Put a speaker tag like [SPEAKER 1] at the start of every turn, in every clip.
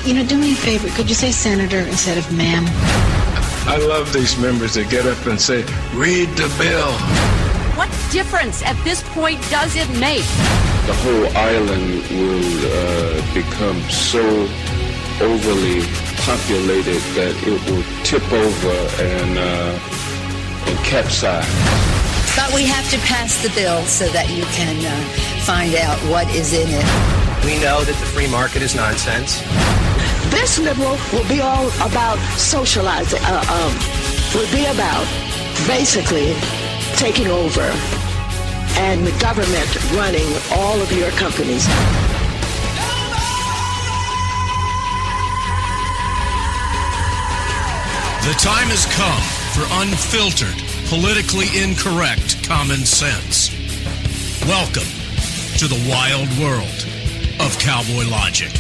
[SPEAKER 1] Do me a favor. Could you say senator instead of ma'am?
[SPEAKER 2] I love these members that get up and say, read the bill.
[SPEAKER 3] What difference at this point does it make?
[SPEAKER 4] The whole island will become so overly populated that it will tip over and capsize.
[SPEAKER 5] But we have to pass the bill so that you can find out what is in it.
[SPEAKER 6] We know that the free market is nonsense.
[SPEAKER 7] This liberal will be all about socializing, will be about basically taking over and the government running all of your companies.
[SPEAKER 8] The time has come for unfiltered, politically incorrect common sense. Welcome to the wild world of Cowboy Logic.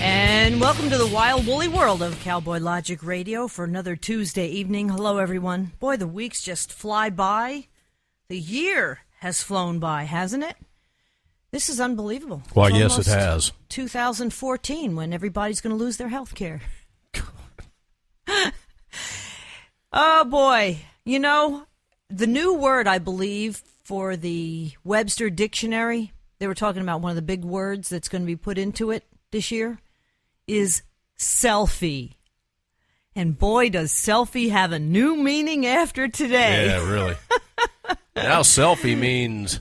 [SPEAKER 9] And welcome to the wild, woolly world of Cowboy Logic Radio for another Tuesday evening. Hello, everyone. Boy, the weeks just fly by. The year has flown by, hasn't it? This is unbelievable.
[SPEAKER 10] Well, yes, it has.
[SPEAKER 9] 2014, when everybody's going to lose their health care. Oh, boy. The new word, I believe, for the Webster Dictionary, they were talking about one of the big words that's going to be put into it this year, is selfie. And boy, does selfie have a new meaning after today.
[SPEAKER 10] Yeah, really. Now selfie means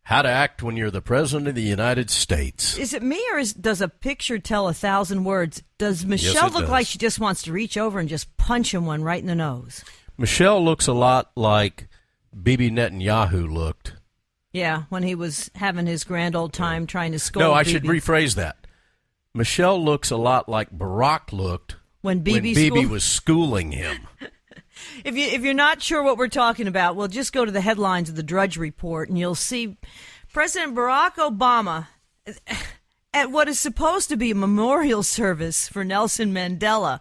[SPEAKER 10] how to act when you're the president of the United States.
[SPEAKER 9] Is it me, or does a picture tell 1,000 words? Does Michelle look like she just wants to reach over and just punch him one right in the nose?
[SPEAKER 10] Michelle looks a lot like Bibi Netanyahu looked.
[SPEAKER 9] Yeah, when he was having his grand old time trying to scold
[SPEAKER 10] No, I
[SPEAKER 9] Bibi.
[SPEAKER 10] should rephrase that. Michelle looks a lot like Barack looked
[SPEAKER 9] when
[SPEAKER 10] Bibi was schooling him.
[SPEAKER 9] If you're not sure what we're talking about, well, just go to the headlines of the Drudge Report, and you'll see President Barack Obama at what is supposed to be a memorial service for Nelson Mandela,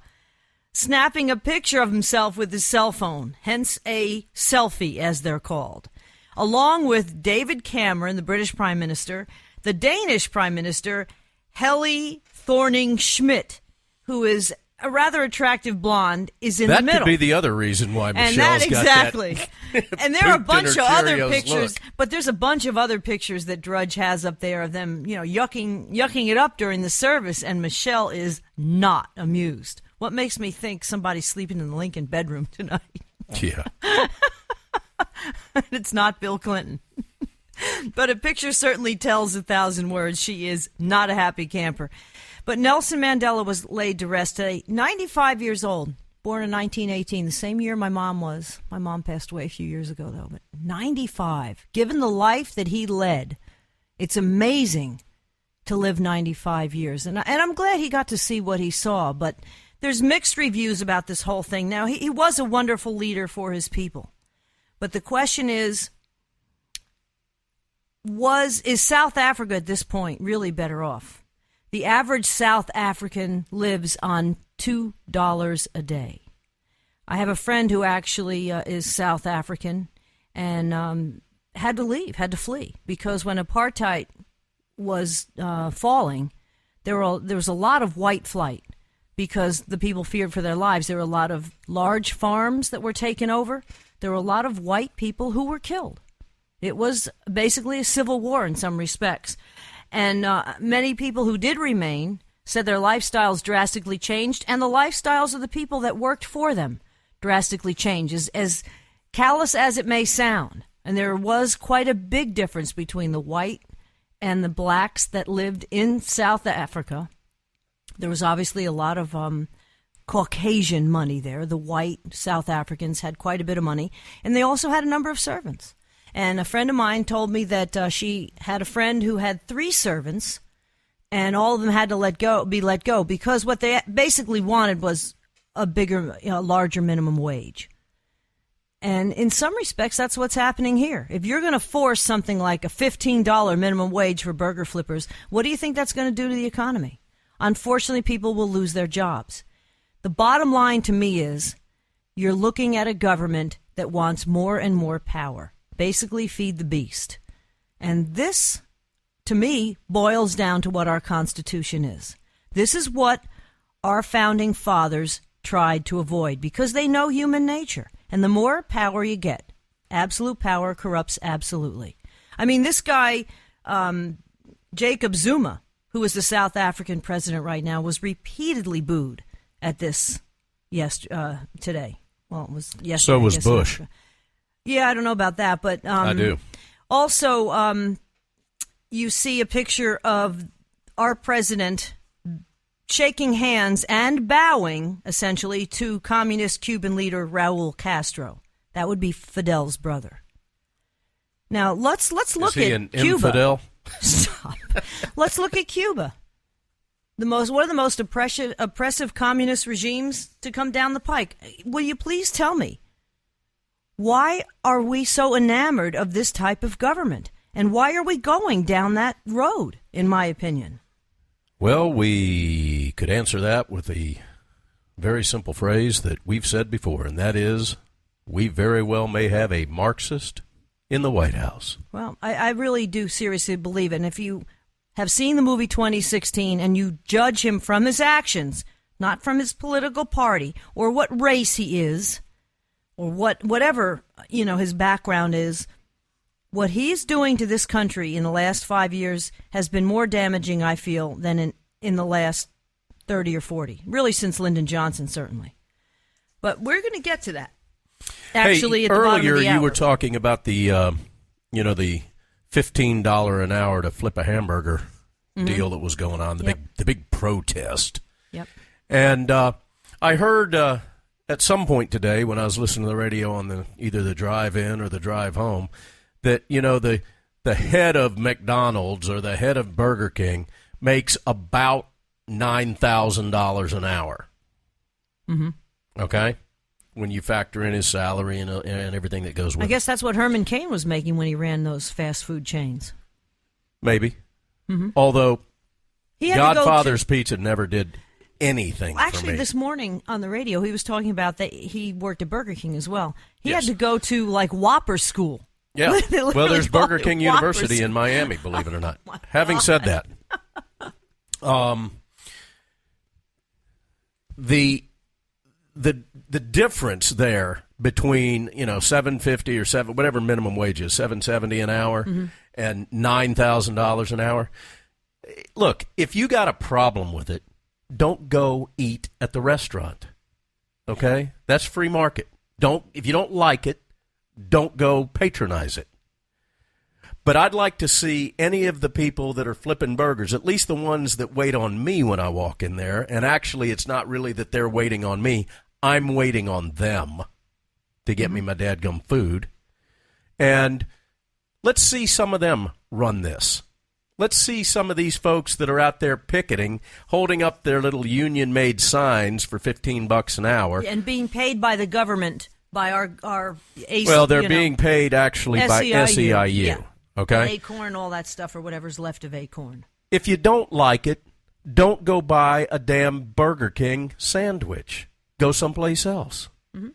[SPEAKER 9] snapping a picture of himself with his cell phone, hence a selfie, as they're called, along with David Cameron, the British Prime Minister, the Danish Prime Minister, Helle Thorning-Schmidt, who is a rather attractive blonde, is in the middle.
[SPEAKER 10] That could be the other reason why Michelle's got that.
[SPEAKER 9] And there are a bunch of other pictures,
[SPEAKER 10] look.
[SPEAKER 9] but there's a bunch of other pictures that Drudge has up there of them, yucking it up during the service, and Michelle is not amused. What makes me think somebody's sleeping in the Lincoln bedroom tonight?
[SPEAKER 10] Yeah.
[SPEAKER 9] It's not Bill Clinton. But a picture certainly tells 1,000 words. She is not a happy camper. But Nelson Mandela was laid to rest today, 95 years old, born in 1918, the same year my mom was. My mom passed away a few years ago, though, but 95. Given the life that he led, it's amazing to live 95 years. And I'm glad he got to see what he saw, but there's mixed reviews about this whole thing. Now, he was a wonderful leader for his people. But the question is South Africa at this point really better off? The average South African lives on $2 a day. I have a friend who actually is South African and had to flee, because when apartheid was falling, there was a lot of white flight because the people feared for their lives. There were a lot of large farms that were taken over. There were a lot of white people who were killed. It was basically a civil war in some respects. And many people who did remain said their lifestyles drastically changed, and the lifestyles of the people that worked for them drastically changed, as callous as it may sound. And there was quite a big difference between the white and the blacks that lived in South Africa. There was obviously a lot of Caucasian money there. The white South Africans had quite a bit of money, and they also had a number of servants. And a friend of mine told me that she had a friend who had 3 servants, and all of them had to be let go, because what they basically wanted was a larger minimum wage. And in some respects, that's what's happening here. If you're going to force something like a $15 minimum wage for burger flippers, what do you think that's going to do to the economy? Unfortunately, people will lose their jobs. The bottom line to me is, you're looking at a government that wants more and more power. Basically, feed the beast. And this, to me, boils down to what our Constitution is. This is what our founding fathers tried to avoid because they know human nature. And the more power you get, absolute power corrupts absolutely. I mean, this guy, Jacob Zuma, who is the South African president right now, was repeatedly booed at this today. Well, it was yesterday.
[SPEAKER 10] So was Bush.
[SPEAKER 9] Yeah, I don't know about that, but
[SPEAKER 10] I do.
[SPEAKER 9] Also, you see a picture of our president shaking hands and bowing, essentially, to communist Cuban leader Raul Castro. That would be Fidel's brother. Now, let's look
[SPEAKER 10] at
[SPEAKER 9] Cuba.
[SPEAKER 10] Infidel?
[SPEAKER 9] Stop. Let's look at Cuba. One of the most oppressive communist regimes to come down the pike. Will you please tell me, why are we so enamored of this type of government? And why are we going down that road, in my opinion?
[SPEAKER 10] Well, we could answer that with a very simple phrase that we've said before, and that is, we very well may have a Marxist in the White House.
[SPEAKER 9] Well, I really do seriously believe it. And if you have seen the movie 2016 and you judge him from his actions, not from his political party or what race he is or whatever, his background is, what he's doing to this country in the last 5 years has been more damaging, I feel, than in the last 30 or 40. Really, since Lyndon Johnson, certainly. But we're going to get to that. Actually, at the bottom of the hour.
[SPEAKER 10] Earlier you were talking about the, the $15 an hour to flip a hamburger deal that was going on, the big protest.
[SPEAKER 9] Yep.
[SPEAKER 10] And I heard at some point today when I was listening to the radio on either the drive in or the drive home that, the head of McDonald's or the head of Burger King makes about $9,000 an hour.
[SPEAKER 9] Mm-hmm.
[SPEAKER 10] Okay? When you factor in his salary and everything that goes with it.
[SPEAKER 9] I guess that's what Herman Cain was making when he ran those fast food chains.
[SPEAKER 10] Maybe.
[SPEAKER 9] Mm-hmm.
[SPEAKER 10] Although Godfather's Pizza never did anything for me.
[SPEAKER 9] Actually, this morning on the radio, he was talking about that he worked at Burger King as well. He
[SPEAKER 10] Yes.
[SPEAKER 9] had to go to, Whopper school.
[SPEAKER 10] Yeah. Well, there's Burger King
[SPEAKER 9] Whopper
[SPEAKER 10] University
[SPEAKER 9] school.
[SPEAKER 10] in Miami, believe it or not. Having said that, the difference there between $7.50 or whatever minimum wage is, $7.70 an hour, and $9,000 an hour. Look, if you got a problem with it, don't go eat at the restaurant. Okay, that's free market. If you don't like it, don't go patronize it. But I'd like to see any of the people that are flipping burgers, at least the ones that wait on me when I walk in there. And actually, it's not really that they're waiting on me. I'm waiting on them to get me my dadgum food. And let's see some of them run this. Let's see some of these folks that are out there picketing, holding up their little union-made signs for $15 an hour.
[SPEAKER 9] And being paid by the government, by our AC,
[SPEAKER 10] well, they're being paid actually by SEIU.
[SPEAKER 9] Yeah.
[SPEAKER 10] Okay?
[SPEAKER 9] Acorn, all that stuff, or whatever's left of Acorn.
[SPEAKER 10] If you don't like it, don't go buy a damn Burger King sandwich. Go someplace else.
[SPEAKER 9] Mm-hmm.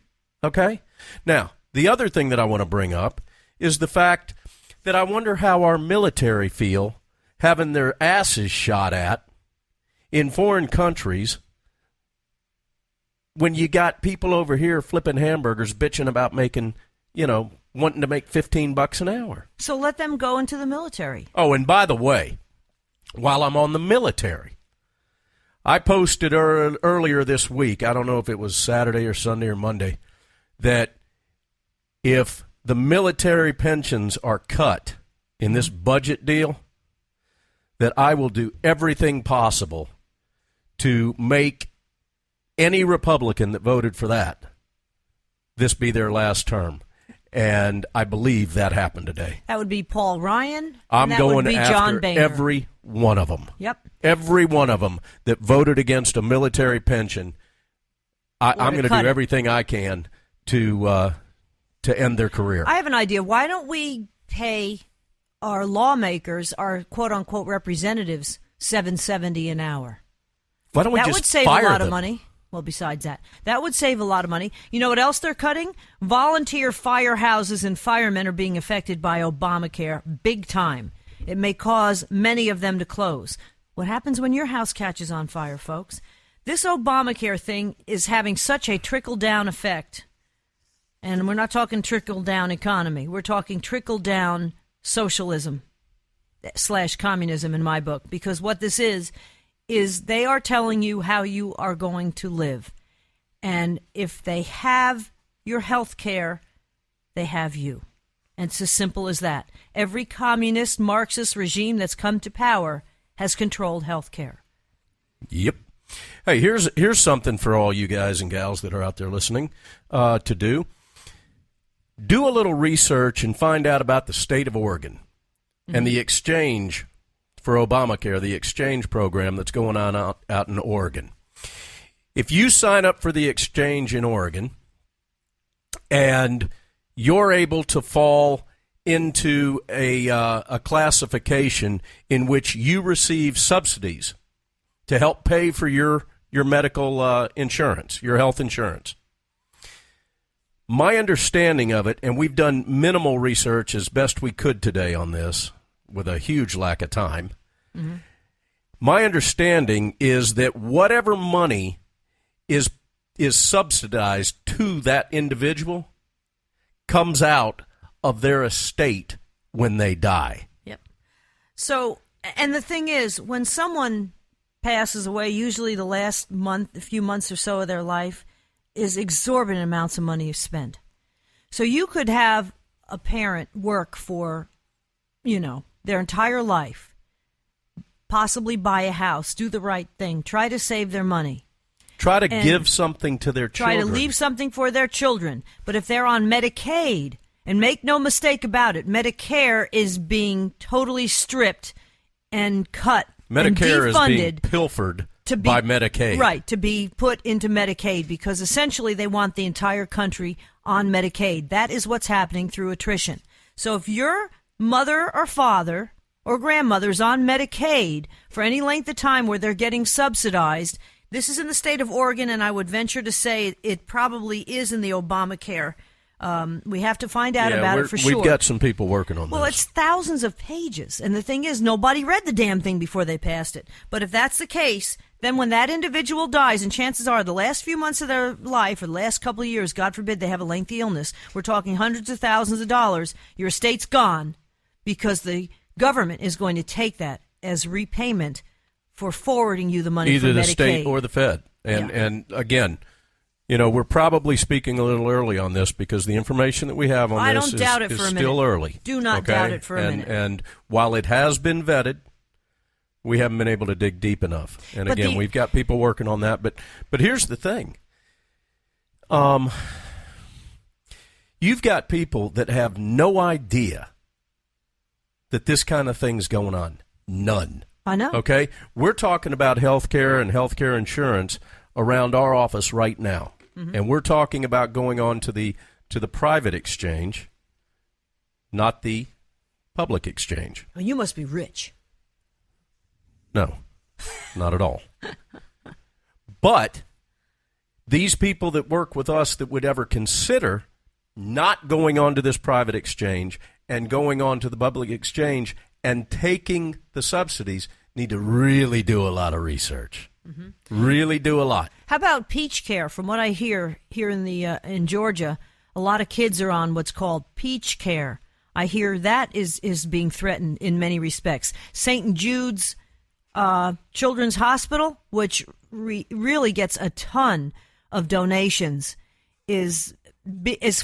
[SPEAKER 10] Okay? Now, the other thing that I want to bring up is the fact that I wonder how our military feel having their asses shot at in foreign countries when you got people over here flipping hamburgers bitching about making, wanting to make $15 an hour.
[SPEAKER 9] So let them go into the military.
[SPEAKER 10] Oh, and by the way, while I'm on the military, I posted earlier this week, I don't know if it was Saturday or Sunday or Monday, that if the military pensions are cut in this budget deal, that I will do everything possible to make any Republican that voted for that this be their last term. And I believe that happened today.
[SPEAKER 9] That would be Paul Ryan.
[SPEAKER 10] I'm
[SPEAKER 9] and that
[SPEAKER 10] going
[SPEAKER 9] would be
[SPEAKER 10] after
[SPEAKER 9] John Boehner.
[SPEAKER 10] every one of them.
[SPEAKER 9] Yep.
[SPEAKER 10] Every one of them that voted against a military pension. I'm going to do everything I can to end their career.
[SPEAKER 9] I have an idea. Why don't we pay our lawmakers, our quote-unquote representatives, $7.70 an hour?
[SPEAKER 10] Why don't we
[SPEAKER 9] that
[SPEAKER 10] just
[SPEAKER 9] would save
[SPEAKER 10] fire
[SPEAKER 9] a lot
[SPEAKER 10] them?
[SPEAKER 9] of money. Well, besides that, that would save a lot of money. You know what else they're cutting? Volunteer firehouses and firemen are being affected by Obamacare big time. It may cause many of them to close. What happens when your house catches on fire, folks? This Obamacare thing is having such a trickle-down effect. And we're not talking trickle-down economy. We're talking trickle-down socialism / communism in my book. Because what this is they are telling you how you are going to live. And if they have your health care, they have you. And it's as simple as that. Every communist, Marxist regime that's come to power has controlled health care.
[SPEAKER 10] Yep. Hey, here's something for all you guys and gals that are out there listening to do. Do a little research and find out about the state of Oregon and the exchange for Obamacare, the exchange program that's going on out in Oregon. If you sign up for the exchange in Oregon and you're able to fall into a classification in which you receive subsidies to help pay for your medical insurance, your health insurance. My understanding of it, and we've done minimal research as best we could today on this with a huge lack of time, my understanding is that whatever money is subsidized to that individual comes out of their estate when they die.
[SPEAKER 9] Yep. So, and the thing is, when someone passes away, usually the last month, a few months or so of their life, is exorbitant amounts of money spent. So you could have a parent work for, their entire life, possibly buy a house, do the right thing, try to save their money.
[SPEAKER 10] Try to give something to their children.
[SPEAKER 9] Try to leave something for their children. But if they're on Medicaid, and make no mistake about it, Medicare is being totally stripped and cut.
[SPEAKER 10] Medicare
[SPEAKER 9] and defunded
[SPEAKER 10] is being pilfered by Medicaid.
[SPEAKER 9] Right, to be put into Medicaid because essentially they want the entire country on Medicaid. That is what's happening through attrition. So if your mother or father or grandmother's on Medicaid for any length of time where they're getting subsidized, this is in the state of Oregon, and I would venture to say it probably is in the Obamacare. We have to find out about it for sure.
[SPEAKER 10] We've got some people working on this.
[SPEAKER 9] Well, it's thousands of pages. And the thing is, nobody read the damn thing before they passed it. But if that's the case, then when that individual dies, and chances are the last few months of their life or the last couple of years, God forbid they have a lengthy illness, we're talking hundreds of thousands of dollars, your estate's gone because the government is going to take that as repayment for forwarding you the money from Medicaid.
[SPEAKER 10] Either the state or the Fed. And again, we're probably speaking a little early on this because the information that we have on this is still early.
[SPEAKER 9] Do not doubt it for a minute.
[SPEAKER 10] And while it has been vetted, we haven't been able to dig deep enough. And again, we've got people working on that. But here's the thing. You've got people that have no idea that this kind of thing's going on. None.
[SPEAKER 9] I know.
[SPEAKER 10] Okay? We're talking about health care and health care insurance around our office right now. And we're talking about going on to the private exchange, not the public exchange.
[SPEAKER 9] Well, you must be rich.
[SPEAKER 10] No, not at all. But these people that work with us that would ever consider not going on to this private exchange and going on to the public exchange and taking the subsidies need to really do a lot of research. Really do a lot.
[SPEAKER 9] How about Peach Care? From what I hear here in Georgia, a lot of kids are on what's called Peach Care. I hear that is being threatened in many respects. St. Jude's Children's Hospital, which really gets a ton of donations, is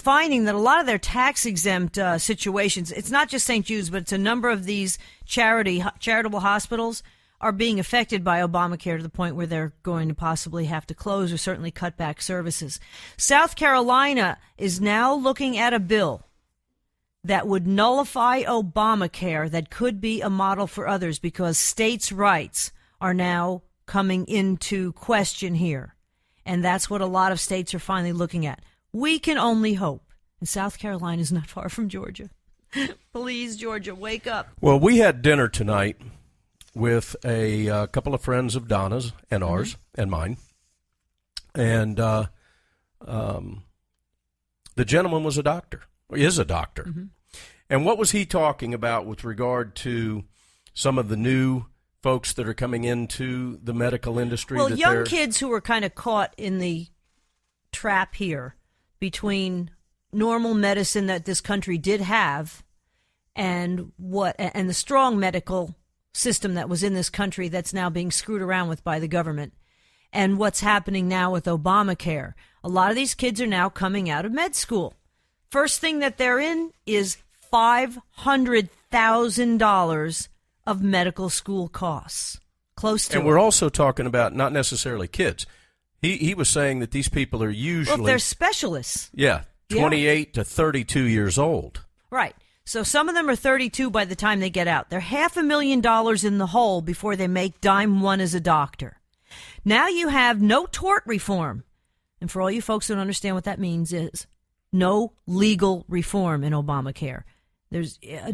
[SPEAKER 9] finding that a lot of their tax-exempt situations, it's not just St. Jude's, but it's a number of these charitable hospitals are being affected by Obamacare to the point where they're going to possibly have to close or certainly cut back services. South Carolina is now looking at a bill that would nullify Obamacare that could be a model for others because states' rights are now coming into question here. And that's what a lot of states are finally looking at. We can only hope. And South Carolina is not far from Georgia. Please, Georgia, wake up.
[SPEAKER 10] Well, we had dinner tonight with a couple of friends of Donna's and ours and mine. And the gentleman was a doctor, or is a doctor. Mm-hmm. And what was he talking about with regard to some of the new folks that are coming into the medical industry?
[SPEAKER 9] Well, young kids who were kind of caught in the trap here between normal medicine that this country did have and the strong medical system that was in this country that's now being screwed around with by the government, and what's happening now with Obamacare. A lot of these kids are now coming out of med school. First thing that they're in is $500,000 of medical school costs. Close to
[SPEAKER 10] And we're also talking about not necessarily kids. He was saying that these people are usually...
[SPEAKER 9] Well, they're specialists.
[SPEAKER 10] Yeah, 28 to 32 years old.
[SPEAKER 9] Right. So some of them are 32 by the time they get out. They're $500,000 in the hole before they make dime one as a doctor. Now you have no tort reform. And for all you folks who don't understand what that means is no legal reform in Obamacare.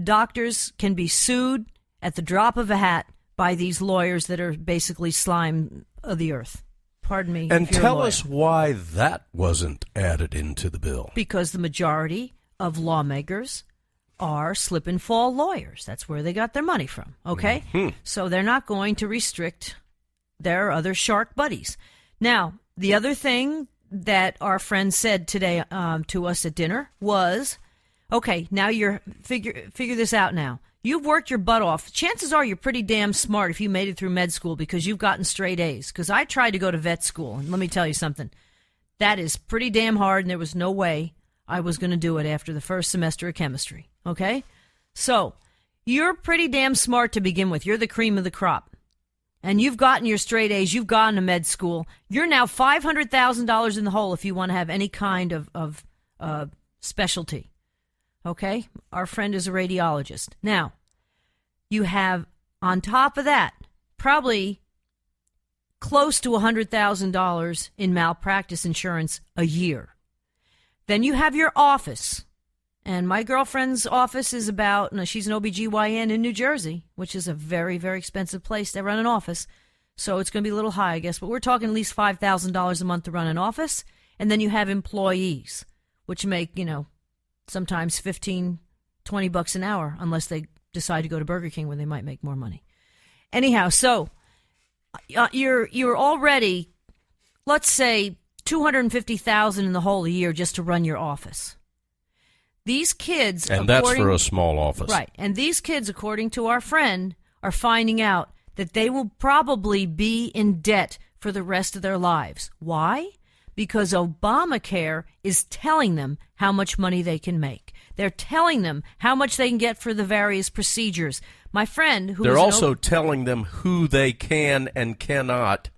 [SPEAKER 9] Doctors can be sued at the drop of a hat by these lawyers that are basically slime of the earth. Pardon me.
[SPEAKER 10] And tell us why that wasn't added into the bill.
[SPEAKER 9] Because the majority of lawmakers are slip and fall lawyers. That's where they got their money from. Okay? Mm-hmm. So they're not going to restrict their other shark buddies. Now, the other thing that our friend said today to us at dinner was, okay, now you're figure this out now. You've worked your butt off. Chances are you're pretty damn smart if you made it through med school because you've gotten straight A's. Because I tried to go to vet school, and let me tell you something. That is pretty damn hard, and there was no way I was going to do it after the first semester of chemistry. Okay? So, you're pretty damn smart to begin with. You're the cream of the crop. And you've gotten your straight A's. You've gone to med school. You're now $500,000 in the hole if you want to have any kind of specialty. Okay? Our friend is a radiologist. Now, you have, on top of that, probably close to $100,000 in malpractice insurance a year. Then you have your office. And my girlfriend's office is she's an OBGYN in New Jersey, which is a very, very expensive place to run an office. So it's going to be a little high, I guess. But we're talking at least $5,000 a month to run an office. And then you have employees, which make, sometimes $15, $20 an hour, unless they decide to go to Burger King where they might make more money. Anyhow, so you're already, let's say, $250,000 in the hole a year just to run your office. These kids,
[SPEAKER 10] and that's for a small office,
[SPEAKER 9] right? And these kids, according to our friend, are finding out that they will probably be in debt for the rest of their lives. Why? Because Obamacare is telling them how much money they can make. They're telling them how much they can get for the various procedures. My friend,
[SPEAKER 10] they're also telling them who they can and cannot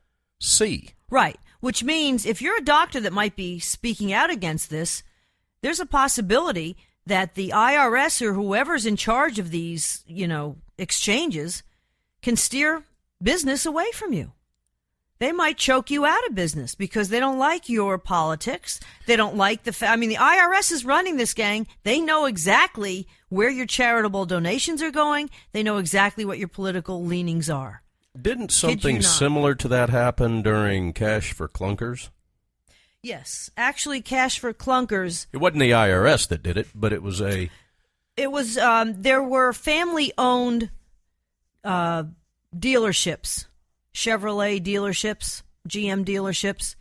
[SPEAKER 10] see.
[SPEAKER 9] Right, which means if you're a doctor that might be speaking out against this, there's a possibility that the IRS or whoever's in charge of these, exchanges can steer business away from you. They might choke you out of business because they don't like your politics. They don't like the IRS is running this, gang. They know exactly where your charitable donations are going. They know exactly what your political leanings are.
[SPEAKER 10] Didn't something similar to that happen during Cash for Clunkers?
[SPEAKER 9] Yes. Actually, Cash for Clunkers.
[SPEAKER 10] It wasn't the IRS that did it, but it was there were family-owned dealerships. Chevrolet dealerships, GM dealerships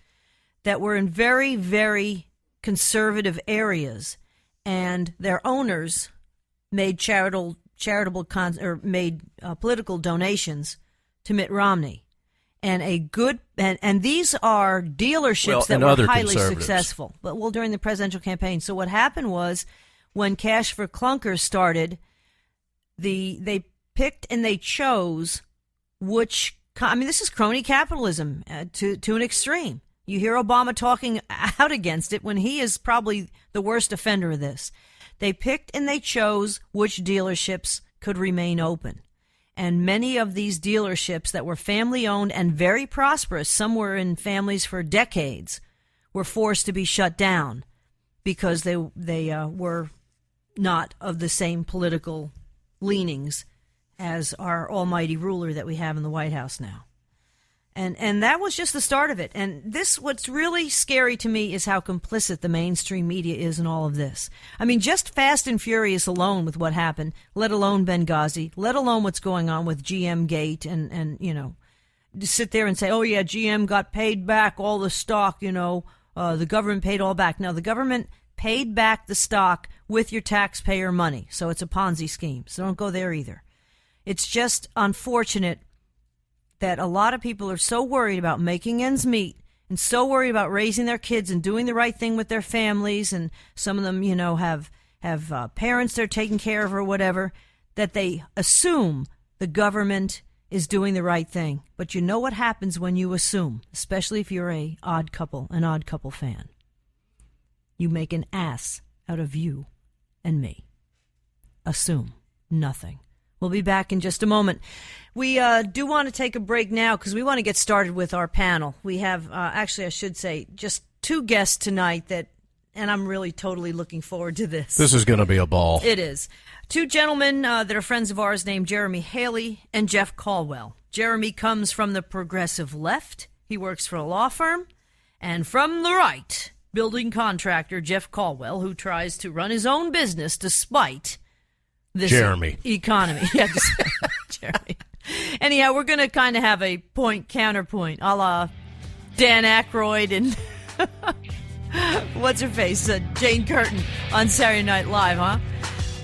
[SPEAKER 10] that were in very, very conservative areas, and their owners made political donations to Mitt Romney, and and these are dealerships that were highly successful. But during the presidential campaign. So what happened was, when Cash for Clunkers started, they picked and they chose which. This is crony capitalism to an extreme. You hear Obama talking out against it when he is probably the worst offender of this. They picked and they chose which dealerships could remain open. And many of these dealerships that were family-owned and very prosperous, some were in families for decades, were forced to be shut down because they were not of the same political leanings as our almighty ruler that we have in the White House now.
[SPEAKER 9] And that was just the start of it. And what's really scary to me is how complicit the mainstream media is in all of this. I mean, just Fast and Furious alone with what happened, let alone Benghazi, let alone what's going on with GM Gate and to sit there and say, oh yeah, GM got paid back all the stock, the government paid all back. No, the government paid back the stock with your taxpayer money. So it's a Ponzi scheme. So don't go there either. It's just unfortunate that a lot of people are so worried about making ends meet and so worried about raising their kids and doing the right thing with their families, and some of them, have parents they're taking care of or whatever, that they assume the government is doing the right thing. But you know what happens when you assume, especially if you're an Odd Couple fan. You make an ass out of you and me. Assume nothing. We'll be back in just a moment. We do want to take a break now because we want to get started with our panel. We have, actually, I should say, just two guests tonight and I'm really totally looking forward to this.
[SPEAKER 10] This is going to be a ball.
[SPEAKER 9] It is. Two gentlemen that are friends of ours named Jeremy Haley and Jeff Colwell. Jeremy comes from the progressive left. He works for a law firm. And from the right, building contractor Jeff Colwell, who tries to run his own business despite this
[SPEAKER 10] Jeremy
[SPEAKER 9] economy. Yeah, Jeremy. Anyhow, we're going to kind of have a point-counterpoint, a la Dan Aykroyd and what's her face, Jane Curtin on Saturday Night Live, huh?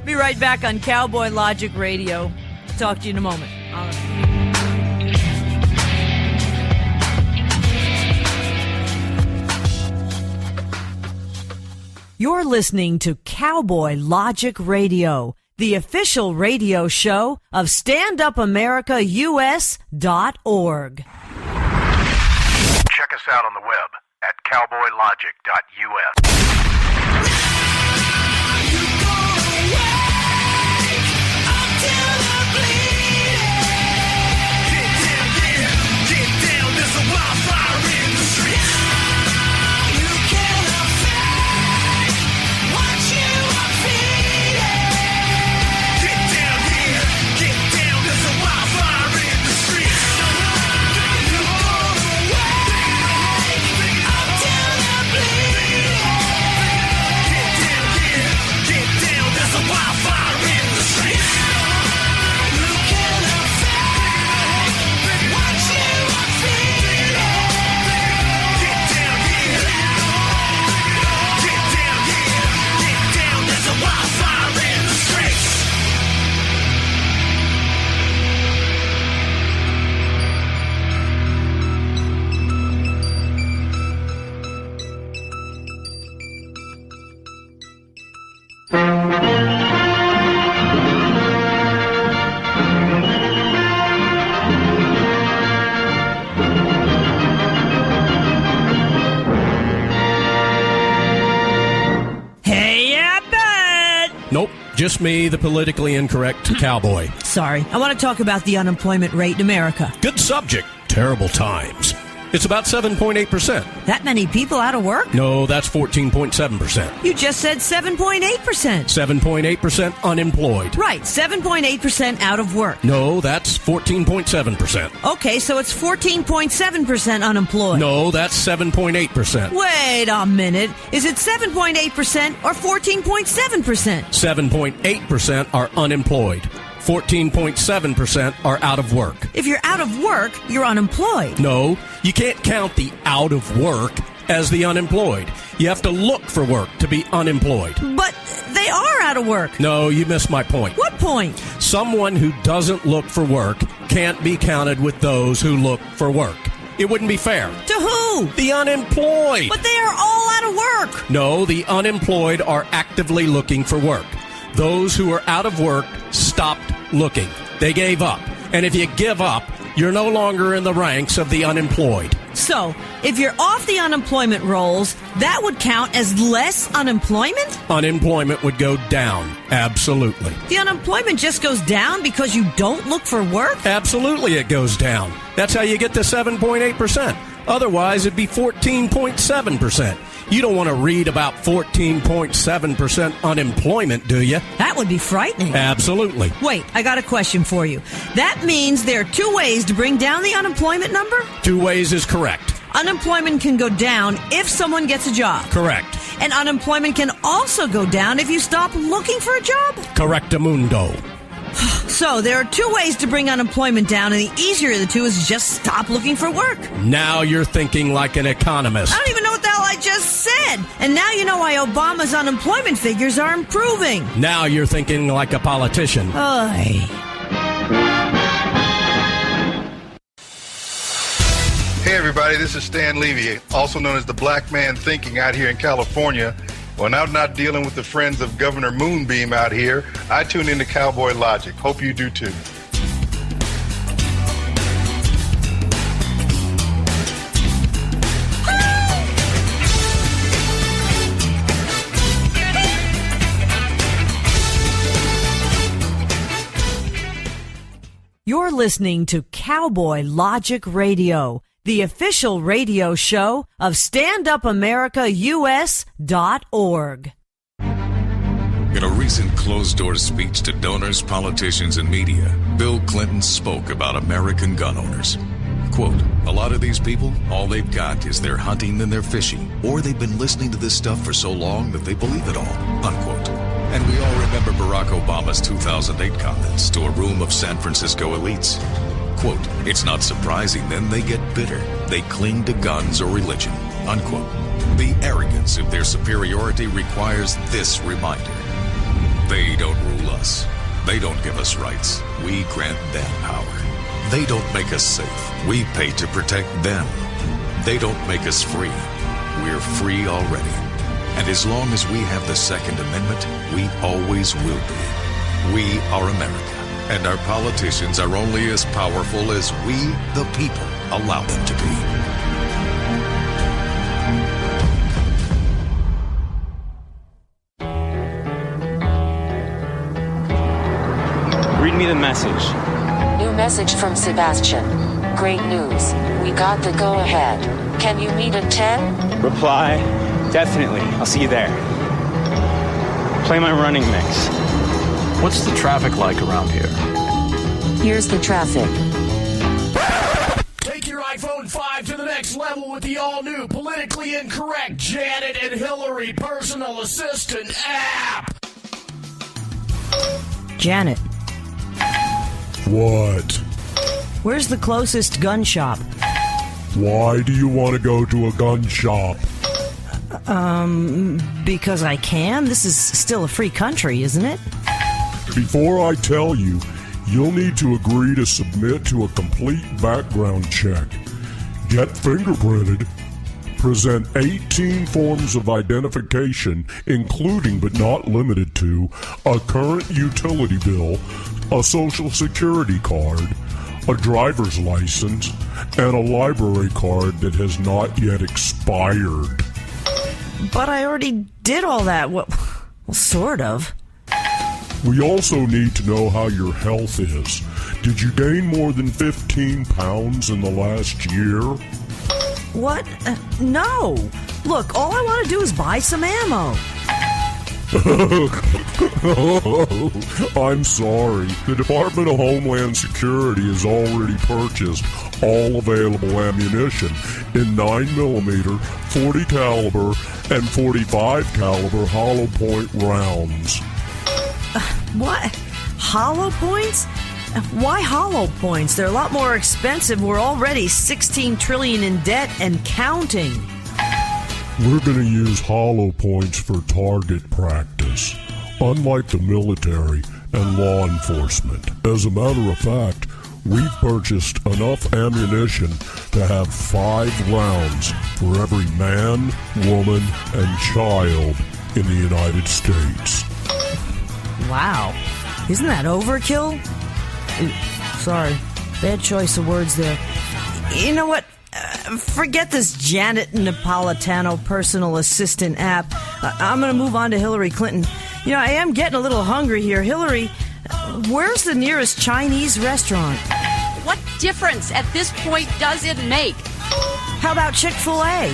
[SPEAKER 9] Be right back on Cowboy Logic Radio. Talk to you in a moment. All right. You're listening to Cowboy Logic Radio, the official radio show of StandUpAmericaUS.org.
[SPEAKER 11] Check us out on the web at cowboylogic.us.
[SPEAKER 10] Just me, the politically incorrect cowboy.
[SPEAKER 9] Sorry. I want to talk about the unemployment rate in America.
[SPEAKER 10] Good subject. Terrible times. It's about 7.8%.
[SPEAKER 9] That many people out of work?
[SPEAKER 10] No, that's 14.7%.
[SPEAKER 9] You just said 7.8%.
[SPEAKER 10] 7.8% unemployed.
[SPEAKER 9] Right, 7.8% out of work.
[SPEAKER 10] No, that's 14.7%.
[SPEAKER 9] Okay, so it's 14.7% unemployed.
[SPEAKER 10] No, that's 7.8%.
[SPEAKER 9] Wait a minute. Is it 7.8% or 14.7%?
[SPEAKER 10] 7.8% are unemployed. 14.7% are out of work.
[SPEAKER 9] If you're out of work, you're unemployed.
[SPEAKER 10] No, you can't count the out of work as the unemployed. You have to look for work to be unemployed.
[SPEAKER 9] But they are out of work.
[SPEAKER 10] No, you missed my point.
[SPEAKER 9] What point?
[SPEAKER 10] Someone who doesn't look for work can't be counted with those who look for work. It wouldn't be fair.
[SPEAKER 9] To who?
[SPEAKER 10] The unemployed.
[SPEAKER 9] But they are all out of work.
[SPEAKER 10] No, the unemployed are actively looking for work. Those who are out of work stopped looking. They gave up. And if you give up, you're no longer in the ranks of the unemployed.
[SPEAKER 9] So, if you're off the unemployment rolls, that would count as less unemployment?
[SPEAKER 10] Unemployment would go down. Absolutely.
[SPEAKER 9] The unemployment just goes down because you don't look for work?
[SPEAKER 10] Absolutely it goes down. That's how you get to 7.8%. Otherwise, it'd be 14.7%. You don't want to read about 14.7% unemployment, do you?
[SPEAKER 9] That would be frightening.
[SPEAKER 10] Absolutely.
[SPEAKER 9] Wait, I got a question for you. That means there are two ways to bring down the unemployment number?
[SPEAKER 10] Two ways is correct.
[SPEAKER 9] Unemployment can go down if someone gets a job.
[SPEAKER 10] Correct.
[SPEAKER 9] And unemployment can also go down if you stop looking for a job?
[SPEAKER 10] Correctamundo.
[SPEAKER 9] So there are two ways to bring unemployment down, and the easier of the two is just stop looking for work.
[SPEAKER 10] Now you're thinking like an economist.
[SPEAKER 9] I don't even know what the hell I just said. And now you know why Obama's unemployment figures are improving.
[SPEAKER 10] Now you're thinking like a politician.
[SPEAKER 9] Oy.
[SPEAKER 11] Hey everybody, this is Stan Levy, also known as the Black Man Thinking out here in California. When I'm not dealing with the friends of Governor Moonbeam out here, I tune into Cowboy Logic. Hope you do too.
[SPEAKER 9] You're listening to Cowboy Logic Radio, the official radio show of StandUpAmericaUS.org.
[SPEAKER 12] In a recent closed-door speech to donors, politicians, and media, Bill Clinton spoke about American gun owners. Quote, a lot of these people, all they've got is their hunting and their fishing, or they've been listening to this stuff for so long that they believe it all, unquote. And we all remember Barack Obama's 2008 comments to a room of San Francisco elites. Quote, it's not surprising then they get bitter. They cling to guns or religion, unquote. The arrogance of their superiority requires this reminder. They don't rule us. They don't give us rights. We grant them power. They don't make us safe. We pay to protect them. They don't make us free. We're free already. And as long as we have the Second Amendment, we always will be. We are America. And our politicians are only as powerful as we, the people, allow them to be.
[SPEAKER 13] Read me the message.
[SPEAKER 14] New message from Sebastian. Great news. We got the go-ahead. Can you meet at 10?
[SPEAKER 13] Reply, definitely. I'll see you there. Play my running mix.
[SPEAKER 15] What's the traffic like around here?
[SPEAKER 14] Here's the traffic.
[SPEAKER 8] Take your iPhone 5 to the next level with the all-new, politically incorrect Janet and Hillary personal assistant app.
[SPEAKER 9] Janet.
[SPEAKER 16] What?
[SPEAKER 9] Where's the closest gun shop?
[SPEAKER 16] Why do you want to go to a gun shop?
[SPEAKER 9] Because I can. This is still a free country, isn't it?
[SPEAKER 16] Before I tell you, you'll need to agree to submit to a complete background check, get fingerprinted, present 18 forms of identification, including but not limited to a current utility bill, a social security card, a driver's license, and a library card that has not yet expired.
[SPEAKER 9] But I already did all that. Well, sort of.
[SPEAKER 16] We also need to know how your health is. Did you gain more than 15 pounds in the last year?
[SPEAKER 9] What? No. Look, all I want to do is buy some ammo.
[SPEAKER 16] I'm sorry. The Department of Homeland Security has already purchased all available ammunition in 9mm, 40 caliber, and 45 caliber hollow point rounds.
[SPEAKER 9] What? Hollow points? Why hollow points? They're a lot more expensive. We're already $16 trillion in debt and counting.
[SPEAKER 16] We're going to use hollow points for target practice, unlike the military and law enforcement. As a matter of fact, we've purchased enough ammunition to have 5 rounds for every man, woman, and child in the United States.
[SPEAKER 9] Wow. Isn't that overkill? Sorry. Bad choice of words there. You know what? Forget this Janet Napolitano personal assistant app. I'm going to move on to Hillary Clinton. You know, I am getting a little hungry here. Hillary, where's the nearest Chinese restaurant?
[SPEAKER 3] What difference at this point does it make?
[SPEAKER 9] How about Chick-fil-A?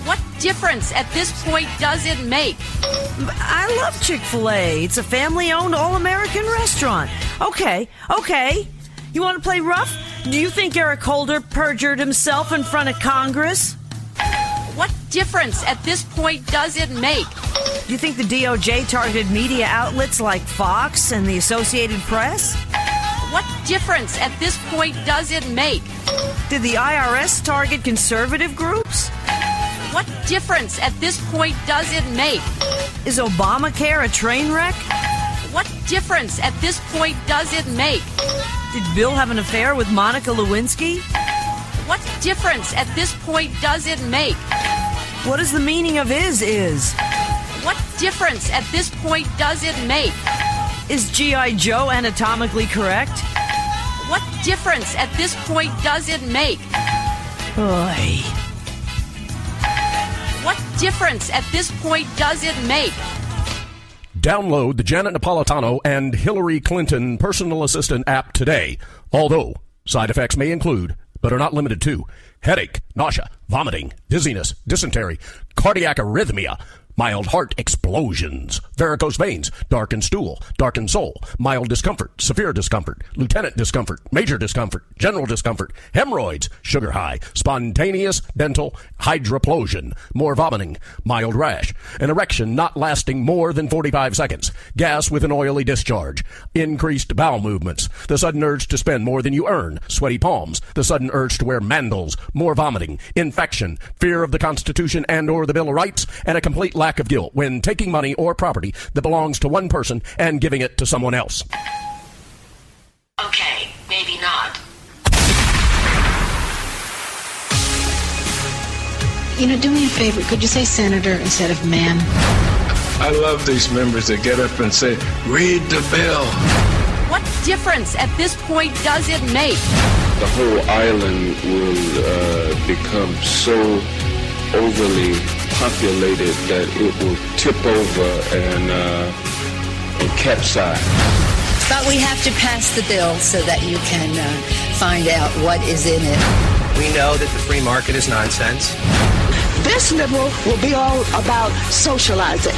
[SPEAKER 3] What difference at this point does it make?
[SPEAKER 9] I love Chick-fil-A. It's a family-owned, all-American restaurant. Okay. You want to play rough? Do you think Eric Holder perjured himself in front of Congress?
[SPEAKER 3] What difference at this point does it make?
[SPEAKER 9] Do you think the DOJ targeted media outlets like Fox and the Associated Press?
[SPEAKER 3] What difference at this point does it make?
[SPEAKER 9] Did the IRS target conservative groups?
[SPEAKER 3] What difference at this point does it make?
[SPEAKER 9] Is Obamacare a train wreck?
[SPEAKER 3] What difference at this point does it make?
[SPEAKER 9] Did Bill have an affair with Monica Lewinsky?
[SPEAKER 3] What difference at this point does it make?
[SPEAKER 9] What is the meaning of is?
[SPEAKER 3] What difference at this point does it make?
[SPEAKER 9] Is G.I. Joe anatomically correct?
[SPEAKER 3] What difference at this point does it make?
[SPEAKER 9] Oy.
[SPEAKER 3] What difference at this point does it make?
[SPEAKER 10] Download the Janet Napolitano and Hillary Clinton personal assistant app today. Although side effects may include, but are not limited to, headache, nausea, vomiting, dizziness, dysentery, cardiac arrhythmia, mild heart explosions, varicose veins, darkened stool, darkened soul, mild discomfort, severe discomfort, lieutenant discomfort, major discomfort, general discomfort, hemorrhoids, sugar high, spontaneous dental hydroplosion, more vomiting, mild rash, an erection not lasting more than 45 seconds, gas with an oily discharge, increased bowel movements, the sudden urge to spend more than you earn, sweaty palms, the sudden urge to wear mandals, more vomiting, infection, fear of the Constitution and or the Bill of Rights, and a complete lack of guilt when taking money or property that belongs to one person and giving it to someone else.
[SPEAKER 1] Okay, maybe not. Do me a favor. Could you say senator instead of ma'am?
[SPEAKER 2] I love these members that get up and say, read the bill.
[SPEAKER 3] What difference at this point does it make?
[SPEAKER 4] The whole island will become so overly populated that it will tip over and capsize.
[SPEAKER 5] But we have to pass the bill so that you can find out what is in it.
[SPEAKER 6] We know that the free market is nonsense.
[SPEAKER 7] This liberal will be all about socializing,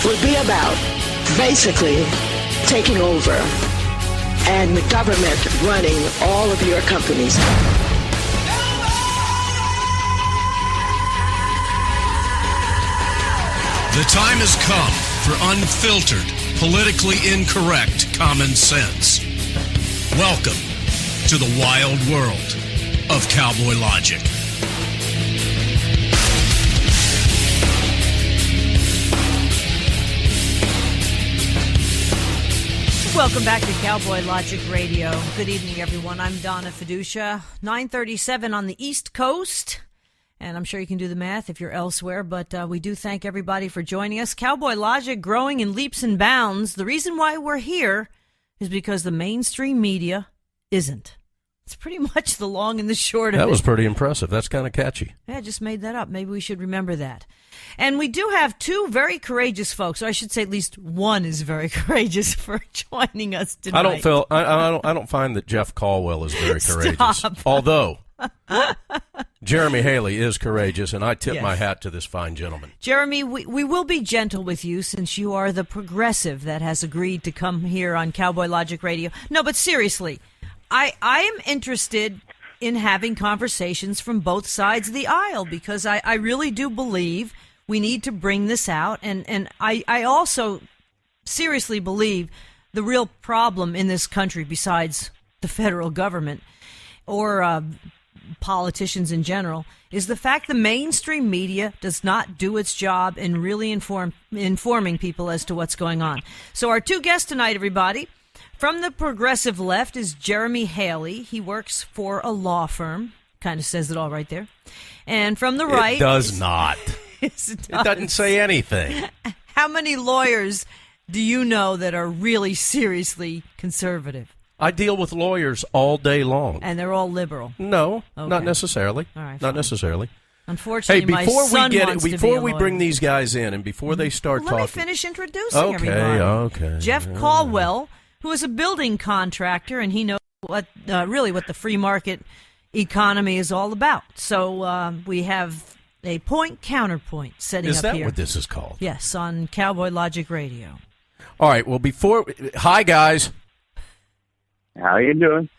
[SPEAKER 7] will be about basically taking over and the government running all of your companies.
[SPEAKER 8] The time has come for unfiltered, politically incorrect common sense. Welcome to the wild world of Cowboy Logic.
[SPEAKER 9] Welcome back to Cowboy Logic Radio. Good evening, everyone. I'm DONNA FIDUCIA. 9:37 on the East Coast. And I'm sure you can do the math if you're elsewhere, but we do thank everybody for joining us. Cowboy Logic growing in leaps and bounds. The reason why we're here is because the mainstream media isn't. It's pretty much the long and the short of it.
[SPEAKER 10] That was pretty impressive. That's kind of catchy.
[SPEAKER 9] Yeah, I just made that up. Maybe we should remember that. And we do have two very courageous folks, or I should say at least one is very courageous for joining us tonight.
[SPEAKER 10] I don't find that Jeff Colwell is very courageous. Although Jeremy Haley is courageous, and I tip my hat to this fine gentleman.
[SPEAKER 9] Jeremy, we will be gentle with you since you are the progressive that has agreed to come here on Cowboy Logic Radio. No, but seriously, I am interested in having conversations from both sides of the aisle because I really do believe we need to bring this out. And I also seriously believe the real problem in this country, besides the federal government or politicians in general, is the fact the mainstream media does not do its job in really informing people as to what's going on. So our two guests tonight, everybody, from the progressive left is Jeremy Haley. He works for a law firm. Kind of says it all right there. And from the right...
[SPEAKER 10] It does not.
[SPEAKER 9] It
[SPEAKER 10] doesn't say anything.
[SPEAKER 9] How many lawyers do you know that are really seriously conservative?
[SPEAKER 10] I deal with lawyers all day long.
[SPEAKER 9] And they're all liberal?
[SPEAKER 10] No,
[SPEAKER 9] okay.
[SPEAKER 10] Not necessarily.
[SPEAKER 9] All right,
[SPEAKER 10] not necessarily.
[SPEAKER 9] Unfortunately,
[SPEAKER 10] hey, before
[SPEAKER 9] my son
[SPEAKER 10] we get
[SPEAKER 9] wants
[SPEAKER 10] it,
[SPEAKER 9] to
[SPEAKER 10] before
[SPEAKER 9] be a
[SPEAKER 10] we
[SPEAKER 9] lawyer.
[SPEAKER 10] bring these guys in, and before they start
[SPEAKER 9] Let
[SPEAKER 10] talking,
[SPEAKER 9] me finish introducing everybody.
[SPEAKER 10] Okay.
[SPEAKER 9] Jeff Colwell, who is a building contractor, and he knows what the free market economy is all about. So we have a point-counterpoint setting up here.
[SPEAKER 10] Is that what this is called?
[SPEAKER 9] Yes, on Cowboy Logic Radio.
[SPEAKER 10] All right, well, hi, guys.
[SPEAKER 17] How you doing?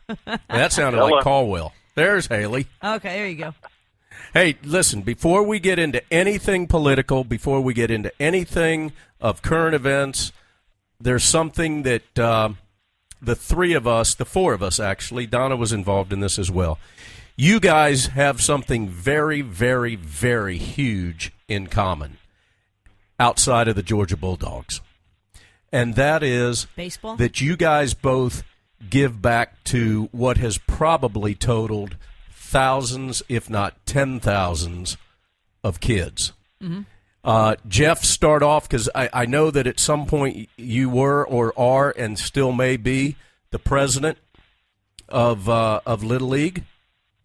[SPEAKER 10] That sounded like Colwell. There's Haley.
[SPEAKER 9] Okay, there you go.
[SPEAKER 10] Hey, listen, before we get into anything political, before we get into anything of current events, there's something that the four of us actually, Donna was involved in this as well. You guys have something very, very, very huge in common outside of the Georgia Bulldogs. And that is
[SPEAKER 9] baseball?
[SPEAKER 10] That you guys both give back to what has probably totaled thousands, if not 10,000s, of kids. Mm-hmm. Jeff, start off, because I know that at some point you were or are and still may be the president of Little League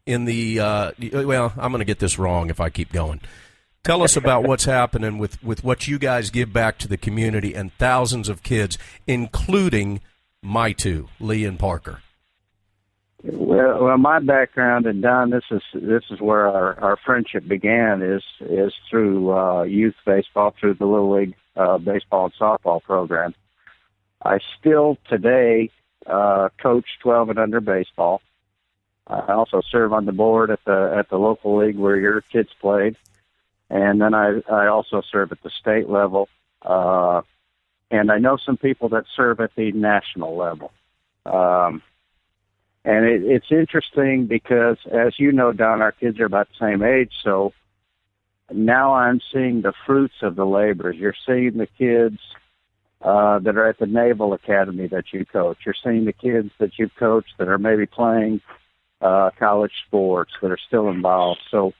[SPEAKER 10] in the well, I'm going to get this wrong if I keep going. Tell us about what's happening with what you guys give back to the community and thousands of kids, including my two, Lee and Parker.
[SPEAKER 17] Well, my background, and Don, this is where our friendship began, is through youth baseball, through the Little League baseball and softball program. I still today coach 12 and under baseball. I also serve on the board at the local league where your kids played. And then I also serve at the state level, and I know some people that serve at the national level. And it's interesting because, as you know, Don, our kids are about the same age, so now I'm seeing the fruits of the labors. You're seeing the kids that are at the Naval Academy that you coach. You're seeing the kids that you've coached that are maybe playing college sports that are still involved. So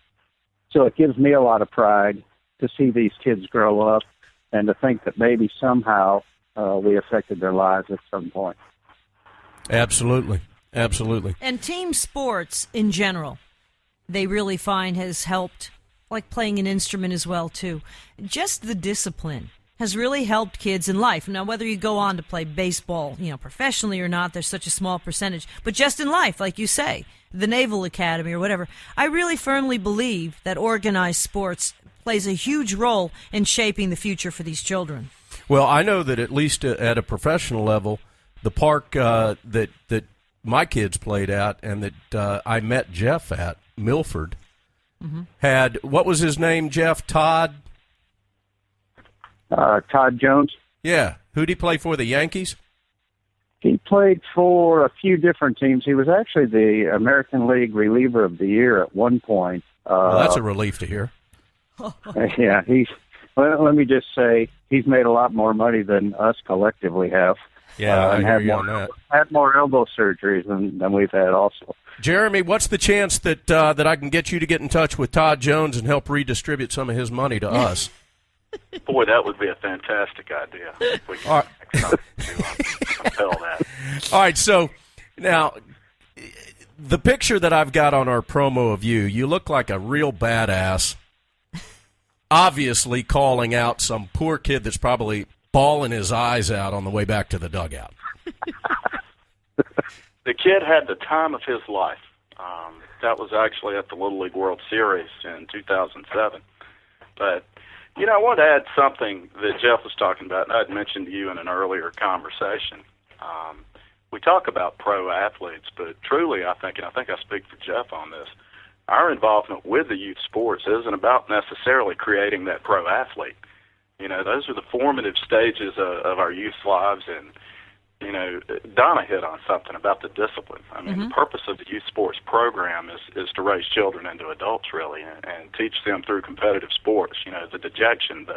[SPEAKER 17] it gives me a lot of pride to see these kids grow up and to think that maybe somehow we affected their lives at some point.
[SPEAKER 10] Absolutely. Absolutely.
[SPEAKER 9] And team sports in general, they really find has helped, like playing an instrument as well, too. Just the discipline has really helped kids in life. Now, whether you go on to play baseball, professionally or not, there's such a small percentage. But just in life, like you say, the Naval Academy or whatever, I really firmly believe that organized sports plays a huge role in shaping the future for these children.
[SPEAKER 10] Well, I know that at least at a professional level, the park that my kids played at and that I met Jeff at, Milford, had, what was his name, Jeff? Todd
[SPEAKER 17] Jones.
[SPEAKER 10] Yeah. Who'd he play for, the Yankees?
[SPEAKER 17] He played for a few different teams. He was actually the American League Reliever of the Year at one point.
[SPEAKER 10] Well, that's a relief to hear.
[SPEAKER 17] Yeah, let me just say, he's made a lot more money than us collectively have.
[SPEAKER 10] Yeah, I hear you
[SPEAKER 17] on
[SPEAKER 10] that.
[SPEAKER 17] Had more elbow surgeries than we've had also.
[SPEAKER 10] Jeremy, what's the chance that I can get you to get in touch with Todd Jones and help redistribute some of his money to us?
[SPEAKER 18] Boy, that would be a fantastic idea. If we can compel that.
[SPEAKER 10] All right, so now the picture that I've got on our promo of you look like a real badass, obviously calling out some poor kid that's probably bawling his eyes out on the way back to the dugout.
[SPEAKER 18] The kid had the time of his life. That was actually at the Little League World Series in 2007. But I want to add something that Jeff was talking about, and I'd mentioned to you in an earlier conversation. We talk about pro athletes, but truly, I think I speak for Jeff on this, our involvement with the youth sports isn't about necessarily creating that pro athlete. Those are the formative stages of our youth's lives, and Donna hit on something about the discipline. I mean, the purpose of the youth sports program is to raise children into adults, really, and teach them through competitive sports. The dejection,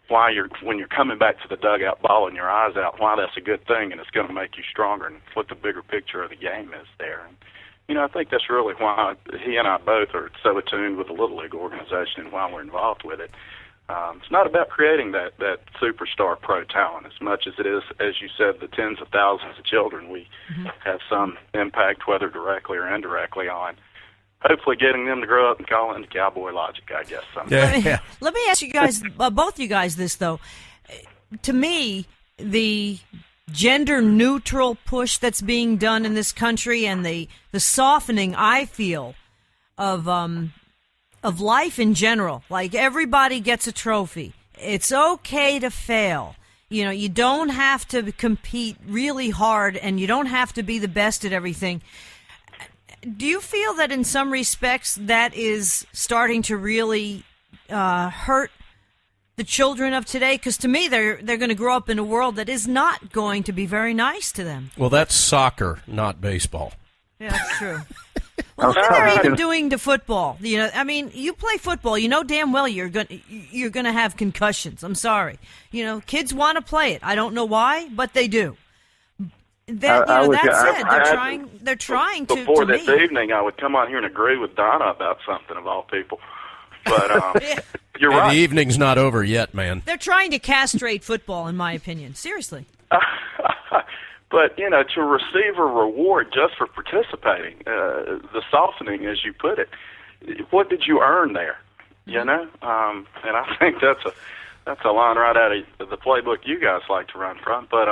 [SPEAKER 18] when you're coming back to the dugout, bawling your eyes out, why that's a good thing, and it's going to make you stronger, and what the bigger picture of the game is there. And, I think that's really why he and I both are so attuned with the Little League organization and why we're involved with it. It's not about creating that superstar pro talent as much as it is, as you said, the tens of thousands of children we have some impact, whether directly or indirectly, on. Hopefully getting them to grow up and call into Cowboy Logic, I guess.
[SPEAKER 10] Yeah.
[SPEAKER 9] Let me ask you guys, both you guys, this, though. To me, the gender neutral push that's being done in this country, and the softening I feel of life in general. Like, everybody gets a trophy. It's okay to fail. You know, you don't have to compete really hard, and you don't have to be the best at everything. Do you feel that in some respects that is starting to really hurt the children of today? Because to me, they're going to grow up in a world that is not going to be very nice to them.
[SPEAKER 10] Well, that's soccer, not baseball.
[SPEAKER 9] Yeah, that's true. Well, look what they're even doing to football. You know, I mean, you play football, you know damn well you're going to have concussions. I'm sorry. You know, kids want to play it. I don't know why, but they do. That said, they're trying to.
[SPEAKER 18] Before this evening, I would come on here and agree with Donna about something, of all people. But you're right.
[SPEAKER 10] The evening's not over yet, man.
[SPEAKER 9] They're trying to castrate football, in my opinion. Seriously.
[SPEAKER 18] But, you know, to receive a reward just for participating, the softening, as you put it, what did you earn there? You know, and I think that's a line right out of the playbook you guys like to run from. But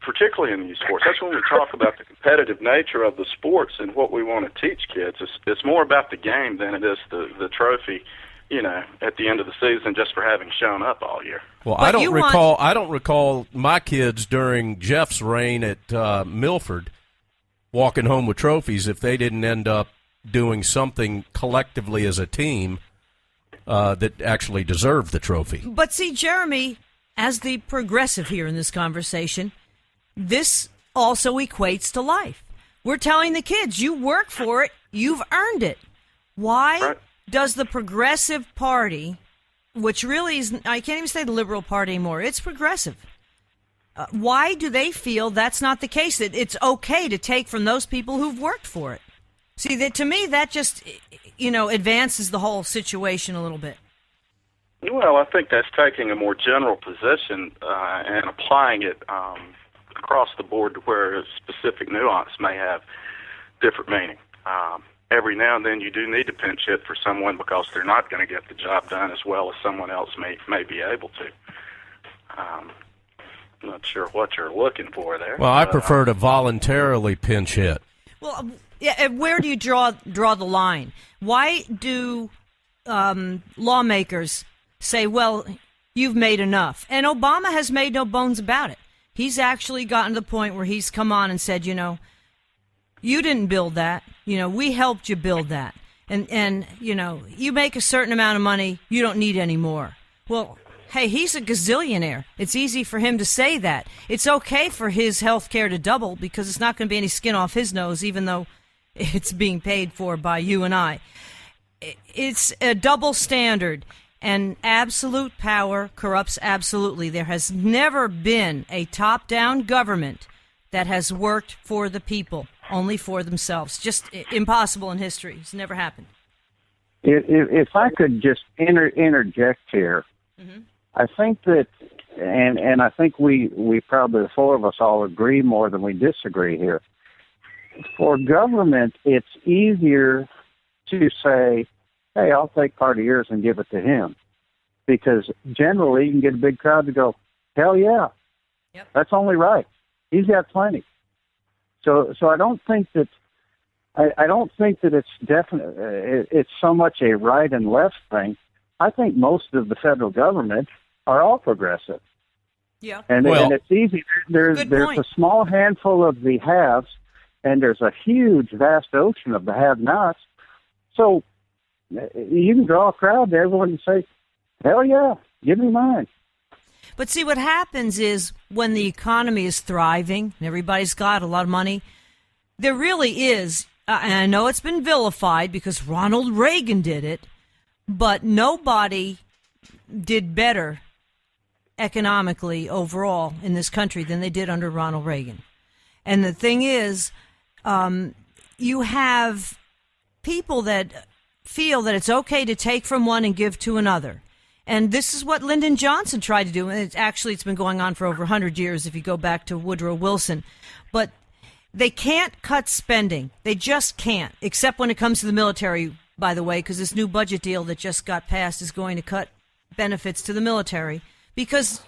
[SPEAKER 18] particularly in these sports, that's when we talk about the competitive nature of the sports and what we want to teach kids. It's more about the game than it is the trophy, you know, at the end of the season, just for having shown up all year.
[SPEAKER 10] Well, I don't recall my kids during Jeff's reign at Milford walking home with trophies if they didn't end up doing something collectively as a team that actually deserved the trophy.
[SPEAKER 9] But see, Jeremy, as the progressive here in this conversation, this also equates to life. We're telling the kids, you work for it, you've earned it. Why does the Progressive Party, which really is, I can't even say the Liberal Party anymore, it's progressive. Why do they feel that's not the case, that it's okay to take from those people who've worked for it? See, that to me, that just, you know, advances the whole situation a little bit.
[SPEAKER 18] Well, I think that's taking a more general position and applying it across the board to where a specific nuance may have different meaning. Every now and then you do need to pinch hit for someone because they're not going to get the job done as well as someone else may be able to. I'm not sure what you're looking for there.
[SPEAKER 10] Well, I prefer to voluntarily pinch hit.
[SPEAKER 9] Well, yeah, where do you draw the line? Why do lawmakers say, well, you've made enough? And Obama has made no bones about it. He's actually gotten to the point where he's come on and said, you know, you didn't build that. You know, we helped you build that. And you know, you make a certain amount of money, you don't need any more. Well, hey, he's a gazillionaire. It's easy for him to say that. It's okay for his health care to double because it's not going to be any skin off his nose, even though it's being paid for by you and I. It's a double standard. And absolute power corrupts absolutely. There has never been a top-down government that has worked for the people, only for themselves. Just impossible in history. It's never happened.
[SPEAKER 17] If I could just interject here, I think that, and I think we probably, the four of us all agree more than we disagree here. For government, it's easier to say, hey, I'll take part of yours and give it to him. Because generally you can get a big crowd to go, hell yeah, that's only right. He's got plenty. So I don't think that it's definite. It's so much a right and left thing. I think most of the federal government are all progressive.
[SPEAKER 9] Yeah,
[SPEAKER 17] and it's easy. There's a small handful of the haves, and there's a huge, vast ocean of the have-nots. So you can draw a crowd to everyone and say, hell yeah, give me mine.
[SPEAKER 9] But see, what happens is when the economy is thriving and everybody's got a lot of money, there really is, and I know it's been vilified because Ronald Reagan did it, but nobody did better economically overall in this country than they did under Ronald Reagan. And the thing is, you have people that feel that it's okay to take from one and give to another. And this is what Lyndon Johnson tried to do. And it's been going on for over 100 years if you go back to Woodrow Wilson. But they can't cut spending. They just can't, except when it comes to the military, by the way, because this new budget deal that just got passed is going to cut benefits to the military because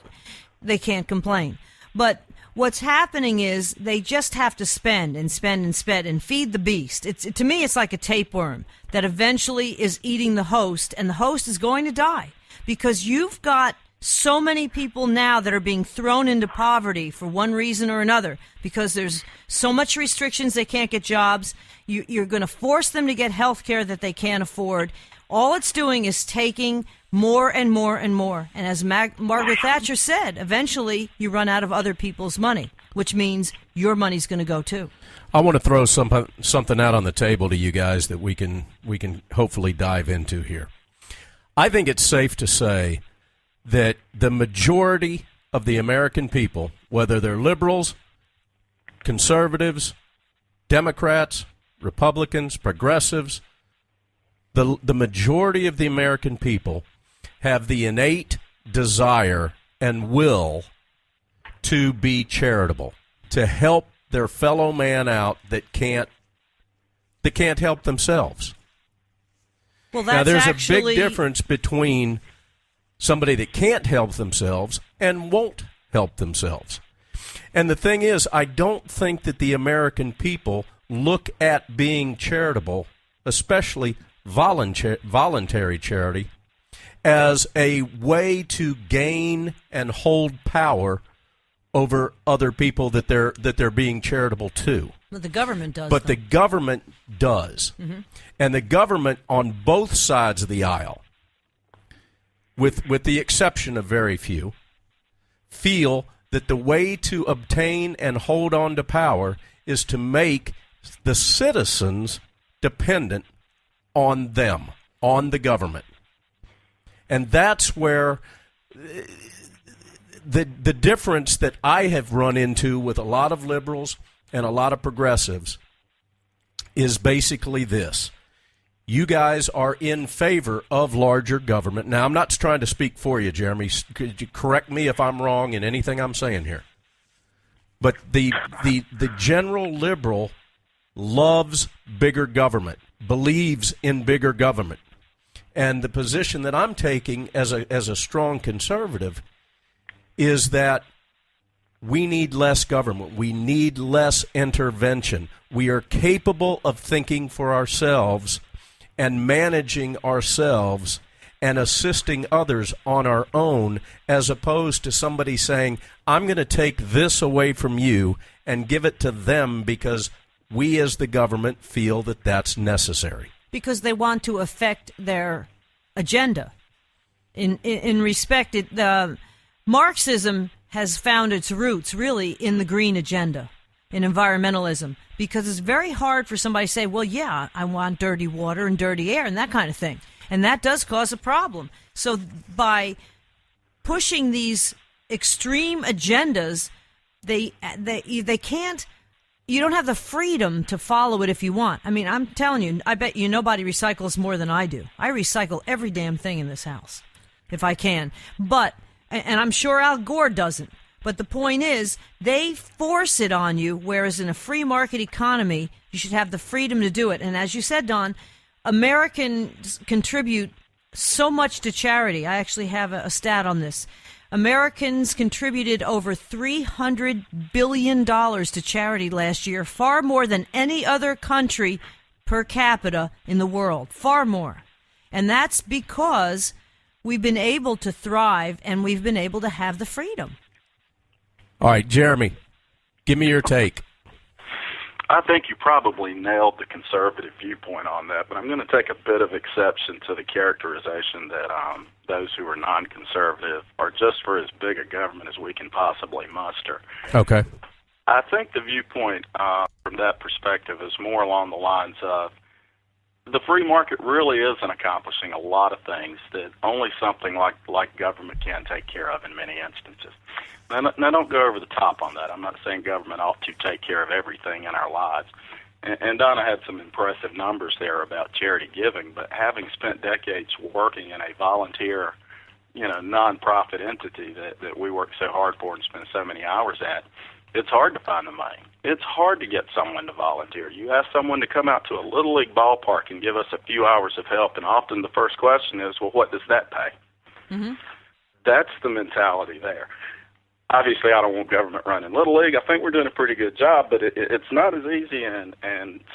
[SPEAKER 9] they can't complain. But What's happening is they just have to spend and spend and spend and feed the beast. To me, it's like a tapeworm that eventually is eating the host, and the host is going to die because you've got so many people now that are being thrown into poverty for one reason or another because there's so much restrictions they can't get jobs. You're going to force them to get health care that they can't afford. All it's doing is taking more and more and more. And as Margaret Thatcher said, eventually you run out of other people's money, which means your money's going to go too.
[SPEAKER 10] I want to throw something out on the table to you guys that we can hopefully dive into here. I think it's safe to say that the majority of the American people, whether they're liberals, conservatives, Democrats, Republicans, progressives, the majority of the American people have the innate desire and will to be charitable, to help their fellow man out that can't help themselves.
[SPEAKER 9] Well, that's
[SPEAKER 10] now, there's
[SPEAKER 9] actually
[SPEAKER 10] a big difference between somebody that can't help themselves and won't help themselves. And the thing is, I don't think that the American people look at being charitable, especially voluntary charity, as a way to gain and hold power over other people that they're being charitable to.
[SPEAKER 9] Well, the government does.
[SPEAKER 10] But the government does.
[SPEAKER 9] Mm-hmm.
[SPEAKER 10] And the government on both sides of the aisle, with the exception of very few, feel that the way to obtain and hold on to power is to make the citizens dependent on them, on the government. And that's where the difference that I have run into with a lot of liberals and a lot of progressives is basically this. You guys are in favor of larger government. Now, I'm not trying to speak for you, Jeremy. Could you correct me if I'm wrong in anything I'm saying here? But the general liberal loves bigger government, believes in bigger government. And the position that I'm taking as a strong conservative is that we need less government. We need less intervention. We are capable of thinking for ourselves and managing ourselves and assisting others on our own, as opposed to somebody saying, I'm going to take this away from you and give it to them because we as the government feel that that's necessary.
[SPEAKER 9] Because they want to affect their agenda. In respect, Marxism has found its roots really in the green agenda, in environmentalism, because it's very hard for somebody to say, well, yeah, I want dirty water and dirty air and that kind of thing. And that does cause a problem. So by pushing these extreme agendas, they can't. You don't have the freedom to follow it if you want. I mean, I'm telling you, I bet you nobody recycles more than I do. I recycle every damn thing in this house, if I can. But, and I'm sure Al Gore doesn't. But the point is, they force it on you, whereas in a free market economy, you should have the freedom to do it. And as you said, Don, Americans contribute so much to charity. I actually have a stat on this. Americans contributed over $300 billion to charity last year, far more than any other country per capita in the world, far more. And that's because we've been able to thrive and we've been able to have the freedom.
[SPEAKER 10] All right, Jeremy, give me your take.
[SPEAKER 18] I think you probably nailed the conservative viewpoint on that, but I'm going to take a bit of exception to the characterization that those who are non-conservative are just for as big a government as we can possibly muster.
[SPEAKER 10] Okay.
[SPEAKER 18] I think the viewpoint from that perspective is more along the lines of the free market really isn't accomplishing a lot of things that only something like government can take care of in many instances. Now, don't go over the top on that. I'm not saying government ought to take care of everything in our lives. And Donna had some impressive numbers there about charity giving, but having spent decades working in a volunteer, nonprofit entity that we work so hard for and spend so many hours at, it's hard to find the money. It's hard to get someone to volunteer. You ask someone to come out to a Little League ballpark and give us a few hours of help, and often the first question is, well, what does that pay?
[SPEAKER 9] Mm-hmm.
[SPEAKER 18] That's the mentality there. obviously, I don't want government running Little League. I think we're doing a pretty good job, but it's not as easy and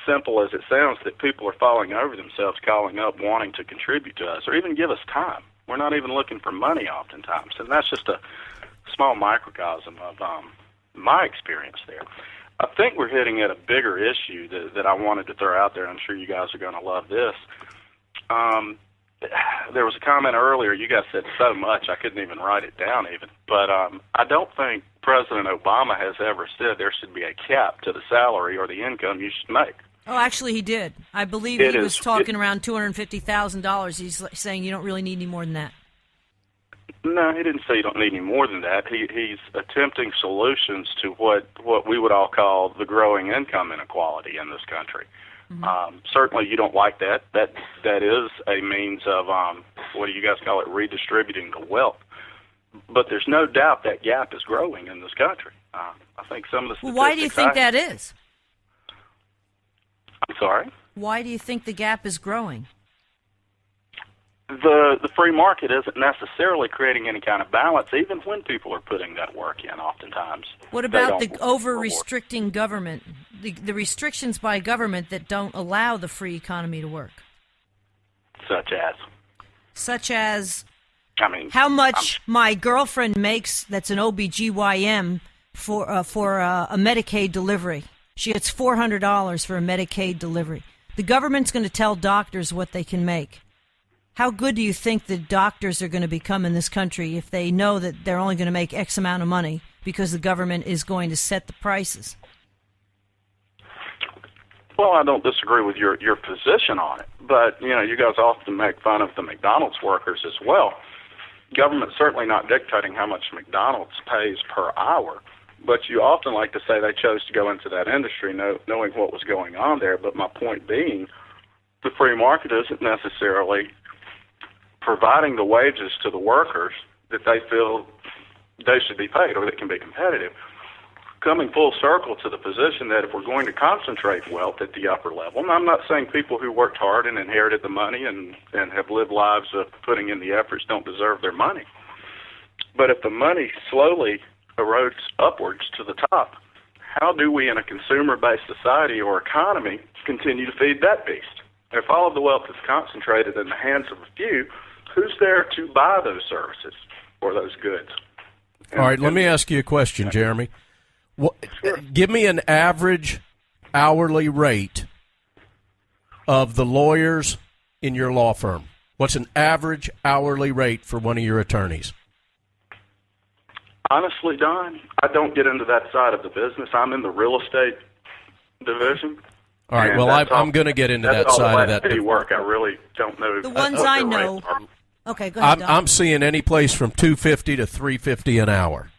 [SPEAKER 18] simple as it sounds that people are falling over themselves, calling up, wanting to contribute to us, or even give us time. We're not even looking for money oftentimes, and that's just a small microcosm of my experience there. I think we're hitting at a bigger issue that I wanted to throw out there. I'm sure you guys are going to love this. There was a comment earlier. You guys said so much, I couldn't even write it down even. But I don't think President Obama has ever said there should be a cap to the salary or the income you should make.
[SPEAKER 9] Oh, actually, he did. I believe he was talking around $250,000. He's saying you don't really need any more than that.
[SPEAKER 18] No, he didn't say you don't need any more than that. He's attempting solutions to what we would all call the growing income inequality in this country. Mm-hmm. Certainly, you don't like that. That is a means of what do you guys call it? Redistributing the wealth. But there's no doubt that gap is growing in this country. I think some of the statistics.
[SPEAKER 9] Well, why do you think that is?
[SPEAKER 18] I'm sorry?
[SPEAKER 9] Why do you think the gap is growing?
[SPEAKER 18] The free market isn't necessarily creating any kind of balance, even when people are putting that work in, oftentimes.
[SPEAKER 9] What about the over-restricting government, the restrictions by government that don't allow the free economy to work? Such as how much my girlfriend makes that's an OBGYN for a Medicaid delivery. She gets $400 for a Medicaid delivery. The government's going to tell doctors what they can make. How good do you think the doctors are going to become in this country if they know that they're only going to make X amount of money because the government is going to set the prices?
[SPEAKER 18] Well, I don't disagree with your position on it, but you guys often make fun of the McDonald's workers as well. Government's certainly not dictating how much McDonald's pays per hour, but you often like to say they chose to go into that industry knowing what was going on there. But my point being, the free market isn't necessarily providing the wages to the workers that they feel they should be paid or that can be competitive. Coming full circle to the position that if we're going to concentrate wealth at the upper level, and I'm not saying people who worked hard and inherited the money and have lived lives of putting in the efforts don't deserve their money, but if the money slowly erodes upwards to the top, how do we in a consumer-based society or economy continue to feed that beast? If all of the wealth is concentrated in the hands of a few, who's there to buy those services or those goods?
[SPEAKER 10] All right, let me ask you a question, Jeremy. Give me an average hourly rate of the lawyers in your law firm. What's an average hourly rate for one of your attorneys?
[SPEAKER 18] Honestly, Don, I don't get into that side of the business. I'm in the real estate division.
[SPEAKER 10] All right, well, I'm going to get into that side of that.
[SPEAKER 18] Work. I really don't know.
[SPEAKER 9] The ones I know. Okay, go ahead, Don.
[SPEAKER 10] I'm seeing any place from $250 to $350 an hour.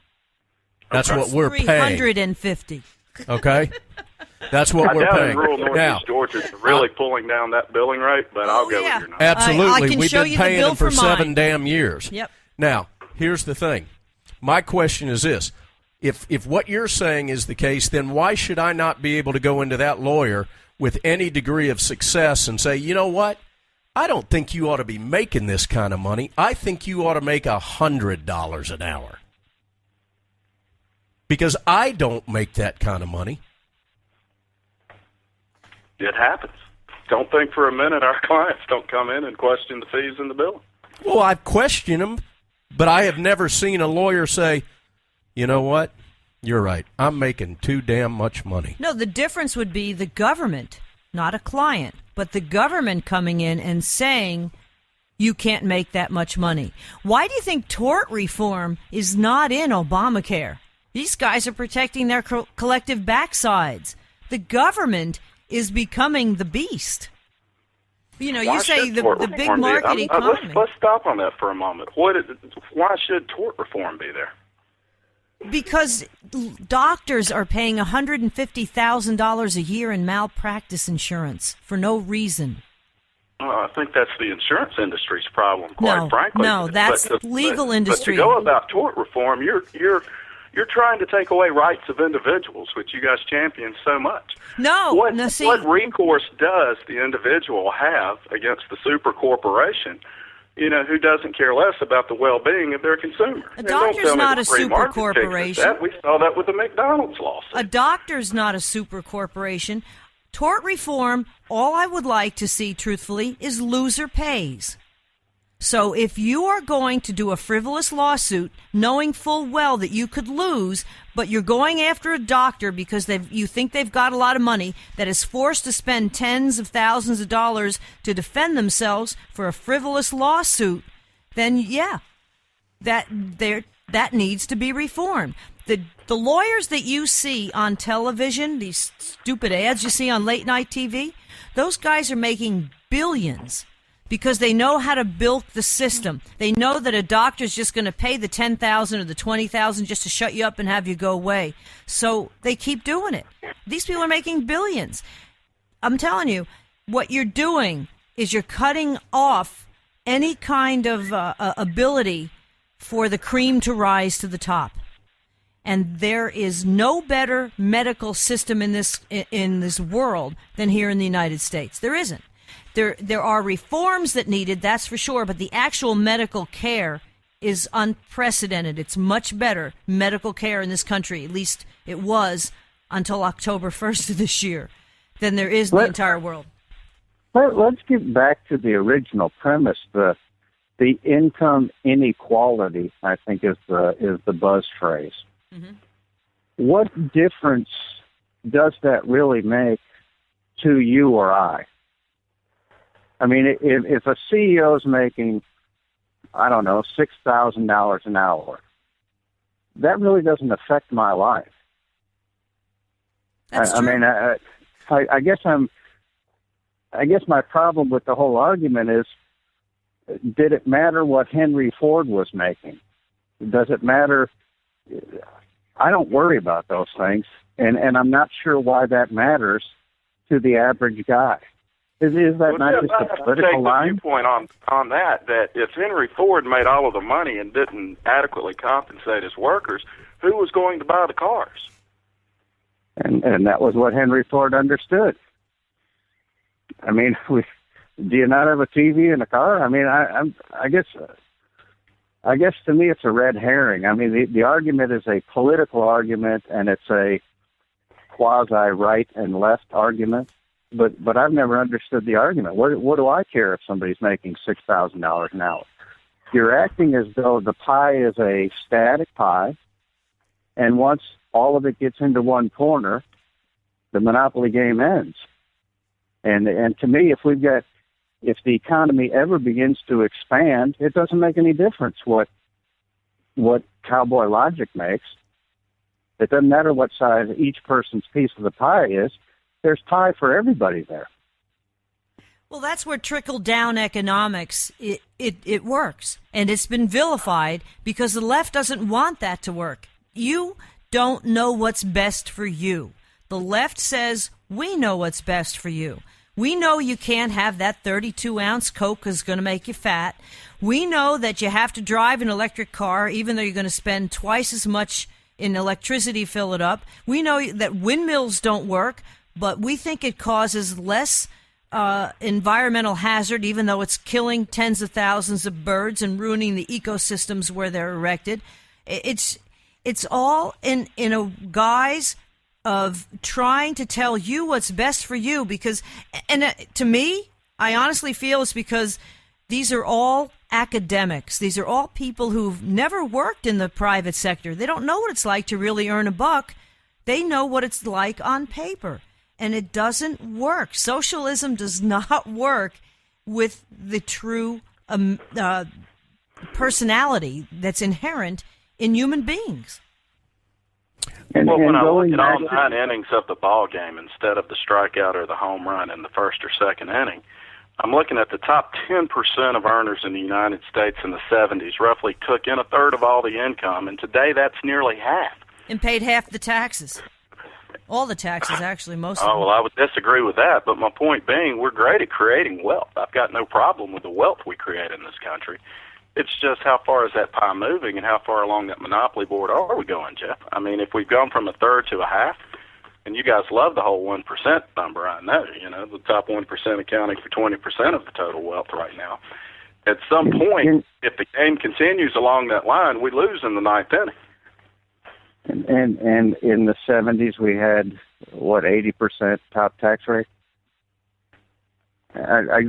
[SPEAKER 10] That's what we're paying.
[SPEAKER 9] $350.
[SPEAKER 10] Okay, that's what we're paying.
[SPEAKER 18] In rural Northeast Georgia, really pulling down that billing rate, but I'll go with your number.
[SPEAKER 10] Absolutely, we've been paying them for 7 damn years.
[SPEAKER 9] Yep.
[SPEAKER 10] Now, here's the thing. My question is this: if what you're saying is the case, then why should I not be able to go into that lawyer with any degree of success and say, you know what? I don't think you ought to be making this kind of money. I think you ought to make $100 an hour. Because I don't make that kind of money.
[SPEAKER 18] It happens. Don't think for a minute our clients don't come in and question the fees in the bill.
[SPEAKER 10] Well, I've questioned them, but I have never seen a lawyer say, you know what? You're right. I'm making too damn much money.
[SPEAKER 9] No, the difference would be the government, not a client, but the government coming in and saying you can't make that much money. Why do you think tort reform is not in Obamacare? These guys are protecting their collective backsides. The government is becoming the beast. You know, you say the big market economy.
[SPEAKER 18] Let's stop on that for a moment. Why should tort reform be there?
[SPEAKER 9] Because doctors are paying $150,000 a year in malpractice insurance for no reason.
[SPEAKER 18] I think that's the insurance industry's problem, quite frankly.
[SPEAKER 9] No, that's the legal industry.
[SPEAKER 18] But to go about tort reform, you're trying to take away rights of individuals, which you guys champion so much. What recourse does the individual have against the super corporation who doesn't care less about the well-being of their consumer.
[SPEAKER 9] A doctor's not a super corporation.
[SPEAKER 18] We saw that with the McDonald's lawsuit.
[SPEAKER 9] A doctor's not a super corporation. Tort reform, all I would like to see, truthfully, is loser pays. So if you are going to do a frivolous lawsuit, knowing full well that you could lose, but you're going after a doctor because you think they've got a lot of money that is forced to spend tens of thousands of dollars to defend themselves for a frivolous lawsuit, then yeah, that needs to be reformed. The lawyers that you see on television, these stupid ads you see on late night TV, those guys are making billions because they know how to bilk the system. They know that a doctor's just going to pay the $10,000 or the $20,000 just to shut you up and have you go away. So they keep doing it. These people are making billions. I'm telling you, what you're doing is you're cutting off any kind of ability for the cream to rise to the top. And there is no better medical system in this world than here in the United States. There isn't. There are reforms that needed, that's for sure, but the actual medical care is unprecedented. It's much better medical care in this country, at least it was until October 1st of this year, than there is in the entire world.
[SPEAKER 17] Let's get back to the original premise. The income inequality, I think, is the buzz phrase. Mm-hmm. What difference does that really make to you or I? I mean, if a CEO is making, I don't know, $6,000 an hour, that really doesn't affect my life.
[SPEAKER 9] That's true.
[SPEAKER 17] I guess my problem with the whole argument is, did it matter what Henry Ford was making? Does it matter? I don't worry about those things, and I'm not sure why that matters to the average guy. Is that not just a political line?
[SPEAKER 18] I viewpoint on that if Henry Ford made all of the money and didn't adequately compensate his workers, who was going to buy the cars?
[SPEAKER 17] And that was what Henry Ford understood. I mean, do you not have a TV in a car? I mean, I guess to me it's a red herring. I mean, the argument is a political argument, and it's a quasi right and left argument. But I've never understood the argument. What do I care if somebody's making $6,000 an hour? You're acting as though the pie is a static pie, and once all of it gets into one corner, the monopoly game ends. And to me, if the economy ever begins to expand, it doesn't make any difference what Cowboy Logic makes. It doesn't matter what size each person's piece of the pie is. There's pie for everybody there.
[SPEAKER 9] Well, that's where trickle-down economics, it works. And it's been vilified because the left doesn't want that to work. You don't know what's best for you. The left says, we know what's best for you. We know you can't have that 32-ounce Coke because it's going to make you fat. We know that you have to drive an electric car even though you're going to spend twice as much in electricity to fill it up. We know that windmills don't work, but we think it causes less environmental hazard, even though it's killing tens of thousands of birds and ruining the ecosystems where they're erected. It's all in a guise of trying to tell you what's best for you, because, and to me, I honestly feel it's because these are all academics. These are all people who've never worked in the private sector. They don't know what it's like to really earn a buck. They know what it's like on paper. And it doesn't work. Socialism does not work with the true personality that's inherent in human beings.
[SPEAKER 18] When I look at all 9 innings of the ball game instead of the strikeout or the home run in the first or second inning, I'm looking at the top 10% of earners in the United States in the 70s roughly took in a third of all the income, and today that's nearly half.
[SPEAKER 9] And paid half the taxes. All the taxes, actually, most of them.
[SPEAKER 18] Oh, well, I would disagree with that, but my point being, we're great at creating wealth. I've got no problem with the wealth we create in this country. It's just how far is that pie moving and how far along that monopoly board are we going, Jeff? I mean, if we've gone from a third to a half, and you guys love the whole 1% number, I know, the top 1% accounting for 20% of the total wealth right now. at some point, if the game continues along that line, we lose in the ninth inning.
[SPEAKER 17] And in the 70s, we had, 80% top tax rate? I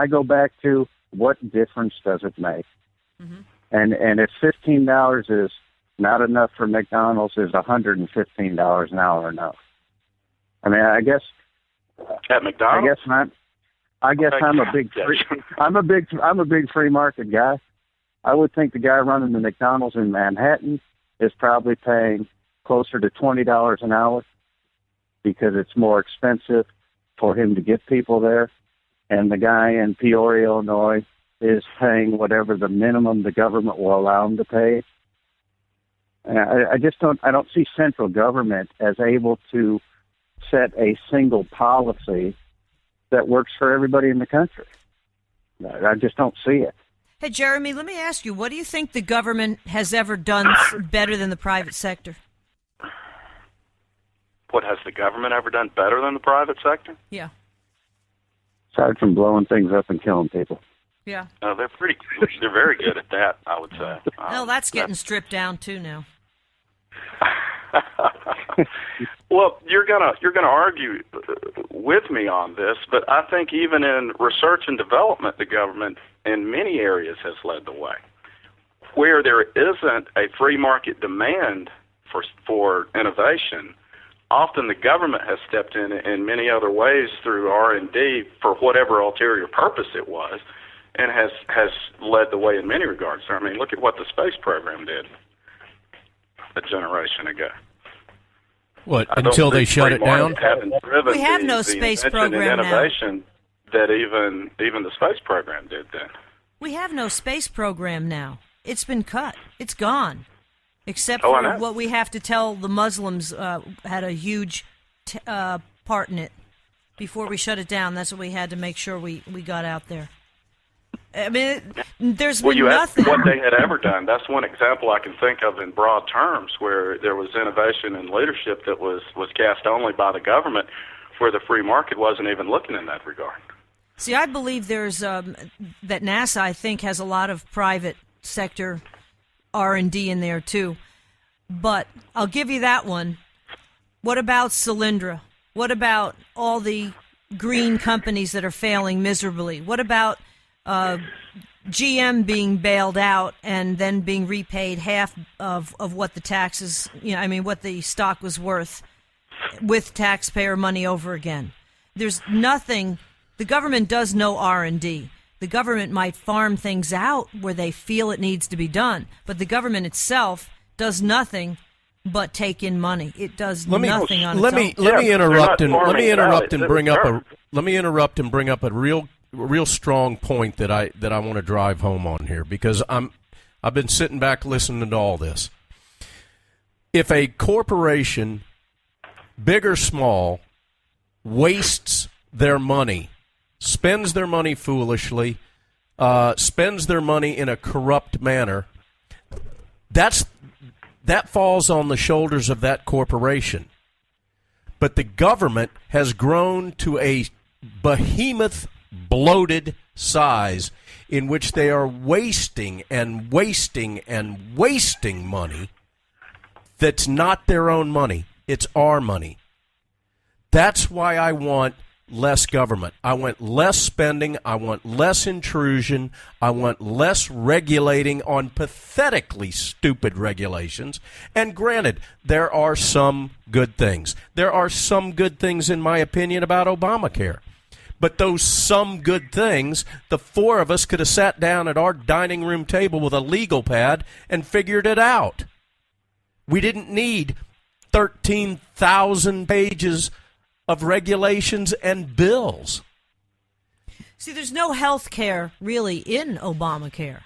[SPEAKER 17] go back to what difference does it make? Mm-hmm. And if $15 is not enough for McDonald's, is $115 an hour enough? I mean, I guess
[SPEAKER 18] at McDonald's,
[SPEAKER 17] I'm a big free market guy. I would think the guy running the McDonald's in Manhattan is probably paying closer to $20 an hour because it's more expensive for him to get people there. And the guy in Peoria, Illinois is paying whatever the minimum the government will allow him to pay. I don't see central government as able to set a single policy that works for everybody in the country. I just don't see it.
[SPEAKER 9] Hey, Jeremy, let me ask you, what do you think the government has ever done better than the private sector?
[SPEAKER 18] What has the government ever done better than the private sector?
[SPEAKER 9] Yeah.
[SPEAKER 17] Aside from blowing things up and killing people.
[SPEAKER 9] Yeah.
[SPEAKER 18] They're very good at that, I would say.
[SPEAKER 9] Well, that's getting stripped down too now.
[SPEAKER 18] Well, you're gonna argue with me on this, but I think even in research and development, the government in many areas has led the way. Where there isn't a free market demand for innovation, often the government has stepped in many other ways through R&D for whatever ulterior purpose it was, and has led the way in many regards. I mean, look at what the space program did a generation ago.
[SPEAKER 10] What, until they shut it down?
[SPEAKER 9] We have no space program now.
[SPEAKER 18] Innovation that even the space program did then.
[SPEAKER 9] We have no space program now. It's been cut. It's gone. Except for what we have to tell the Muslims had a huge part in it. Before we shut it down, that's what we had to make sure we got out there. I mean, there's been nothing.
[SPEAKER 18] What they had ever done. That's one example I can think of in broad terms where there was innovation and leadership that was cast only by the government, where the free market wasn't even looking in that regard.
[SPEAKER 9] See, I believe there's that NASA, I think, has a lot of private sector R&D in there too. But I'll give you that one. What about Solyndra? What about all the green companies that are failing miserably? What about GM being bailed out and then being repaid half of what the taxes, what the stock was worth with taxpayer money over again? There's nothing. The government does no R&D. The government might farm things out where they feel it needs to be done, but the government itself does nothing but take in money. It does nothing on its own.
[SPEAKER 10] Let me interrupt and bring up a real strong point that I want to drive home on here, because I've been sitting back listening to all this. If a corporation, big or small, wastes their money, spends their money foolishly, spends their money in a corrupt manner, that falls on the shoulders of that corporation. But the government has grown to a behemoth, bloated size in which they are wasting and wasting and wasting money that's not their own money. It's our money. That's why I want less government. I want less spending. I want less intrusion. I want less regulating on pathetically stupid regulations. And granted, there are some good things. There are some good things, in my opinion, about Obamacare. But those some good things, the four of us could have sat down at our dining room table with a legal pad and figured it out. We didn't need 13,000 pages of regulations and bills.
[SPEAKER 9] See, there's no health care really in Obamacare.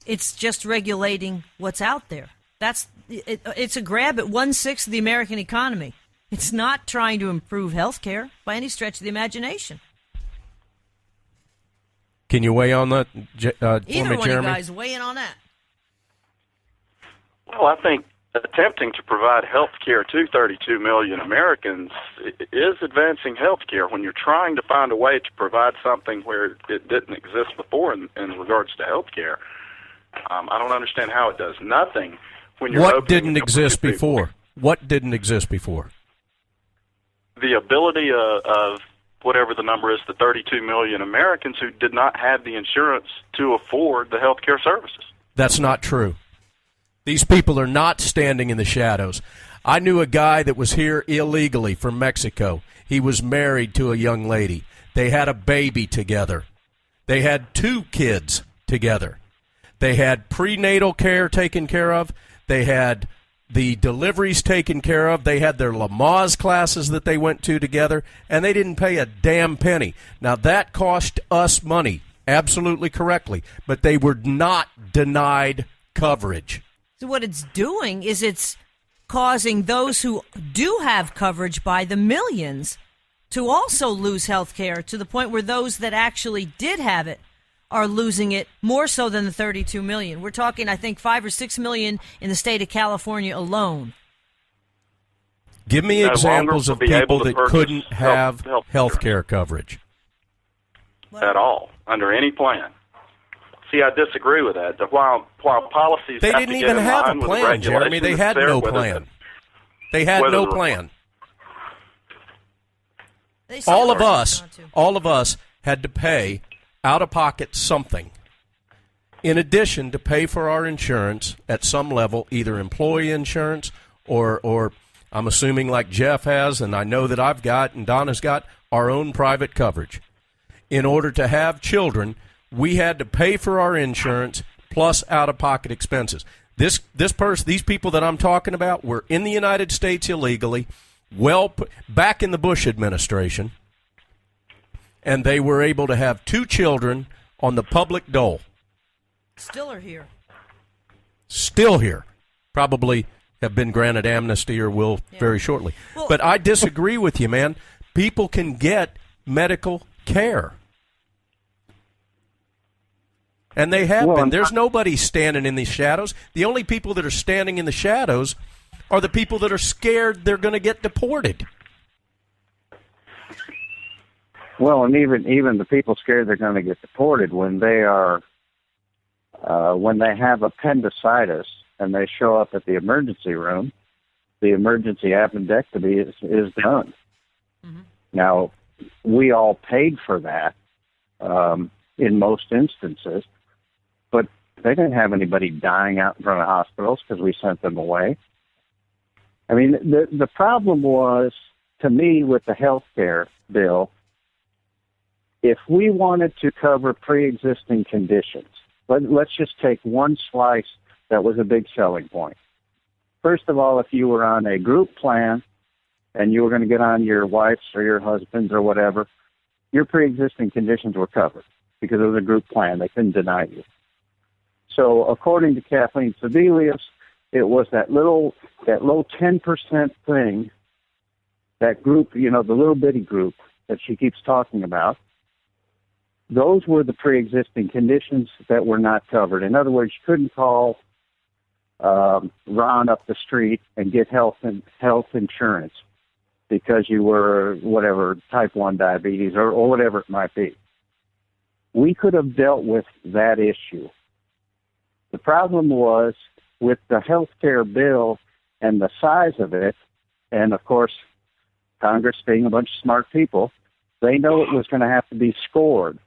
[SPEAKER 9] It's just regulating what's out there. It's a grab at 1/6 of the American economy. It's not trying to improve health care by any stretch of the imagination.
[SPEAKER 10] Can you weigh on that,
[SPEAKER 9] Either
[SPEAKER 10] for me,
[SPEAKER 9] one
[SPEAKER 10] Jeremy?
[SPEAKER 9] of you guys weigh in on that.
[SPEAKER 18] Well, I think attempting to provide health care to 32 million Americans is advancing health care. When you're trying to find a way to provide something where it didn't exist before in regards to health care, I don't understand how it does nothing when you're
[SPEAKER 10] What didn't exist before? What didn't exist before?
[SPEAKER 18] The ability of whatever the number is, the 32 million Americans who did not have the insurance to afford the health care services.
[SPEAKER 10] That's not true. These people are not standing in the shadows. I knew a guy that was here illegally from Mexico. He was married to a young lady. They had a baby together. They had 2 kids together. They had prenatal care taken care of. They had the deliveries taken care of. They had their Lamaze classes that they went to together, and they didn't pay a damn penny. Now, that cost us money, absolutely correctly, but they were not denied coverage.
[SPEAKER 9] So what it's doing is it's causing those who do have coverage by the millions to also lose health care, to the point where those that actually did have it are losing it more so than the 32 million. We're talking, I think, 5 or 6 million in the state of California alone.
[SPEAKER 10] Give me examples of people that couldn't have health care coverage.
[SPEAKER 18] At all, under any plan. See, I disagree with that. While policies
[SPEAKER 10] they didn't even have a plan, Jeremy. They had no plan. They had no plan. All of us had to pay out of pocket something, in addition to pay for our insurance at some level, either employee insurance or I'm assuming like Jeff has, and I know that I've got, and Donna's got, our own private coverage. In order to have children, we had to pay for our insurance plus out-of-pocket expenses. These people that I'm talking about were in the United States illegally, back in the Bush administration, and they were able to have 2 children on the public dole.
[SPEAKER 9] Still are here.
[SPEAKER 10] Still here. Probably have been granted amnesty or will very shortly.
[SPEAKER 9] Well,
[SPEAKER 10] but I disagree with you, man. People can get medical care. And they have been. There's nobody standing in the shadows. The only people that are standing in the shadows are the people that are scared they're going to get deported.
[SPEAKER 17] Well, and even the people scared they're going to get deported, when they have appendicitis and they show up at the emergency room, the emergency appendectomy is done. Mm-hmm. Now, we all paid for that in most instances, but they didn't have anybody dying out in front of hospitals because we sent them away. I mean, the problem was, to me, with the health care bill, if we wanted to cover pre-existing conditions, let's just take one slice that was a big selling point. First of all, if you were on a group plan and you were going to get on your wife's or your husband's or whatever, your pre-existing conditions were covered because it was a group plan. They couldn't deny you. So according to Kathleen Sebelius, it was that low 10% thing, that group, the little bitty group that she keeps talking about. Those were the pre-existing conditions that were not covered. In other words, you couldn't call Ron up the street and get health insurance because you were whatever, type 1 diabetes or whatever it might be. We could have dealt with that issue. The problem was with the health care bill and the size of it, and of course, Congress being a bunch of smart people, they know it was going to have to be scored.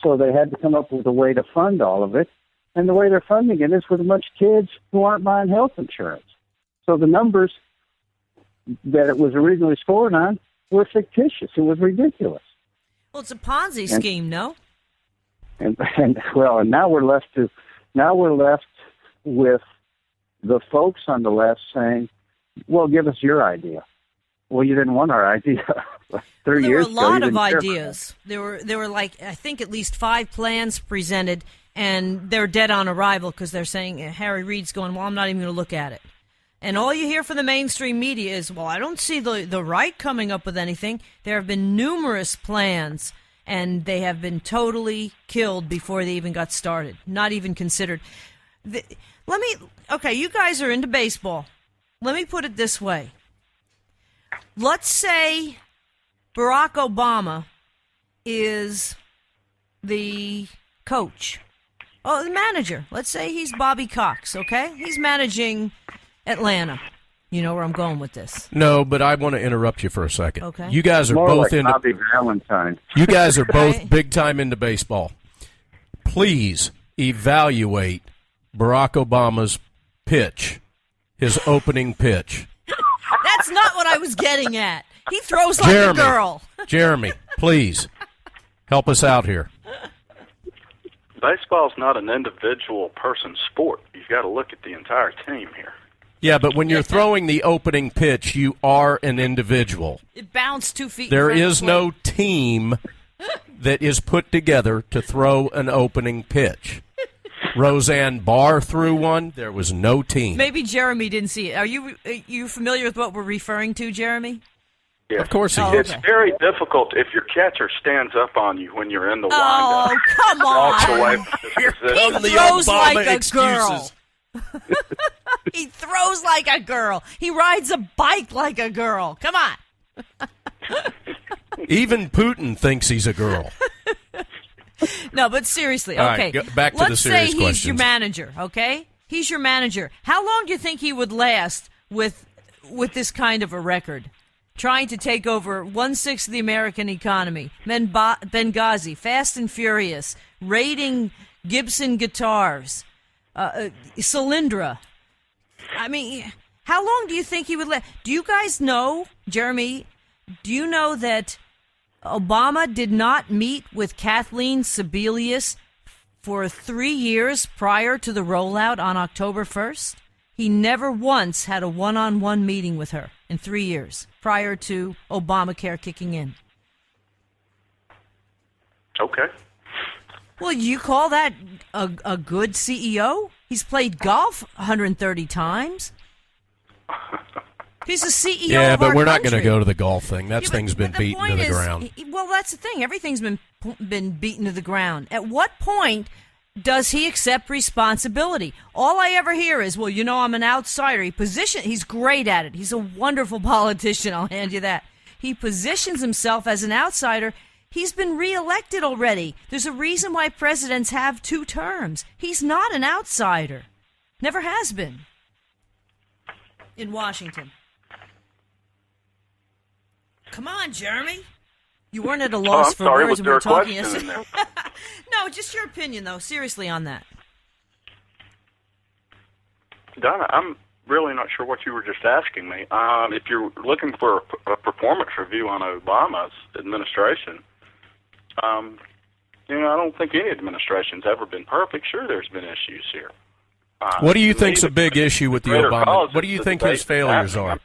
[SPEAKER 17] So they had to come up with a way to fund all of it, and the way they're funding it is with a bunch of kids who aren't buying health insurance. So the numbers that it was originally scored on were fictitious. It was ridiculous.
[SPEAKER 9] Well, it's a Ponzi scheme, no?
[SPEAKER 17] And now we're left with the folks on the left saying, "Well, give us your idea." Well, you didn't want our idea. 3 years ago,
[SPEAKER 9] there were a lot of ideas. There were like, I think, at least 5 plans presented, and they're dead on arrival because they're saying, Harry Reid's going, well, I'm not even going to look at it. And all you hear from the mainstream media is, well, I don't see the right coming up with anything. There have been numerous plans, and they have been totally killed before they even got started, not even considered. Okay, you guys are into baseball. Let me put it this way. Let's say Barack Obama is the coach. Oh, the manager. Let's say he's Bobby Cox, okay? He's managing Atlanta. You know where I'm going with this.
[SPEAKER 10] No, but I want to interrupt you for a second.
[SPEAKER 9] Okay.
[SPEAKER 10] You guys are
[SPEAKER 17] More
[SPEAKER 10] both
[SPEAKER 17] like
[SPEAKER 10] into
[SPEAKER 17] Bobby Valentine.
[SPEAKER 10] You guys are both big time into baseball. Please evaluate Barack Obama's pitch, his opening pitch.
[SPEAKER 9] That's not what I was getting at. He throws like a girl.
[SPEAKER 10] Jeremy, please help us out here.
[SPEAKER 18] Baseball's not an individual person sport. You've got to look at the entire team here.
[SPEAKER 10] Yeah, but when you're throwing the opening pitch, you are an individual.
[SPEAKER 9] It bounced 2 feet.
[SPEAKER 10] There is no team that is put together to throw an opening pitch. Roseanne Barr threw one. There was no team.
[SPEAKER 9] Maybe Jeremy didn't see it. Are you familiar with what we're referring to, Jeremy?
[SPEAKER 18] Yes.
[SPEAKER 10] Of course he is.
[SPEAKER 18] It's very difficult if your catcher stands up on you when you're in the
[SPEAKER 9] Oh,
[SPEAKER 18] windup.
[SPEAKER 9] come on.
[SPEAKER 18] He
[SPEAKER 9] throws like a girl. He throws like a girl. He rides a bike like a girl. Come on.
[SPEAKER 10] Even Putin thinks he's a girl.
[SPEAKER 9] No, but seriously,
[SPEAKER 10] All
[SPEAKER 9] okay.
[SPEAKER 10] right, back to the serious
[SPEAKER 9] Let's say he's your manager, okay? He's your manager. How long do you think he would last with this kind of a record? Trying to take over 1/6 of the American economy. Benghazi, Fast and Furious, raiding Gibson guitars, Solyndra. I mean, how long do you think he would last? Do you guys know, Jeremy, do you know that Obama did not meet with Kathleen Sebelius for 3 years prior to the rollout on October 1st? He never once had a one-on-one meeting with her in 3 years prior to Obamacare kicking in.
[SPEAKER 18] Okay.
[SPEAKER 9] Well, you call that a good CEO? He's played golf 130 times. He's a CEO
[SPEAKER 10] Yeah,
[SPEAKER 9] of
[SPEAKER 10] but
[SPEAKER 9] our
[SPEAKER 10] we're not
[SPEAKER 9] country.
[SPEAKER 10] going to go to the golf thing. That thing's been
[SPEAKER 9] The
[SPEAKER 10] beaten to
[SPEAKER 9] point
[SPEAKER 10] the
[SPEAKER 9] is,
[SPEAKER 10] ground.
[SPEAKER 9] Well, that's the thing. Everything's been beaten to the ground. At what point does he accept responsibility? All I ever hear is, well, I'm an outsider. He's great at it. He's a wonderful politician, I'll hand you that. He positions himself as an outsider. He's been reelected already. There's a reason why presidents have 2 terms. He's not an outsider. Never has been. In Washington. Come on, Jeremy. You weren't at a loss for words when we were talking yesterday. No, just your opinion, though. Seriously on that.
[SPEAKER 18] Donna, I'm really not sure what you were just asking me. If you're looking for a performance review on Obama's administration, I don't think any administration's ever been perfect. Sure, there's been issues here.
[SPEAKER 10] What do you think's a big issue with the Obama? What do you think his failures are?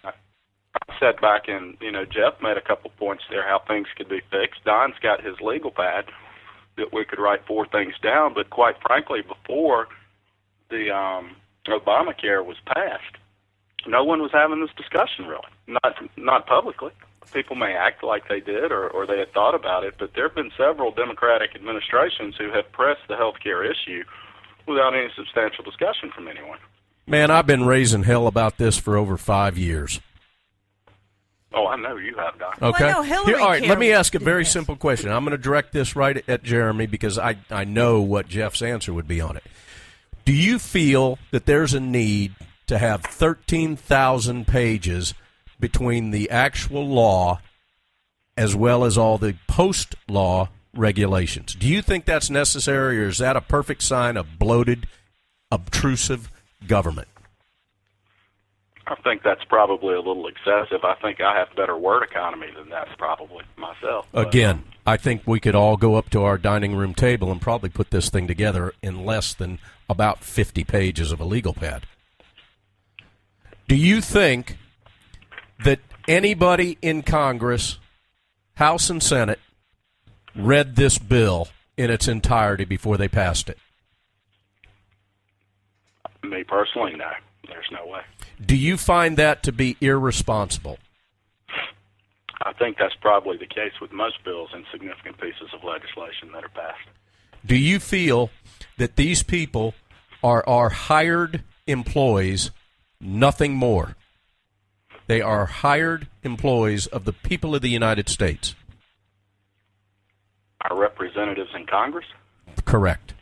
[SPEAKER 18] I said back in, Jeff made a couple points there how things could be fixed. Don's got his legal pad that we could write 4 things down, but quite frankly, before the Obamacare was passed, no one was having this discussion really, not publicly. People may act like they did or they had thought about it, but there have been several Democratic administrations who have pressed the health care issue without any substantial discussion from anyone.
[SPEAKER 10] Man, I've been raising hell about this for over 5 years.
[SPEAKER 18] Oh, I know you have, Doc.
[SPEAKER 10] Okay.
[SPEAKER 9] Well, no,
[SPEAKER 10] All right, let me ask a very simple question. I'm going to direct this right at Jeremy because I know what Jeff's answer would be on it. Do you feel that there's a need to have 13,000 pages between the actual law as well as all the post-law regulations? Do you think that's necessary, or is that a perfect sign of bloated, obtrusive government?
[SPEAKER 18] I think that's probably a little excessive. I think I have better word economy than that probably myself.
[SPEAKER 10] Again, I think we could all go up to our dining room table and probably put this thing together in less than about 50 pages of a legal pad. Do you think that anybody in Congress, House and Senate, read this bill in its entirety before they passed it?
[SPEAKER 18] Me personally, no. There's no way.
[SPEAKER 10] Do you find that to be irresponsible?
[SPEAKER 18] I think that's probably the case with most bills and significant pieces of legislation that are passed.
[SPEAKER 10] Do you feel that these people are hired employees, nothing more. They are hired employees of the people of the United States.
[SPEAKER 18] Our representatives in Congress?
[SPEAKER 10] Correct.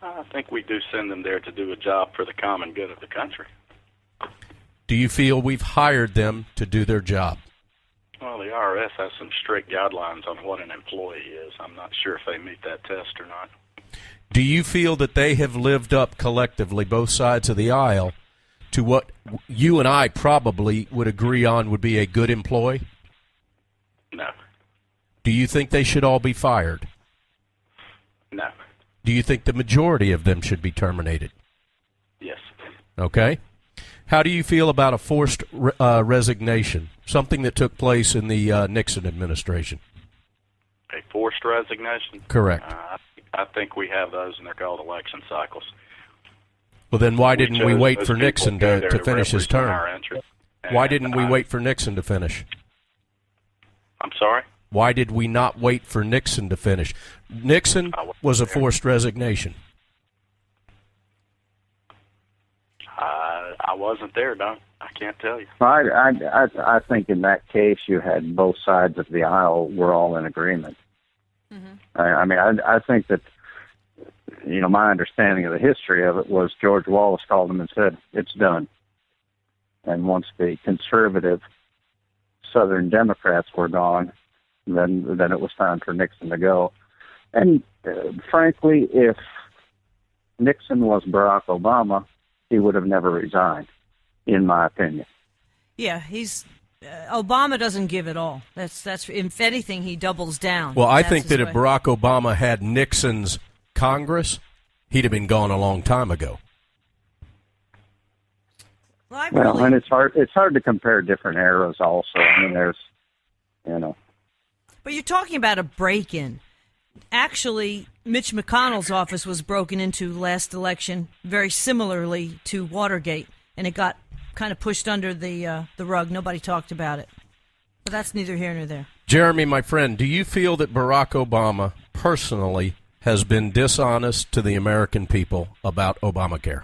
[SPEAKER 18] I think we do send them there to do a job for the common good of the country.
[SPEAKER 10] Do you feel we've hired them to do their job?
[SPEAKER 18] Well, the IRS has some strict guidelines on what an employee is. I'm not sure if they meet that test or not.
[SPEAKER 10] Do you feel that they have lived up collectively, both sides of the aisle, to what you and I probably would agree on would be a good employee?
[SPEAKER 18] No.
[SPEAKER 10] Do you think they should all be fired?
[SPEAKER 18] No.
[SPEAKER 10] Do you think the majority of them should be terminated?
[SPEAKER 18] Yes.
[SPEAKER 10] Okay. How do you feel about a forced resignation, something that took place in the Nixon administration?
[SPEAKER 18] A forced resignation?
[SPEAKER 10] Correct.
[SPEAKER 18] I think we have those, and they're called election cycles.
[SPEAKER 10] Well, then why didn't we wait for Nixon to finish his term? Why didn't we wait for Nixon to finish?
[SPEAKER 18] I'm sorry?
[SPEAKER 10] Why did we not wait for Nixon to finish? Nixon was a forced resignation.
[SPEAKER 18] I wasn't there, Don. I can't tell you.
[SPEAKER 17] I think in that case you had both sides of the aisle were all in agreement. Mm-hmm. I think that, my understanding of the history of it was George Wallace called him and said, it's done. And once the conservative Southern Democrats were gone, then it was time for Nixon to go. And frankly, if Nixon was Barack Obama, he would have never resigned, in my opinion.
[SPEAKER 9] Yeah, Obama doesn't give it all. That's if anything, he doubles down.
[SPEAKER 10] Well, I think that if Barack Obama had Nixon's Congress, he'd have been gone a long time ago.
[SPEAKER 17] Well, and it's hard to compare different eras also. There's,
[SPEAKER 9] But you're talking about a break-in. Actually, Mitch McConnell's office was broken into last election very similarly to Watergate, and it got kind of pushed under the rug. Nobody talked about it. But that's neither here nor there.
[SPEAKER 10] Jeremy, my friend, do you feel that Barack Obama personally has been dishonest to the American people about Obamacare?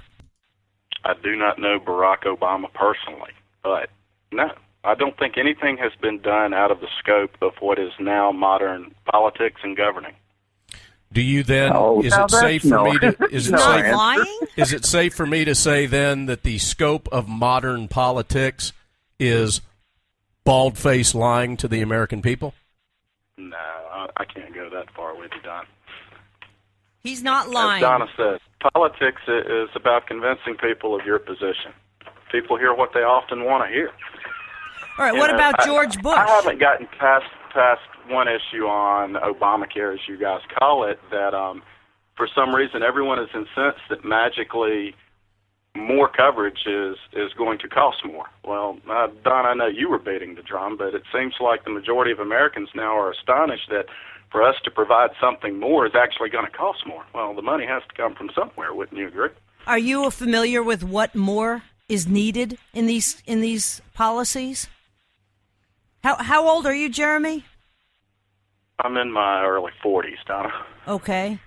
[SPEAKER 18] I do not know Barack Obama personally, but no. I don't think anything has been done out of the scope of what is now modern politics and governing.
[SPEAKER 10] Do you then? Is it safe for me to? Is it safe for me to say then that the scope of modern politics is bald-faced lying to the American people?
[SPEAKER 18] No, I can't go that far with you, Don.
[SPEAKER 9] He's not lying.
[SPEAKER 18] As Donna says, politics is about convincing people of your position. People hear what they often want to hear.
[SPEAKER 9] All right, what about George Bush?
[SPEAKER 18] I haven't gotten past one issue on Obamacare, as you guys call it, that for some reason everyone is incensed that magically more coverage is going to cost more. Well, Don, I know you were beating the drum, but it seems like the majority of Americans now are astonished that for us to provide something more is actually going to cost more. Well, the money has to come from somewhere, wouldn't you agree?
[SPEAKER 9] Are you familiar with what more is needed in these policies? How old are you, Jeremy?
[SPEAKER 18] I'm in my early 40s, Donna.
[SPEAKER 9] Okay.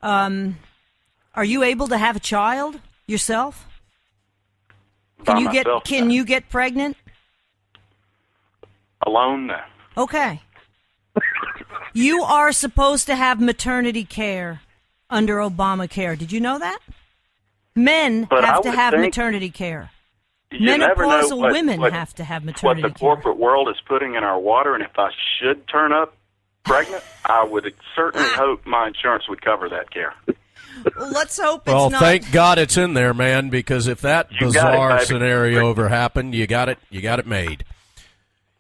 [SPEAKER 9] Are you able to have a child yourself? Can you get pregnant?
[SPEAKER 18] Alone, no.
[SPEAKER 9] Okay. You are supposed to have maternity care under Obamacare. Did you know that? Men have to have maternity care. Menopausal women have to have maternity care.
[SPEAKER 18] What the corporate world is putting in our water, and if I should turn up pregnant, I would certainly hope my insurance would cover that care.
[SPEAKER 9] Well, let's hope it's
[SPEAKER 10] not.
[SPEAKER 9] Well,
[SPEAKER 10] thank God it's in there, man, because if that bizarre scenario ever happened, you got it made.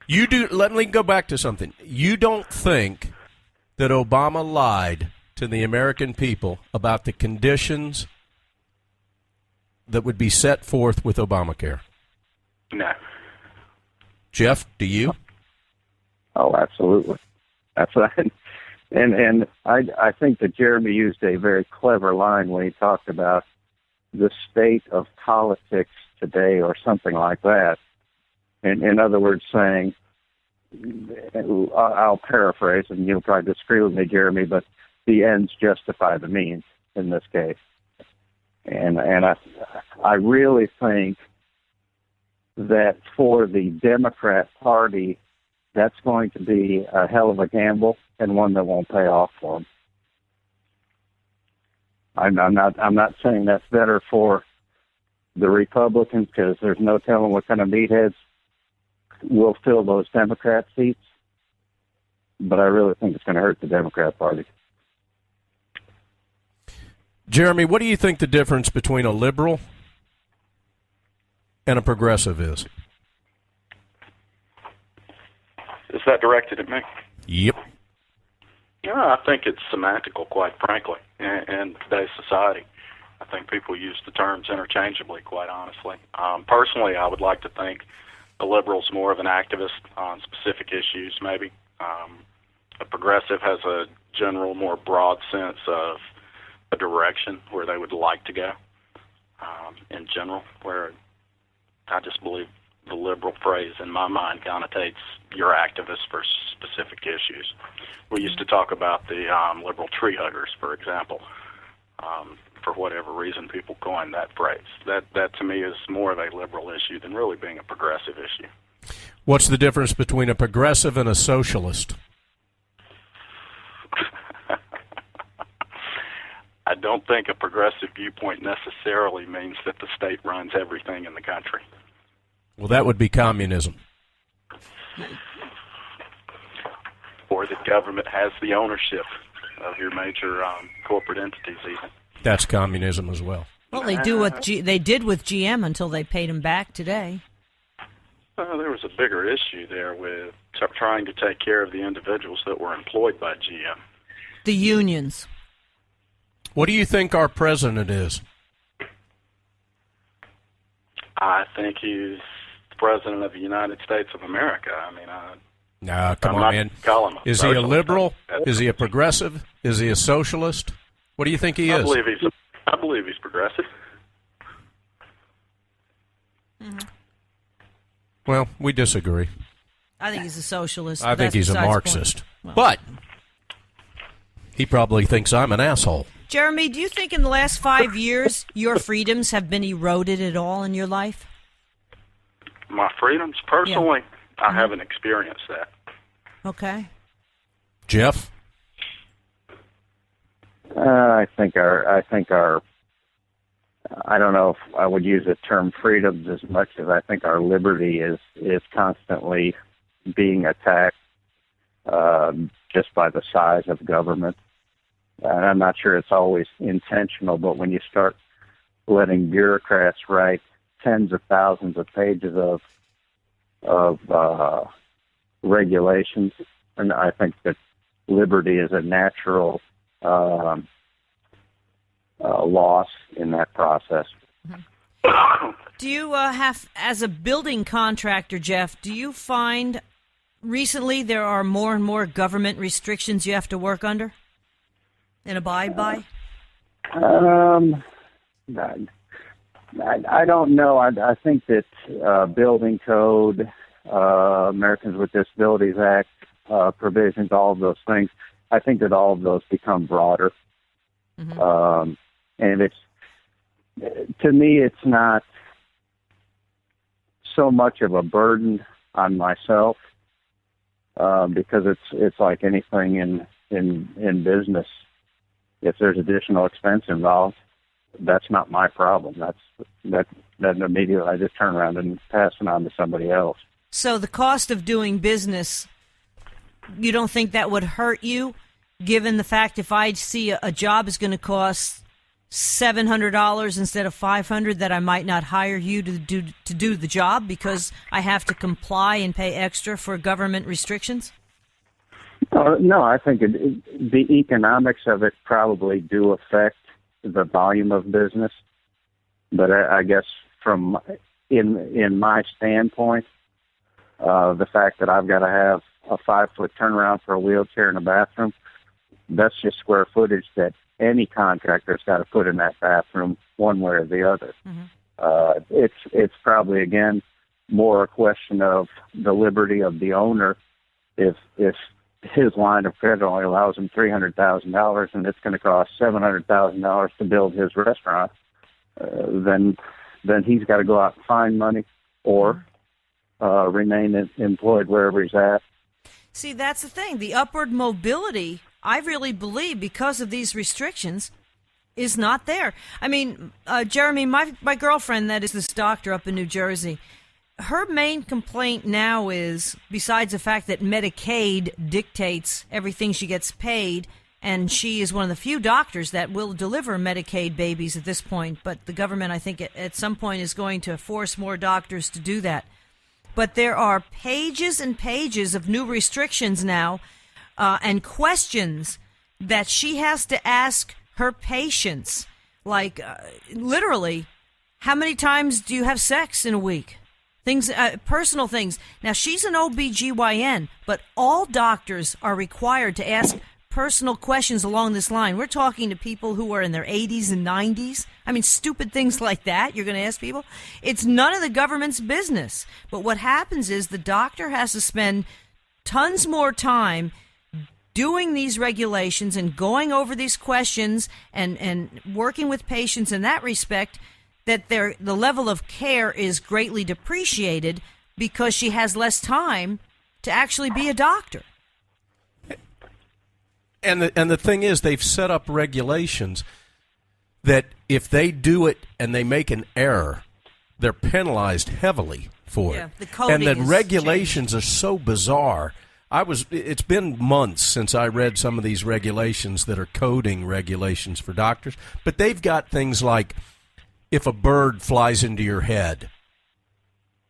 [SPEAKER 10] You do. Let me go back to something. You don't think that Obama lied to the American people about the conditions that would be set forth with Obamacare?
[SPEAKER 18] No.
[SPEAKER 10] Jeff, do you?
[SPEAKER 17] Oh, absolutely. That's right. And I think that Jeremy used a very clever line when he talked about the state of politics today or something like that. In other words, saying, I'll paraphrase, and you'll probably disagree with me, Jeremy, but the ends justify the means in this case. And I really think that for the Democrat Party, that's going to be a hell of a gamble and one that won't pay off for them. I'm not saying that's better for the Republicans, because there's no telling what kind of meatheads will fill those Democrat seats. But I really think it's going to hurt the Democrat Party.
[SPEAKER 10] Jeremy, what do you think the difference between a liberal and a progressive is?
[SPEAKER 18] Is that directed at me?
[SPEAKER 10] Yep.
[SPEAKER 18] Yeah, I think it's semantical, quite frankly, in today's society. I think people use the terms interchangeably, quite honestly. Personally, I would like to think a liberal's more of an activist on specific issues, maybe. A progressive has a general, more broad sense of a direction where they would like to go, in general, where I just believe the liberal phrase in my mind connotates you're activist for specific issues. We used to talk about the liberal tree huggers, for example. For whatever reason, people coined that phrase. That to me is more of a liberal issue than really being a progressive issue.
[SPEAKER 10] What's the difference between a progressive and a socialist?
[SPEAKER 18] I don't think a progressive viewpoint necessarily means that the state runs everything in the country.
[SPEAKER 10] Well, that would be communism.
[SPEAKER 18] Or the government has the ownership of your major corporate entities even.
[SPEAKER 10] That's communism as well.
[SPEAKER 9] Well, they did with GM until they paid them back today.
[SPEAKER 18] There was a bigger issue there with trying to take care of the individuals that were employed by GM.
[SPEAKER 9] The unions.
[SPEAKER 10] What do you think our president is?
[SPEAKER 18] I think he's the president of the United States of America. I mean,
[SPEAKER 10] no, come on, man. Is he a liberal? Is he a progressive? Is he a socialist? What do you think he is?
[SPEAKER 18] I believe he's progressive.
[SPEAKER 9] Mm-hmm.
[SPEAKER 10] Well, we disagree.
[SPEAKER 9] I think he's a socialist.
[SPEAKER 10] I think he's a Marxist. Well, but he probably thinks I'm an asshole.
[SPEAKER 9] Jeremy, do you think in the last 5 years your freedoms have been eroded at all in your life?
[SPEAKER 18] My freedoms? Personally, I haven't experienced that.
[SPEAKER 9] Okay.
[SPEAKER 10] Jeff?
[SPEAKER 17] I think our I don't know if I would use the term freedoms as much as I think our liberty is constantly being attacked just by the size of government. And I'm not sure it's always intentional, but when you start letting bureaucrats write tens of thousands of pages of regulations, and I think that liberty is a natural loss in that process.
[SPEAKER 9] Mm-hmm. Do you have, as a building contractor, Jeff, do you find recently there are more and more government restrictions you have to work under and abide by?
[SPEAKER 17] I don't know. I think that building code, Americans with Disabilities Act provisions, all of those things, I think that all of those become broader. Mm-hmm. And it's, to me, it's not so much of a burden on myself because it's like anything in business. If there's additional expense involved, that's not my problem. That immediately I just turn around and pass it on to somebody else.
[SPEAKER 9] So the cost of doing business, you don't think that would hurt you, given the fact if I see a job is going to cost $700 instead of $500, that I might not hire you to do the job because I have to comply and pay extra for government restrictions?
[SPEAKER 17] No, I think the economics of it probably do affect the volume of business, but I guess from in my standpoint, the fact that I've got to have a 5-foot turnaround for a wheelchair in a bathroom, that's just square footage that any contractor's got to put in that bathroom one way or the other. Mm-hmm. It's probably, again, more a question of the liberty of the owner. If his line of credit only allows him $300,000 and it's going to cost $700,000 to build his restaurant, then he's got to go out and find money or remain employed wherever he's at.
[SPEAKER 9] See, that's the thing. The upward mobility, I really believe, because of these restrictions, is not there. I mean, Jeremy, my girlfriend, that is this doctor up in New Jersey, her main complaint now is, besides the fact that Medicaid dictates everything she gets paid, and she is one of the few doctors that will deliver Medicaid babies at this point, but the government, I think, at some point is going to force more doctors to do that. But there are pages and pages of new restrictions now and questions that she has to ask her patients, like literally, how many times do you have sex in a week? Things, personal things. Now, she's an OBGYN, but all doctors are required to ask personal questions along this line. We're talking to people who are in their 80s and 90s. I mean, stupid things like that you're going to ask people. It's none of the government's business. But what happens is the doctor has to spend tons more time doing these regulations and going over these questions and working with patients in that respect, that the level of care is greatly depreciated because she has less time to actually be a doctor.
[SPEAKER 10] And the thing is, they've set up regulations that if they do it and they make an error, they're penalized heavily for it.
[SPEAKER 9] The coding
[SPEAKER 10] and the regulations
[SPEAKER 9] changed.
[SPEAKER 10] are so bizarre. It's been months since I read some of these regulations that are coding regulations for doctors, but they've got things like if a bird flies into your head,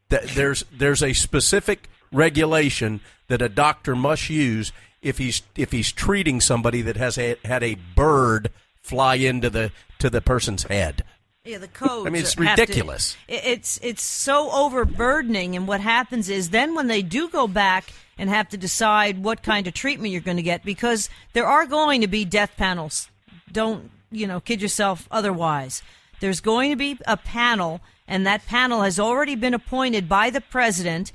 [SPEAKER 10] there's a specific regulation that a doctor must use if he's treating somebody that has had a bird fly into the person's head.
[SPEAKER 9] Yeah, the codes.
[SPEAKER 10] I mean, it's ridiculous.
[SPEAKER 9] It's so overburdening, and what happens is then when they do go back and have to decide what kind of treatment you're going to get, because there are going to be death panels. Don't, kid yourself otherwise. There's going to be a panel, and that panel has already been appointed by the president,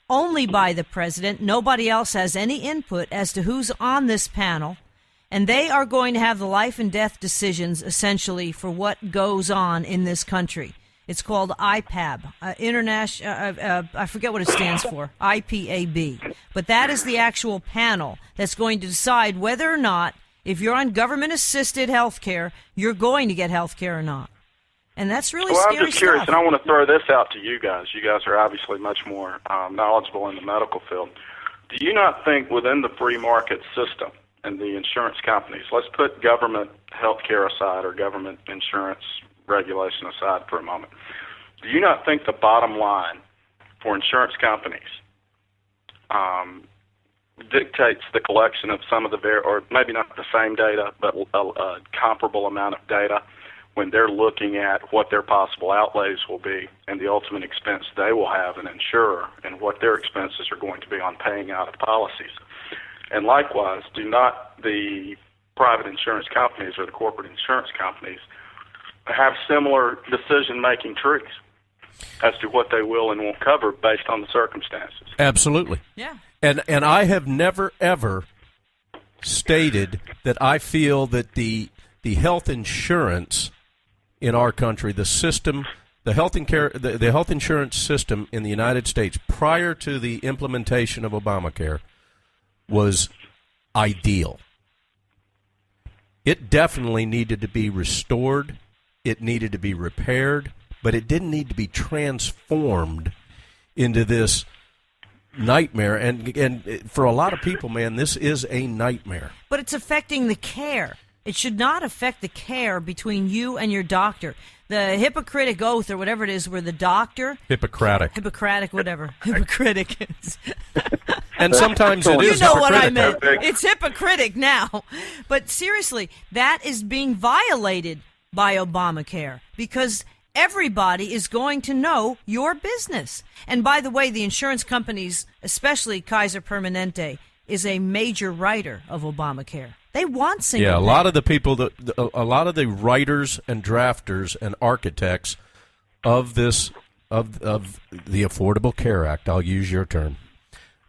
[SPEAKER 9] only by the president. Nobody else has any input as to who's on this panel. And they are going to have the life and death decisions, essentially, for what goes on in this country. It's called IPAB, I forget what it stands for, IPAB. But that is the actual panel that's going to decide whether or not, if you're on government-assisted health care, you're going to get health care or not. And that's really scary stuff.
[SPEAKER 18] I'm just curious, and I want to throw this out to you guys. You guys are obviously much more knowledgeable in the medical field. Do you not think within the free market system and the insurance companies, let's put government health care aside or government insurance regulation aside for a moment, do you not think the bottom line for insurance companies dictates the collection of some of the or maybe not the same data, but a comparable amount of data when they're looking at what their possible outlays will be and the ultimate expense they will have an insurer and what their expenses are going to be on paying out of policies? And likewise, do not the private insurance companies or the corporate insurance companies have similar decision-making trees as to what they will and won't cover based on the circumstances?
[SPEAKER 10] Absolutely.
[SPEAKER 9] Yeah.
[SPEAKER 10] And I have never, ever stated that I feel that the health insurance in our country, the system, the health insurance system in the United States prior to the implementation of Obamacare was ideal. It definitely needed to be restored. It needed to be repaired, but it didn't need to be transformed into this nightmare. And for a lot of people, man, this is a nightmare.
[SPEAKER 9] But it's affecting the care. It should not affect the care between you and your doctor. The Hippocratic Oath or whatever it is where the doctor...
[SPEAKER 10] Hippocratic,
[SPEAKER 9] whatever. Hippocratic is...
[SPEAKER 10] And sometimes it is
[SPEAKER 9] You know
[SPEAKER 10] hypocritic.
[SPEAKER 9] what I meant. It's hypocritic now. But seriously, that is being violated by Obamacare because everybody is going to know your business. And by the way, the insurance companies, especially Kaiser Permanente, is a major writer of Obamacare. They want single
[SPEAKER 10] a
[SPEAKER 9] payer.
[SPEAKER 10] lot of the people, a lot of the writers and drafters and architects of this, of the Affordable Care Act, I'll use your term,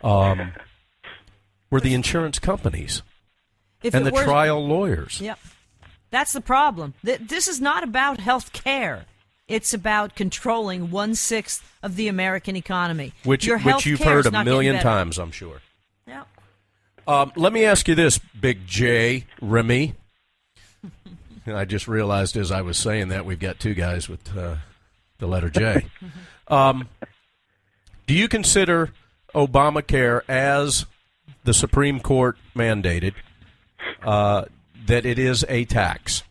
[SPEAKER 10] were the insurance companies and the trial lawyers.
[SPEAKER 9] Yep. That's the problem. This is not about health care. It's about controlling 1/6 of the American economy.
[SPEAKER 10] Which you've heard a million times, I'm sure.
[SPEAKER 9] Yeah.
[SPEAKER 10] Let me ask you this, Big J, Remy. I just realized as I was saying that we've got two guys with the letter J. Do you consider Obamacare, as the Supreme Court mandated, that it is a tax?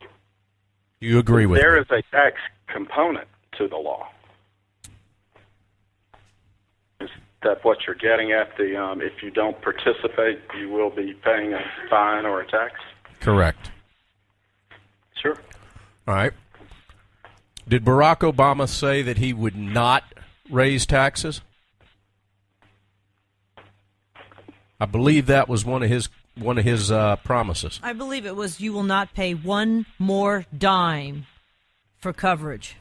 [SPEAKER 10] Do you agree with
[SPEAKER 18] There
[SPEAKER 10] me?
[SPEAKER 18] is a tax component to the law. Is that what you're getting at? If you don't participate, you will be paying a fine or a tax?
[SPEAKER 10] Correct.
[SPEAKER 18] Sure.
[SPEAKER 10] All right. Did Barack Obama say that he would not raise taxes? I believe that was one of his promises.
[SPEAKER 9] I believe it was, you will not pay one more dime for coverage,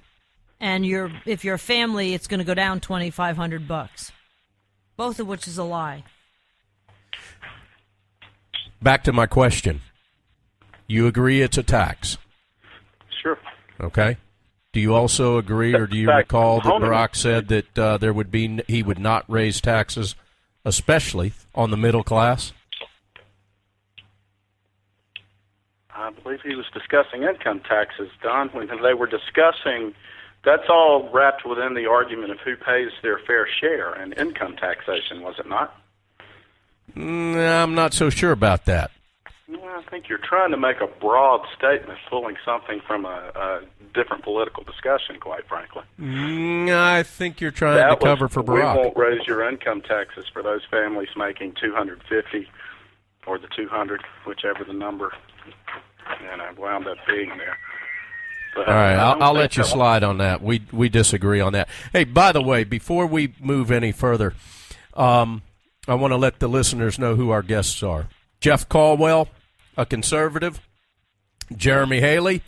[SPEAKER 9] and if you're a family, it's going to go down $2,500. Both of which is a lie.
[SPEAKER 10] Back to my question. You agree it's a tax?
[SPEAKER 18] Sure.
[SPEAKER 10] Okay. Do you also agree, or do you recall that Barack said that he would not raise taxes, especially on the middle class?
[SPEAKER 18] I believe he was discussing income taxes, Don, when they were discussing. That's all wrapped within the argument of who pays their fair share and income taxation, was it not?
[SPEAKER 10] I'm not so sure about that.
[SPEAKER 18] Well, I think you're trying to make a broad statement, pulling something from a different political discussion, quite frankly.
[SPEAKER 10] I think you're trying to cover for Barack.
[SPEAKER 18] We won't raise your income taxes for those families making $250 or the $200, whichever the number, and I wound up being there. But
[SPEAKER 10] all right, I'll let you slide on that. We disagree on that. Hey, by the way, before we move any further, I want to let the listeners know who our guests are. Jeff Colwell, a conservative. Jeremy Haley,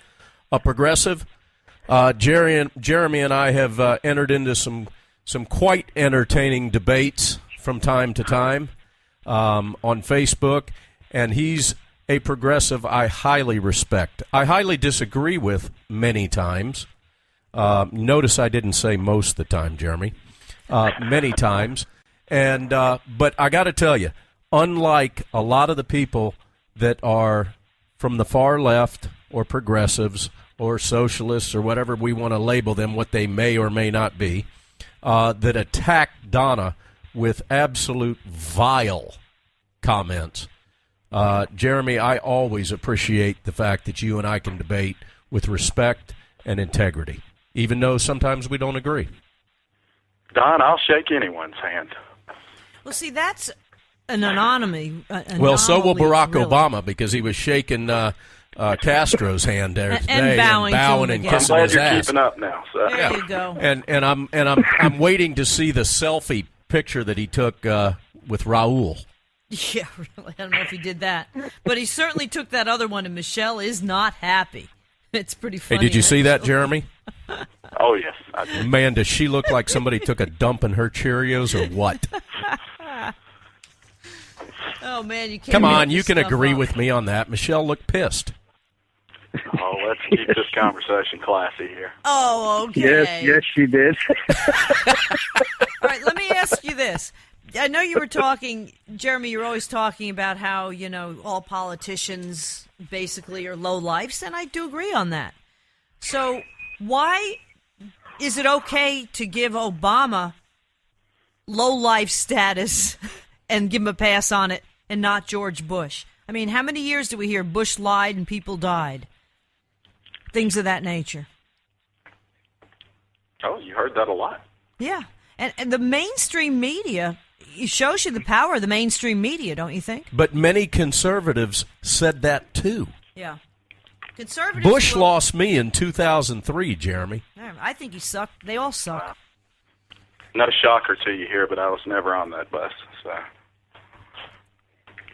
[SPEAKER 10] a progressive. Jeremy and I have entered into some quite entertaining debates from time to time on Facebook, and he's a progressive I highly respect. I highly disagree with many times. Notice I didn't say most of the time, Jeremy. Many times. And but I got to tell you, unlike a lot of the people that are from the far left or progressives or socialists or whatever we want to label them, what they may or may not be, that attack Donna with absolute vile comments. Jeremy, I always appreciate the fact that you and I can debate with respect and integrity, even though sometimes we don't agree.
[SPEAKER 18] Don, I'll shake anyone's hand.
[SPEAKER 9] Well, see, that's an anomaly.
[SPEAKER 10] Well, so will Barack Obama, because he was shaking Castro's hand there today
[SPEAKER 9] and bowing
[SPEAKER 10] and kissing his ass.
[SPEAKER 18] I'm glad you're keeping up now. So.
[SPEAKER 9] There you go.
[SPEAKER 10] And I'm waiting to see the selfie picture that he took with Raul.
[SPEAKER 9] Yeah, really. I don't know if he did that, but he certainly took that other one, and Michelle is not happy. It's pretty funny.
[SPEAKER 10] Hey, did you see that, Jeremy?
[SPEAKER 18] Oh, yes. I did.
[SPEAKER 10] Man, does she look like somebody took a dump in her Cheerios or what?
[SPEAKER 9] Oh, man, you can't.
[SPEAKER 10] Come on, you can agree with me on that. Michelle looked pissed.
[SPEAKER 18] Oh, let's keep this conversation classy here.
[SPEAKER 9] Oh, okay.
[SPEAKER 17] Yes, she did.
[SPEAKER 9] All right, let me ask you this. I know you were talking, Jeremy, you're always talking about how, all politicians basically are low-lifes, and I do agree on that. So why is it okay to give Obama low-life status and give him a pass on it and not George Bush? I mean, how many years do we hear Bush lied and people died? Things of that nature.
[SPEAKER 18] Oh, you heard that a lot.
[SPEAKER 9] Yeah. And the mainstream media, it shows you the power of the mainstream media, don't you think?
[SPEAKER 10] But many conservatives said that too.
[SPEAKER 9] Yeah. Conservatives.
[SPEAKER 10] Bush lost me in 2003, Jeremy.
[SPEAKER 9] I think he sucked. They all suck.
[SPEAKER 18] No shocker to you here, but I was never on that bus. So.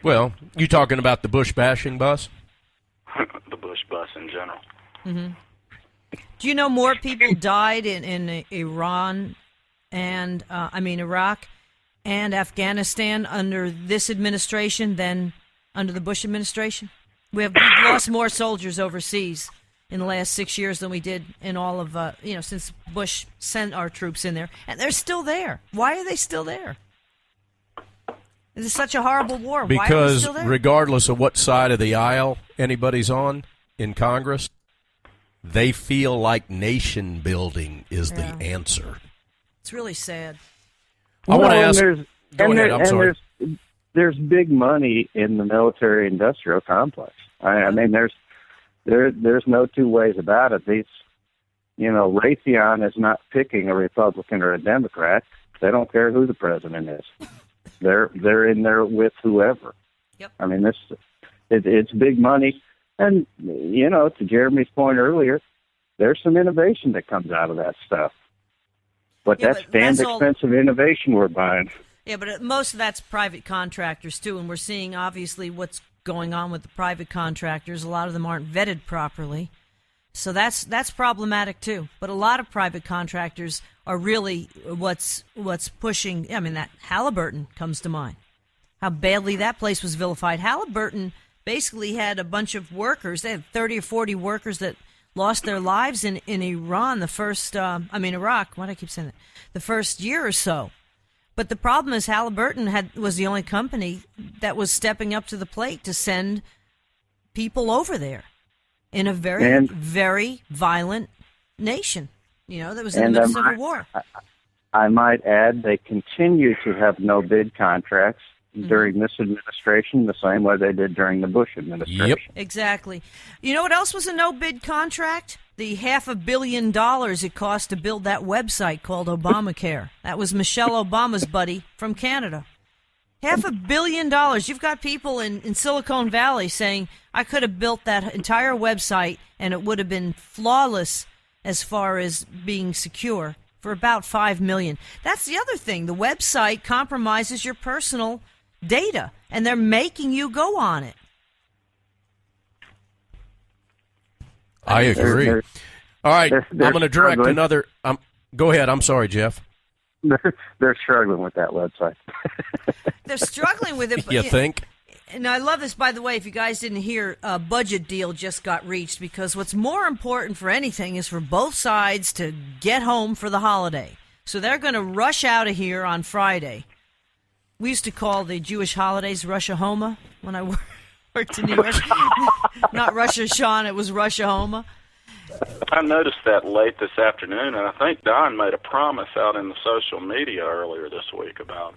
[SPEAKER 10] Well, you talking about the Bush bashing bus?
[SPEAKER 18] The Bush bus in general.
[SPEAKER 9] Mm-hmm. Do you know more people died in Iran and Iraq and Afghanistan under this administration than under the Bush administration? We've lost more soldiers overseas in the last 6 years than we did in all of, since Bush sent our troops in there. And they're still there. Why are they still there? This is such a horrible war. Why are they
[SPEAKER 10] Because
[SPEAKER 9] still there?
[SPEAKER 10] regardless of what side of the aisle anybody's on in Congress, they feel like nation building is the answer.
[SPEAKER 9] It's really sad.
[SPEAKER 10] I want to ask.
[SPEAKER 17] Go
[SPEAKER 10] ahead. I'm sorry.
[SPEAKER 17] There's big money in the military-industrial complex. I mean, there's no two ways about it. Raytheon is not picking a Republican or a Democrat. They don't care who the president is. They're in there with whoever.
[SPEAKER 9] Yep.
[SPEAKER 17] I mean, it's big money, and to Jeremy's point earlier, there's some innovation that comes out of that stuff. But that's damned expensive innovation we're buying.
[SPEAKER 9] Yeah, but most of that's private contractors, too, and we're seeing, obviously, what's going on with the private contractors. A lot of them aren't vetted properly. So that's problematic, too. But a lot of private contractors are really what's pushing. I mean, that Halliburton comes to mind. How badly that place was vilified. Halliburton basically had a bunch of workers. They had 30 or 40 workers that lost their lives in Iran Iraq. Why do I keep saying that? The first year or so. But the problem is Halliburton was the only company that was stepping up to the plate to send people over there in a very, very violent nation, that was in the middle of Civil War.
[SPEAKER 17] I might add they continue to have no-bid contracts during this administration the same way they did during the Bush administration.
[SPEAKER 10] Yep.
[SPEAKER 9] Exactly. You know what else was a no-bid contract? The $500 million it cost to build that website called Obamacare. That was Michelle Obama's buddy from Canada. $500 million. You've got people in Silicon Valley saying, I could have built that entire website and it would have been flawless as far as being secure for about $5 million. That's the other thing. The website compromises your personal data, and they're making you go on it.
[SPEAKER 10] I agree. All right, I'm going to direct another. Go ahead. I'm sorry, Jeff.
[SPEAKER 17] They're struggling with that website.
[SPEAKER 9] They're struggling with it.
[SPEAKER 10] You think?
[SPEAKER 9] And I love this, by the way, if you guys didn't hear, a budget deal just got reached, because what's more important for anything is for both sides to get home for the holiday. So they're going to rush out of here on Friday. We used to call the Jewish holidays Rosh Hashanah when I worked in New York. Not Rosh Hashanah, it was Rosh Hashanah.
[SPEAKER 18] I noticed that late this afternoon, and I think Don made a promise out in the social media earlier this week about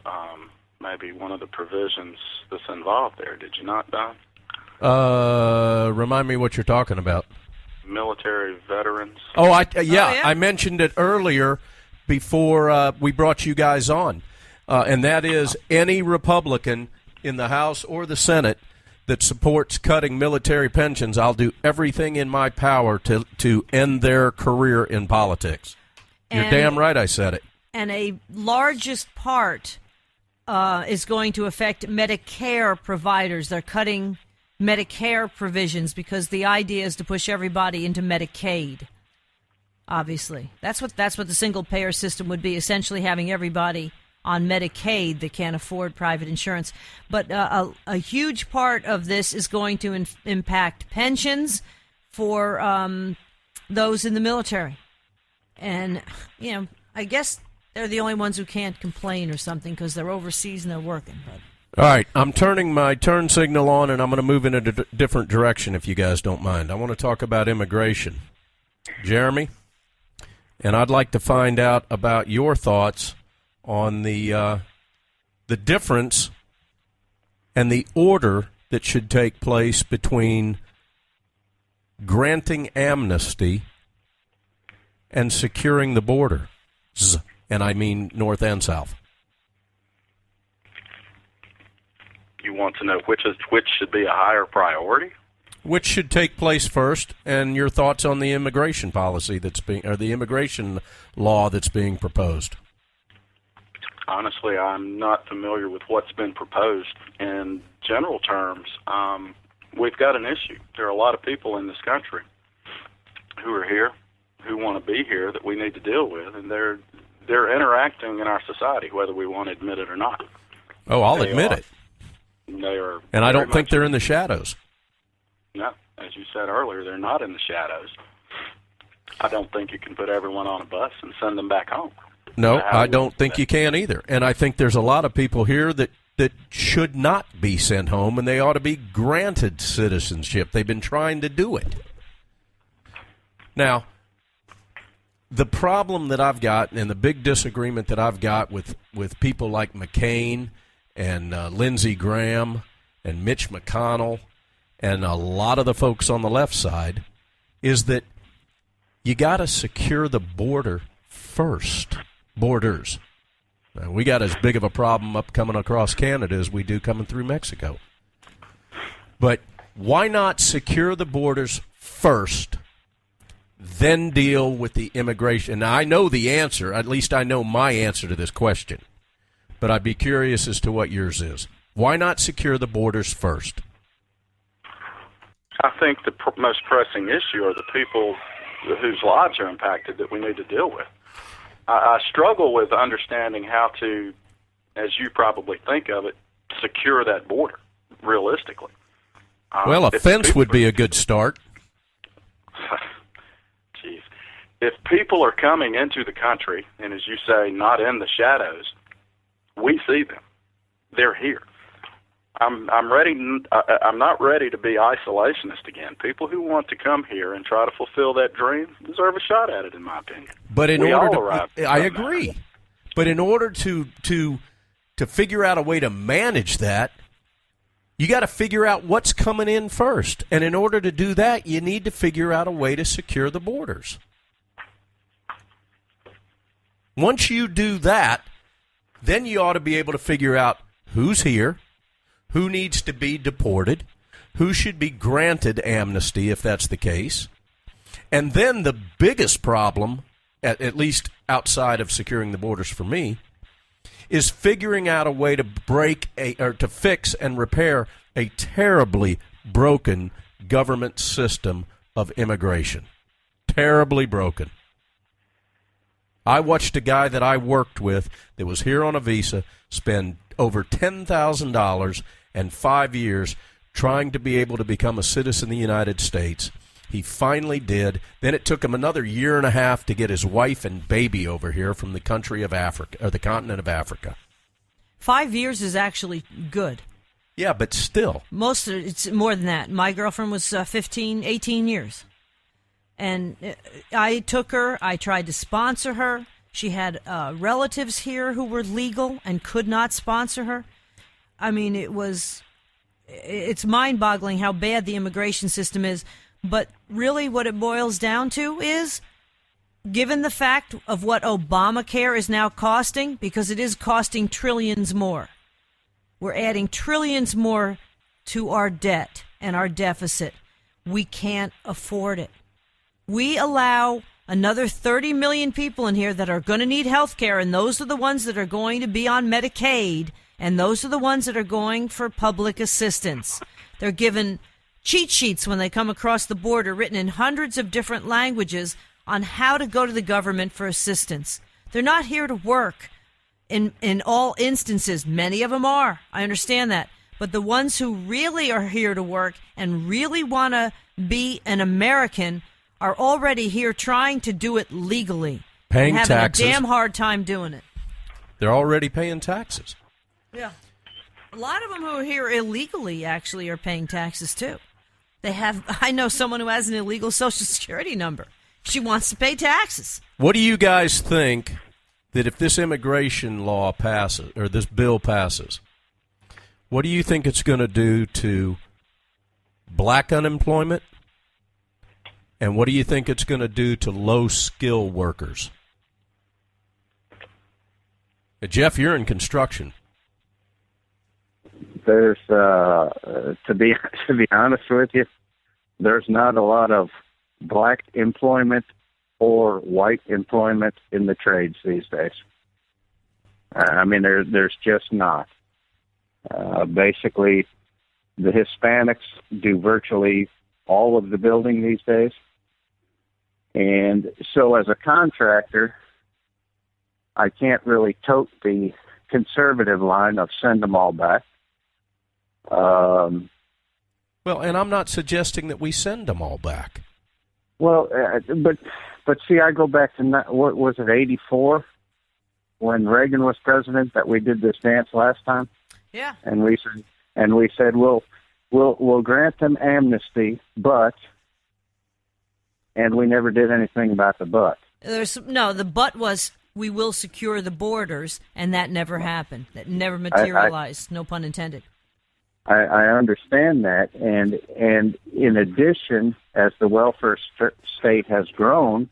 [SPEAKER 18] maybe one of the provisions that's involved there. Did you not, Don?
[SPEAKER 10] Remind me what you're talking about.
[SPEAKER 18] Military veterans.
[SPEAKER 10] I mentioned it earlier before we brought you guys on, and that is any Republican in the House or the Senate that supports cutting military pensions, I'll do everything in my power to end their career in politics. You're damn right I said it.
[SPEAKER 9] And a largest part is going to affect Medicare providers. They're cutting Medicare provisions because the idea is to push everybody into Medicaid. Obviously, that's what the single payer system would be, essentially having everybody on Medicaid that can't afford private insurance. But a huge part of this is going to impact pensions for those in the military. And, I guess they're the only ones who can't complain or something because they're overseas and they're working. But.
[SPEAKER 10] All right, I'm turning my turn signal on, and I'm going to move in a different direction if you guys don't mind. I want to talk about immigration. Jeremy? And I'd like to find out about your thoughts on the difference and the order that should take place between granting amnesty and securing the border, and I mean North and South.
[SPEAKER 18] You want to know which should be a higher priority?
[SPEAKER 10] Which should take place first, and your thoughts on the immigration policy or the immigration law that's being proposed.
[SPEAKER 18] Honestly, I'm not familiar with what's been proposed. In general terms, we've got an issue. There are a lot of people in this country who are here, who want to be here, that we need to deal with, and they're interacting in our society, whether we want to admit it or not.
[SPEAKER 10] Oh, I'll admit it.
[SPEAKER 18] They are,
[SPEAKER 10] and I don't think they're in the shadows.
[SPEAKER 18] No, as you said earlier, they're not in the shadows. I don't think you can put everyone on a bus and send them back home.
[SPEAKER 10] No, I don't think you can either. And I think there's a lot of people here that should not be sent home, and they ought to be granted citizenship. They've been trying to do it. Now, the problem that I've got and the big disagreement that I've got with people like McCain and Lindsey Graham and Mitch McConnell and a lot of the folks on the left side is that you got to secure the border first. Borders. Now, we got as big of a problem up coming across Canada as we do coming through Mexico. But why not secure the borders first, then deal with the immigration? Now, I know the answer. At least I know my answer to this question. But I'd be curious as to what yours is. Why not secure the borders first?
[SPEAKER 18] I think the most pressing issue are the people whose lives are impacted that we need to deal with. I struggle with understanding how to, as you probably think of it, secure that border realistically.
[SPEAKER 10] Well, a fence would be a good start.
[SPEAKER 18] Jeez. If people are coming into the country, and as you say, not in the shadows, we see them. They're here. I'm ready. I'm not ready to be isolationist again. People who want to come here and try to fulfill that dream deserve a shot at it, in my opinion.
[SPEAKER 10] But in order to, I agree. But in order to figure out a way to manage that, you got to figure out what's coming in first. And in order to do that, you need to figure out a way to secure the borders. Once you do that, then you ought to be able to figure out who's here, who needs to be deported, who should be granted amnesty if that's the case. And then the biggest problem, at least outside of securing the borders for me, is figuring out a way to to fix and repair a terribly broken government system of immigration. Terribly broken. I watched a guy that I worked with that was here on a visa spend over $10,000 and 5 years trying to be able to become a citizen of the United States. He finally did. Then it took him another year and a half to get his wife and baby over here from the country of Africa, or the continent of Africa.
[SPEAKER 9] 5 years is actually good.
[SPEAKER 10] Yeah, but still.
[SPEAKER 9] Most of it's more than that. My girlfriend was 18 years. And I took her. I tried to sponsor her. She had relatives here who were legal and could not sponsor her. I mean, it's mind-boggling how bad the immigration system is. But really what it boils down to is, given the fact of what Obamacare is now costing, because it is costing trillions more, we're adding trillions more to our debt and our deficit. We can't afford it. We allow another 30 million people in here that are going to need health care, and those are the ones that are going to be on Medicaid, and those are the ones that are going for public assistance. They're given cheat sheets when they come across the border, written in hundreds of different languages, on how to go to the government for assistance. They're not here to work in all instances. Many of them are. I understand that. But the ones who really are here to work and really want to be an American are already here trying to do it legally.
[SPEAKER 10] Paying
[SPEAKER 9] and having
[SPEAKER 10] taxes.
[SPEAKER 9] a damn hard time doing it.
[SPEAKER 10] They're already paying taxes.
[SPEAKER 9] Yeah. A lot of them who are here illegally actually are paying taxes too. I know someone who has an illegal Social Security number. She wants to pay taxes.
[SPEAKER 10] What do you guys think that if this immigration law passes, or this bill passes, what do you think it's going to do to black unemployment? And what do you think it's going to do to low-skill workers? Jeff, you're in construction.
[SPEAKER 17] There's, to be honest with you, there's not a lot of black employment or white employment in the trades these days. I mean, there's just not. Basically, the Hispanics do virtually all of the building these days. And so as a contractor, I can't really tote the conservative line of send them all back.
[SPEAKER 10] Well, and I'm not suggesting that we send them all back.
[SPEAKER 17] Well, but see, I go back to, what was it, 84, when Reagan was president, that we did this dance last time?
[SPEAKER 9] Yeah.
[SPEAKER 17] And we said we'll grant them amnesty, but, and we never did anything about the but.
[SPEAKER 9] The but was we will secure the borders, and that never happened. That never materialized. No pun intended.
[SPEAKER 17] I understand that, and in addition, as the welfare state has grown,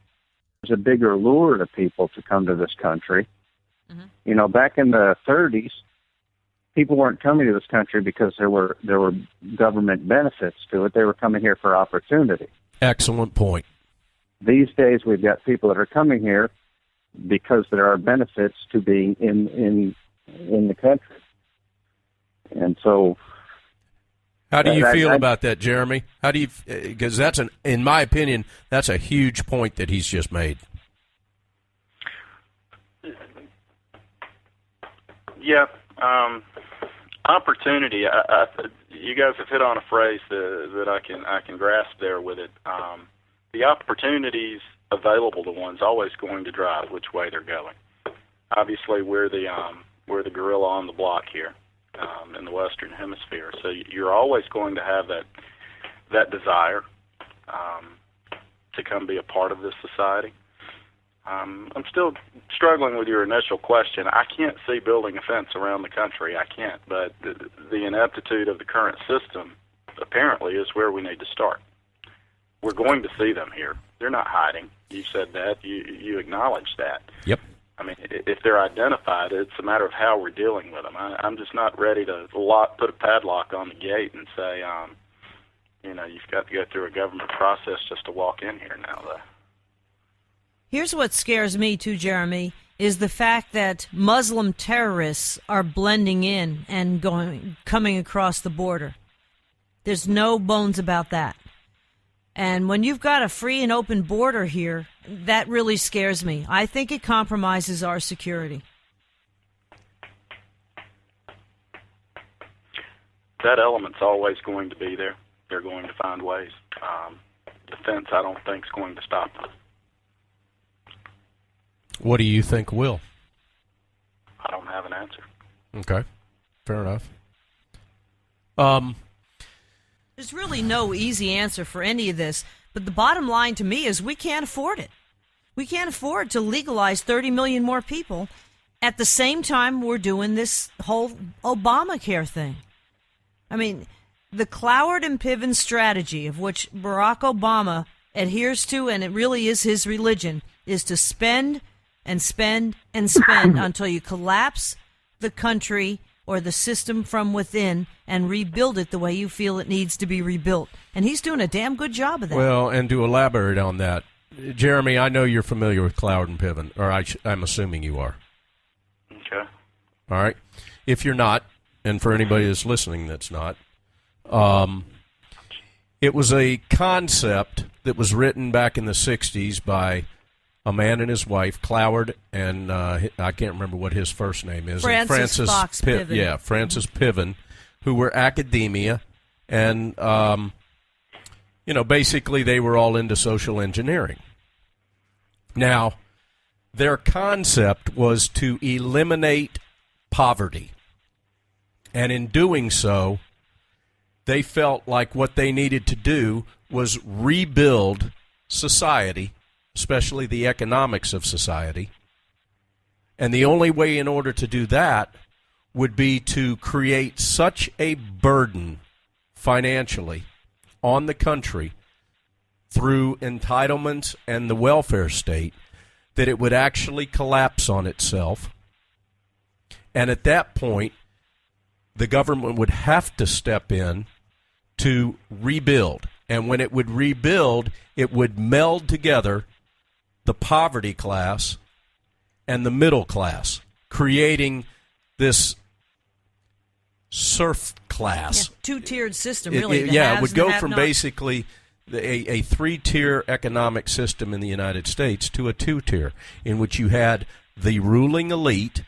[SPEAKER 17] there's a bigger lure to people to come to this country. Mm-hmm. You know, back in the 30s, people weren't coming to this country because there were government benefits to it. They were coming here for opportunity.
[SPEAKER 10] Excellent point.
[SPEAKER 17] These days, we've got people that are coming here because there are benefits to being in the country, and so.
[SPEAKER 10] How do you feel about that, Jeremy? How do you? Because in my opinion, that's a huge point that he's just made.
[SPEAKER 18] Yeah, opportunity. You guys have hit on a phrase that I can grasp there with it. The opportunities available to one's always going to drive which way they're going. Obviously, we're the gorilla on the block here. In the Western Hemisphere, so you're always going to have that desire to come be a part of this society. I'm still struggling with your initial question. I can't see building a fence around the country. I can't, but the ineptitude of the current system apparently is where we need to start. We're going to see them here. They're not hiding. You said that. You acknowledged that. Yep. I mean, if they're identified, it's a matter of how we're dealing with them. I'm just not ready to put a padlock on the gate and say, you've got to go through a government process just to walk in here now, though.
[SPEAKER 9] Here's what scares me, too, Jeremy, is the fact that Muslim terrorists are blending in and coming across the border. There's no bones about that. And when you've got a free and open border here, that really scares me. I think it compromises our security.
[SPEAKER 18] That element's always going to be there. They're going to find ways. Defense, I don't think, is going to stop them.
[SPEAKER 10] What do you think will?
[SPEAKER 18] I don't have an answer.
[SPEAKER 10] Okay. Fair enough.
[SPEAKER 9] There's really no easy answer for any of this, but the bottom line to me is we can't afford it. We can't afford to legalize 30 million more people at the same time we're doing this whole Obamacare thing. I mean, the Cloward and Piven strategy, of which Barack Obama adheres to, and it really is his religion, is to spend and spend and spend until you collapse the country or the system from within and rebuild it the way you feel it needs to be rebuilt. And he's doing a damn good job of that.
[SPEAKER 10] Well, and to elaborate on that, Jeremy, I know you're familiar with Cloward and Piven, or I'm assuming you are.
[SPEAKER 18] Okay.
[SPEAKER 10] All right. If you're not, and for anybody that's listening that's not, it was a concept that was written back in the 60s by a man and his wife, Cloward, and I can't remember what his first name is.
[SPEAKER 9] Francis Fox Piven.
[SPEAKER 10] Yeah, Francis Piven, who were academia, and, basically they were all into social engineering. Now, their concept was to eliminate poverty. And in doing so, they felt like what they needed to do was rebuild society, especially the economics of society. And the only way in order to do that would be to create such a burden financially on the country through entitlements and the welfare state that it would actually collapse on itself. And at that point, the government would have to step in to rebuild. And when it would rebuild, it would meld together the poverty class and the middle class, creating this serf class.
[SPEAKER 9] Yeah, two-tiered system, really.
[SPEAKER 10] It would go from basically a three-tier economic system in the United States to a two-tier, in which you had the ruling elite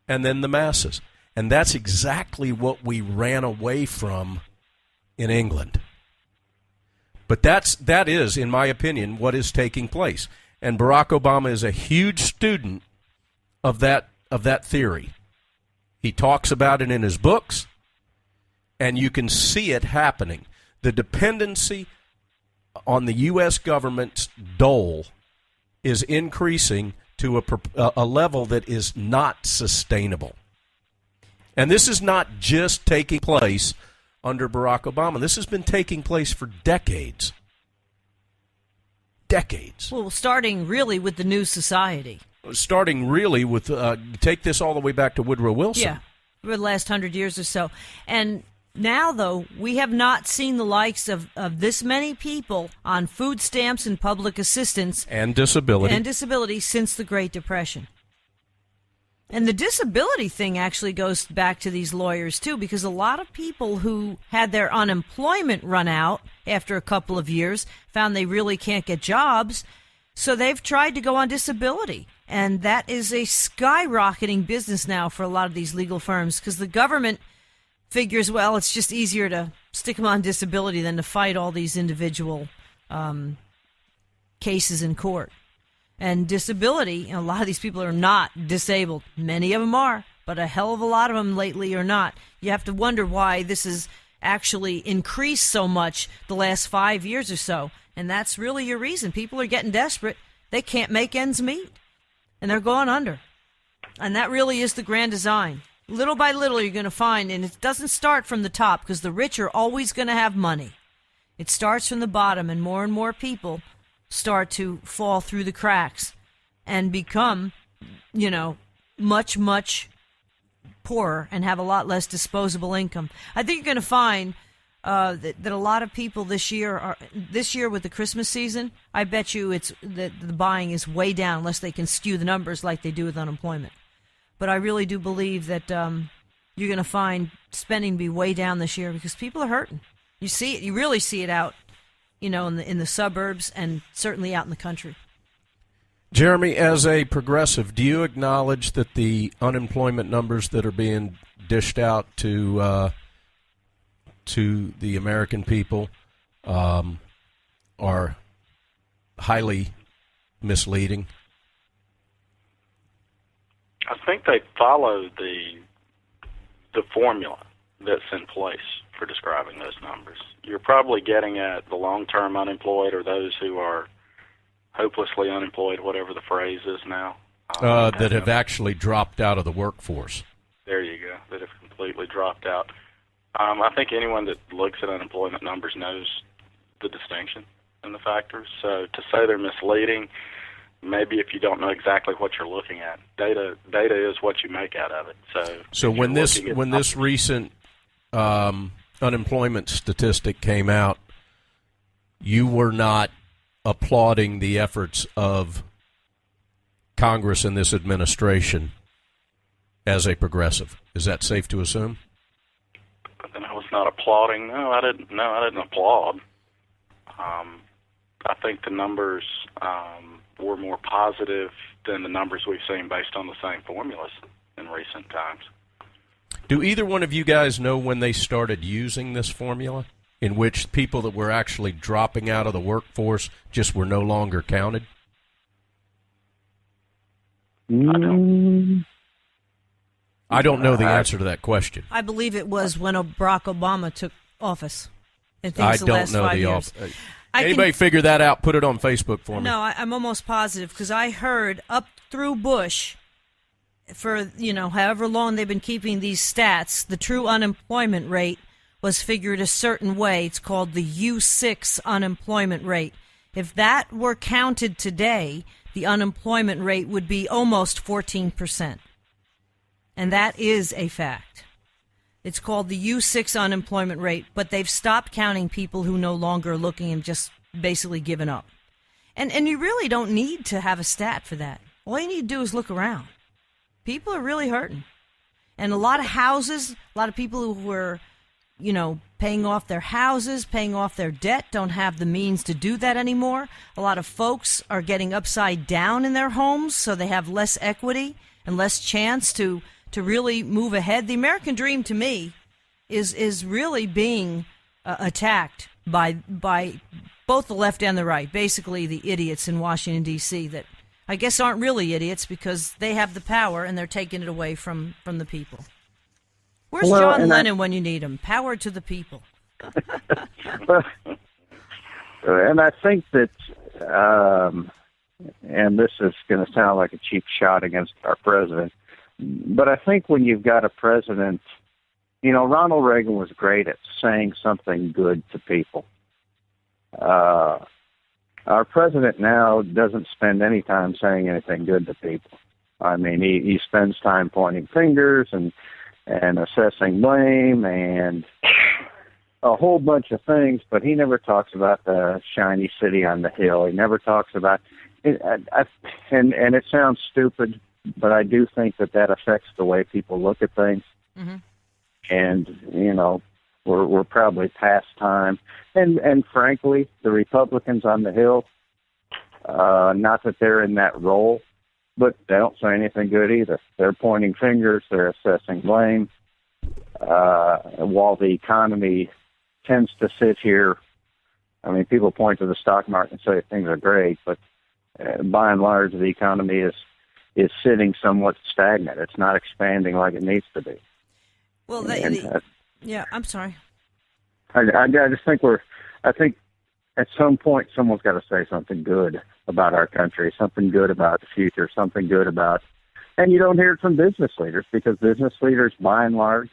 [SPEAKER 10] and then the masses. And that's exactly what we ran away from in England. But that is, in my opinion, what is taking place. And Barack Obama is a huge student of that theory. He talks about it in his books, and you can see it happening. The dependency on the U.S. government's dole is increasing to a level that is not sustainable. And this is not just taking place under Barack Obama. This has been taking place for decades. Decades.
[SPEAKER 9] Well, starting really with the New Society.
[SPEAKER 10] Starting really with, take this all the way back to Woodrow Wilson.
[SPEAKER 9] Yeah, for the last 100 years or so. And now, though, we have not seen the likes of this many people on food stamps and public assistance.
[SPEAKER 10] And disability.
[SPEAKER 9] And disability since the Great Depression. And the disability thing actually goes back to these lawyers, too, because a lot of people who had their unemployment run out after a couple of years found they really can't get jobs, so they've tried to go on disability. And that is a skyrocketing business now for a lot of these legal firms because the government figures, well, it's just easier to stick them on disability than to fight all these individual cases in court. And disability, a lot of these people are not disabled. Many of them are, but a hell of a lot of them lately are not. You have to wonder why this has actually increased so much the last 5 years or so. And that's really your reason. People are getting desperate. They can't make ends meet. And they're going under. And that really is the grand design. Little by little, you're going to find, and it doesn't start from the top because the rich are always going to have money. It starts from the bottom, and more people start to fall through the cracks and become, much, much poorer and have a lot less disposable income. I think you're going to find that a lot of people this year with the Christmas season, I bet you it's that the buying is way down unless they can skew the numbers like they do with unemployment. But I really do believe that you're going to find spending be way down this year because people are hurting. You see it. You really see it out, in the suburbs and certainly out in the country.
[SPEAKER 10] Jeremy, as a progressive, do you acknowledge that the unemployment numbers that are being dished out to the American people are highly misleading?
[SPEAKER 18] I think they follow the formula that's in place for describing those numbers. You're probably getting at the long-term unemployed or those who are hopelessly unemployed, whatever the phrase is now.
[SPEAKER 10] That have actually dropped out of the workforce.
[SPEAKER 18] There you go, that have completely dropped out. I think anyone that looks at unemployment numbers knows the distinction and the factors. So to say they're misleading, maybe if you don't know exactly what you're looking at, data is what you make out of it. So
[SPEAKER 10] when this recent unemployment statistic came out, you were not applauding the efforts of Congress and this administration as a progressive. Is that safe to assume?
[SPEAKER 18] And I was not applauding. No, I didn't applaud. I think the numbers were more positive than the numbers we've seen based on the same formulas in recent times.
[SPEAKER 10] Do either one of you guys know when they started using this formula, in which people that were actually dropping out of the workforce just were no longer counted? I don't know the answer to that question.
[SPEAKER 9] I believe it was when Barack Obama took office.
[SPEAKER 10] I don't know the office. Anybody figure that out? Put it on Facebook for me.
[SPEAKER 9] No, I'm almost positive because I heard up through Bush, for however long they've been keeping these stats, the true unemployment rate was figured a certain way. It's called the U6 unemployment rate. If that were counted today, the unemployment rate would be almost 14%. And that is a fact. It's called the U6 unemployment rate, but they've stopped counting people who no longer are looking and just basically given up. And you really don't need to have a stat for that. All you need to do is look around. People are really hurting. And a lot of houses, a lot of people who were, paying off their houses, paying off their debt, don't have the means to do that anymore. A lot of folks are getting upside down in their homes, so they have less equity and less chance to really move ahead. The American dream, to me, is really being attacked by both the left and the right, basically the idiots in Washington, D.C., that I guess aren't really idiots because they have the power and they're taking it away from the people. Where's John Lennon when you need him? Power to the people.
[SPEAKER 17] And I think that, and this is going to sound like a cheap shot against our president, but I think when you've got a president, Ronald Reagan was great at saying something good to people. Our president now doesn't spend any time saying anything good to people. I mean, he spends time pointing fingers and assessing blame and a whole bunch of things, but he never talks about the shiny city on the hill. He never talks about it. And it sounds stupid, but I do think that affects the way people look at things. Mm-hmm. And, we're probably past time. And frankly, the Republicans on the Hill, not that they're in that role, but they don't say anything good either. They're pointing fingers, they're assessing blame, while the economy tends to sit here. I mean, people point to the stock market and say things are great, but by and large, the economy is sitting somewhat stagnant. It's not expanding like it needs to be.
[SPEAKER 9] Well, yeah, I'm sorry.
[SPEAKER 17] I just think I think at some point someone's got to say something good about our country, something good about the future, something good about, and you don't hear it from business leaders because business leaders, by and large,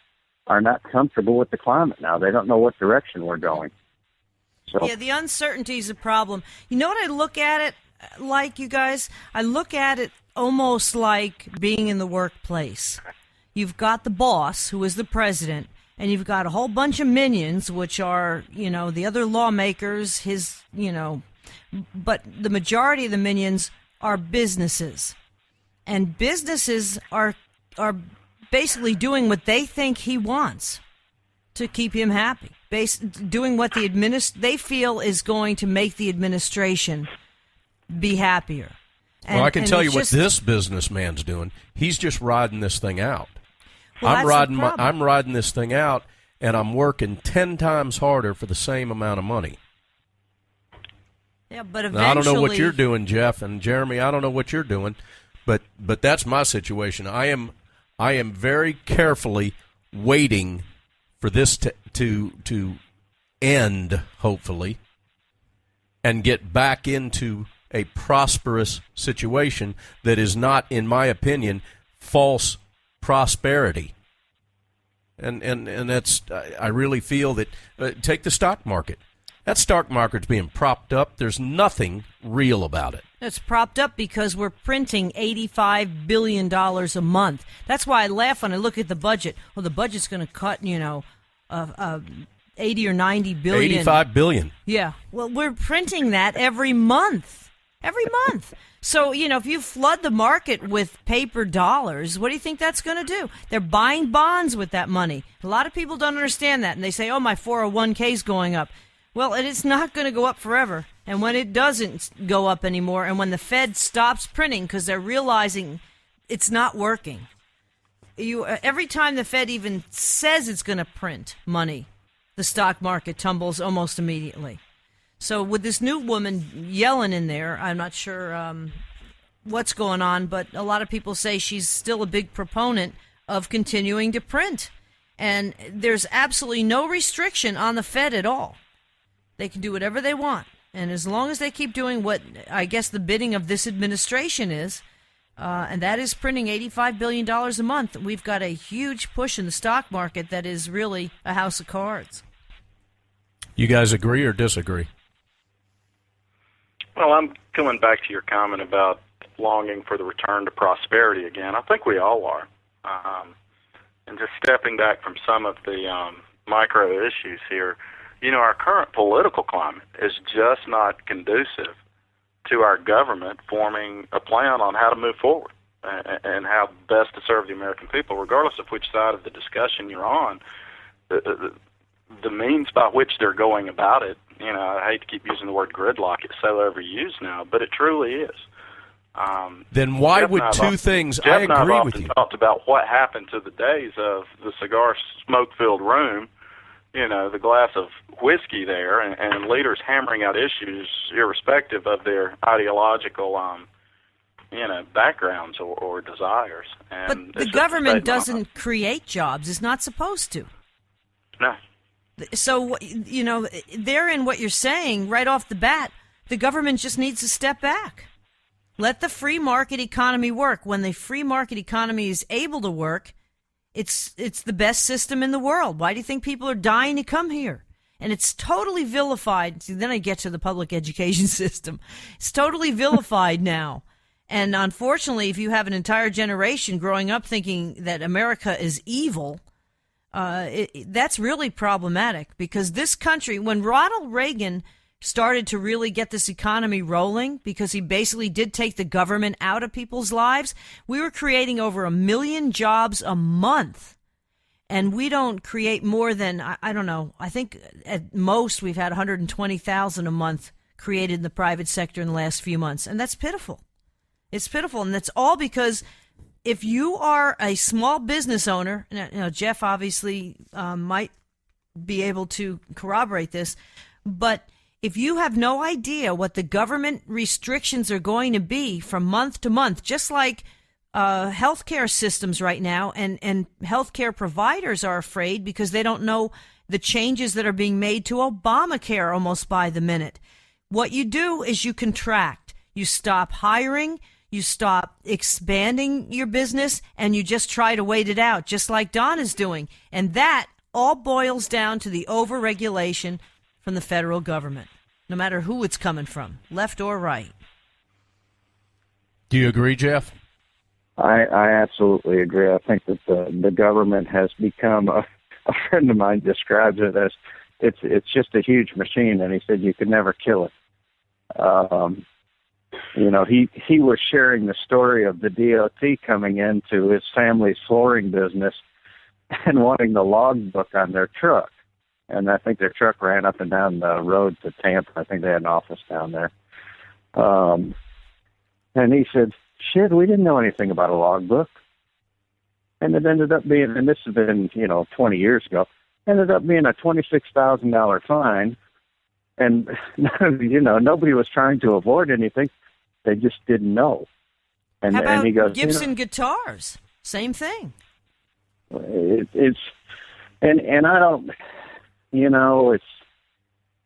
[SPEAKER 17] are not comfortable with the climate now. They don't know what direction we're going. So.
[SPEAKER 9] Yeah, the uncertainty is a problem. You know what I look at it like, you guys? I look at it almost like being in the workplace. You've got the boss, who is the president, and you've got a whole bunch of minions, which are, the other lawmakers, but the majority of the minions are businesses. And businesses are basically doing what they think he wants to keep him happy, doing what they feel is going to make the administration be happier.
[SPEAKER 10] Well, I can tell you what this businessman's doing. He's just riding this thing out.
[SPEAKER 9] Well,
[SPEAKER 10] I'm riding this thing out, and I'm working 10 times harder for the same amount of money.
[SPEAKER 9] Yeah, but eventually,
[SPEAKER 10] now, I don't know what you're doing, Jeff and Jeremy. I don't know what you're doing, but that's my situation. I am very carefully waiting for this to end, hopefully, and get back into a prosperous situation that is not, in my opinion, false prosperity. And that's, I really feel that, take the stock market. That stock market's being propped up. There's nothing real about it.
[SPEAKER 9] It's propped up because we're printing $85 billion a month. That's why I laugh when I look at the budget. Well, the budget's going to cut, 80 or 90 billion.
[SPEAKER 10] 85 billion.
[SPEAKER 9] Yeah. Well, we're printing that every month. Every month. So, if you flood the market with paper dollars, what do you think that's going to do? They're buying bonds with that money. A lot of people don't understand that, and they say, my 401k is going up. Well, it's not going to go up forever. And when it doesn't go up anymore, and when the Fed stops printing because they're realizing it's not working, every time the Fed even says it's going to print money, the stock market tumbles almost immediately. So with this new woman Yellen in there, I'm not sure what's going on, but a lot of people say she's still a big proponent of continuing to print. And there's absolutely no restriction on the Fed at all. They can do whatever they want. And as long as they keep doing what I guess the bidding of this administration is, and that is printing $85 billion a month, we've got a huge push in the stock market that is really a house of cards.
[SPEAKER 10] You guys agree or disagree?
[SPEAKER 18] Well, I'm coming back to your comment about longing for the return to prosperity again. I think we all are. And just stepping back from some of the micro issues here, our current political climate is just not conducive to our government forming a plan on how to move forward and how best to serve the American people, regardless of which side of the discussion you're on. The means by which they're going about it, I hate to keep using the word gridlock. It's so overused now, but it truly is.
[SPEAKER 10] Then why would two things? I agree with you.
[SPEAKER 18] Talked about what happened to the days of the cigar smoke-filled room, the glass of whiskey there, and leaders hammering out issues irrespective of their ideological, backgrounds or desires. And
[SPEAKER 9] but the government doesn't create jobs. It's not supposed to.
[SPEAKER 18] No.
[SPEAKER 9] So, therein what you're saying right off the bat, the government just needs to step back. Let the free market economy work. When the free market economy is able to work, it's the best system in the world. Why do you think people are dying to come here? And it's totally vilified. See, then I get to the public education system. It's totally vilified now. And unfortunately, if you have an entire generation growing up thinking that America is evil, that's really problematic, because this country, when Ronald Reagan started to really get this economy rolling, because he basically did take the government out of people's lives, we were creating over 1 million jobs a month. And we don't create more than, I don't know, I think at most we've had 120,000 a month created in the private sector in the last few months. And that's pitiful. It's pitiful. And that's all because if you are a small business owner, Jeff obviously might be able to corroborate this, but if you have no idea what the government restrictions are going to be from month to month, just like healthcare systems right now, and healthcare providers are afraid because they don't know the changes that are being made to Obamacare almost by the minute. What you do is you contract. You stop hiring. You stop expanding your business, and you just try to wait it out, just like Don is doing. And that all boils down to the overregulation from the federal government, no matter who it's coming from, left or right.
[SPEAKER 10] Do you agree, Jeff?
[SPEAKER 17] I absolutely agree. I think that the government has become, a friend of mine describes it as, it's just a huge machine, and he said you could never kill it. He was sharing the story of the DOT coming into his family's flooring business and wanting the logbook on their truck. And I think their truck ran up and down the road to Tampa. I think they had an office down there. And he said, shit, we didn't know anything about a logbook. And it ended up being, and this has been, 20 years ago, ended up being a $26,000 fine. And, nobody was trying to avoid anything. They just didn't know.
[SPEAKER 9] How about
[SPEAKER 17] and he goes,
[SPEAKER 9] Gibson guitars? Same thing.
[SPEAKER 17] It's I don't,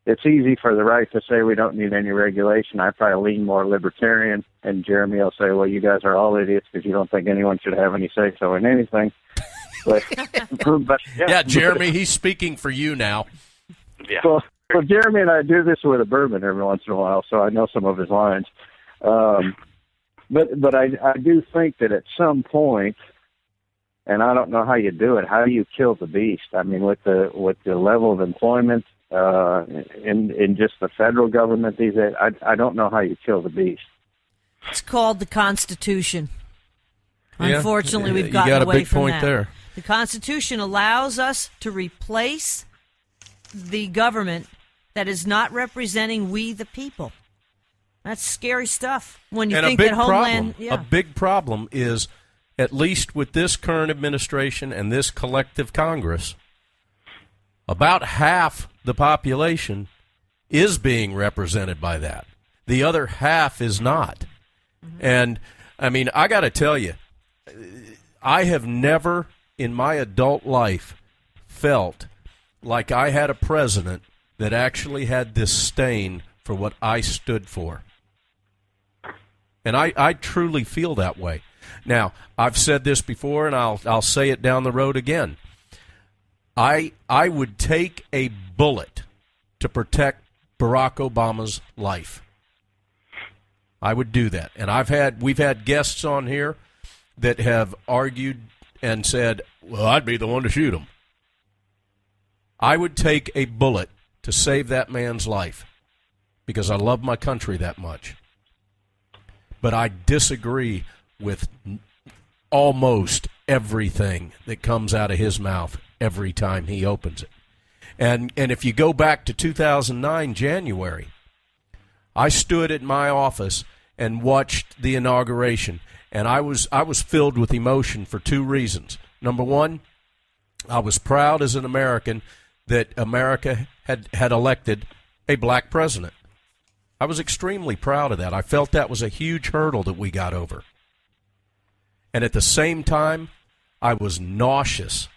[SPEAKER 17] it's easy for the right to say we don't need any regulation. I probably lean more libertarian, and Jeremy will say, well, you guys are all idiots because you don't think anyone should have any say-so in anything. But
[SPEAKER 10] yeah, Jeremy, he's speaking for you now.
[SPEAKER 18] Yeah.
[SPEAKER 17] Well, Jeremy and I do this with a bourbon every once in a while, so I know some of his lines. But I do think that at some point, and I don't know how you do it, how do you kill the beast? I mean, with the level of employment in just the federal government these days, I don't know how you kill the beast.
[SPEAKER 9] It's called the Constitution.
[SPEAKER 10] Yeah.
[SPEAKER 9] Unfortunately, we've
[SPEAKER 10] you
[SPEAKER 9] gotten
[SPEAKER 10] got a
[SPEAKER 9] away
[SPEAKER 10] big
[SPEAKER 9] from
[SPEAKER 10] point
[SPEAKER 9] that.
[SPEAKER 10] there.
[SPEAKER 9] The Constitution allows us to replace the government that is not representing we the people. That's scary stuff. When you
[SPEAKER 10] and
[SPEAKER 9] think that Homeland,
[SPEAKER 10] a big problem is, at least with this current administration and this collective Congress, about half the population is being represented by that. The other half is not. Mm-hmm. And, I mean, I got to tell you, I have never in my adult life felt like I had a president that actually had this disdain for what I stood for. And I truly feel that way. Now, I've said this before, and I'll say it down the road again. I would take a bullet to protect Barack Obama's life. I would do that. And we've had guests on here that have argued and said, well, I'd be the one to shoot him. I would take a bullet to save that man's life because I love my country that much. But I disagree with almost everything that comes out of his mouth every time he opens it. And if you go back to 2009, January, I stood at my office and watched the inauguration, and I was filled with emotion for two reasons. Number one, I was proud as an American that America had elected a black president. I was extremely proud of that. I felt that was a huge hurdle that we got over. And at the same time, I was nauseous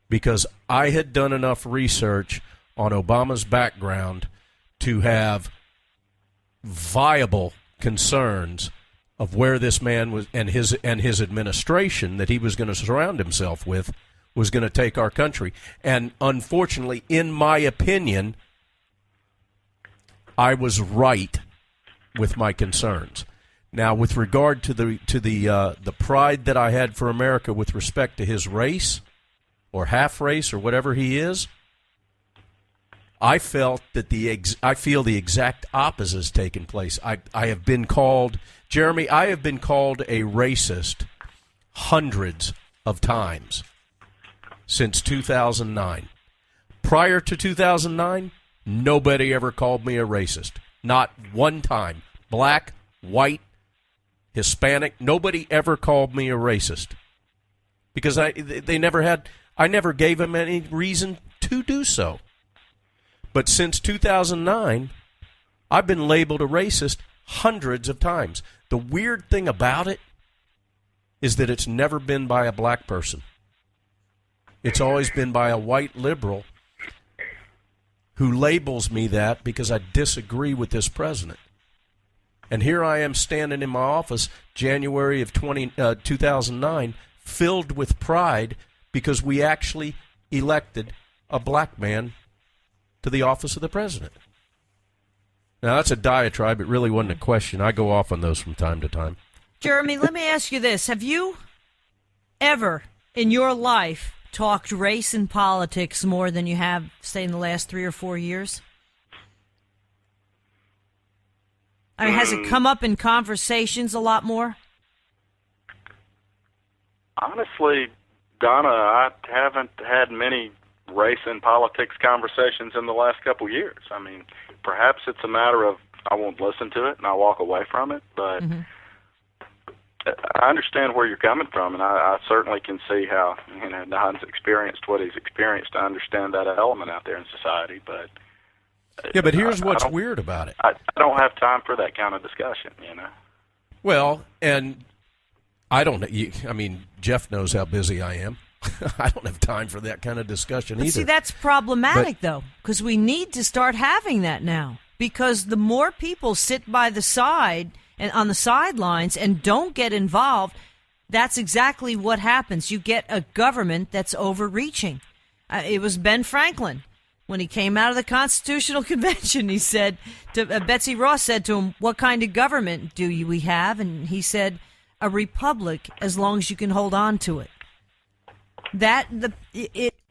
[SPEAKER 10] because I had done enough research on Obama's background to have viable concerns of where this man was and his administration that he was going to surround himself with was going to take our country. And unfortunately, in my opinion, I was right with my concerns. Now, with regard to the pride that I had for America with respect to his race or half race or whatever he is, I felt that I feel the exact opposite has taken place. I have been called, Jeremy, I have been called a racist hundreds of times since 2009. Prior to 2009, nobody ever called me a racist. Not one time. Black, white, Hispanic, nobody ever called me a racist. Because I never gave them any reason to do so. But since 2009, I've been labeled a racist hundreds of times. The weird thing about it is that it's never been by a black person. It's always been by a white liberal who labels me that because I disagree with this president. And here I am standing in my office, January of 2009, filled with pride because we actually elected a black man to the office of the president. Now, that's a diatribe. It really wasn't a question. I go off on those from time to time.
[SPEAKER 9] Jeremy, let me ask you this. Have you ever in your life talked race and politics more than you have, say, in the last 3 or 4 years? I mean, has it come up in conversations a lot more?
[SPEAKER 18] Honestly, Donna, I haven't had many race and politics conversations in the last couple of years. I mean, perhaps it's a matter of I won't listen to it and I walk away from it, but I understand where you're coming from, and I certainly can see how, Don's experienced what he's experienced. I understand that element out there in society, but
[SPEAKER 10] yeah, but here's what's weird about it.
[SPEAKER 18] I don't have time for that kind of discussion,
[SPEAKER 10] Well, and I don't. I mean, Jeff knows how busy I am. I don't have time for that kind of discussion either.
[SPEAKER 9] See, that's problematic, though, because we need to start having that now. Because the more people sit by the side and on the sidelines and don't get involved, that's exactly what happens. You get a government that's overreaching. It was Ben Franklin. When he came out of the Constitutional Convention, he said to Betsy Ross said to him, "What kind of government do we have?" And he said, "A republic, as long as you can hold on to it."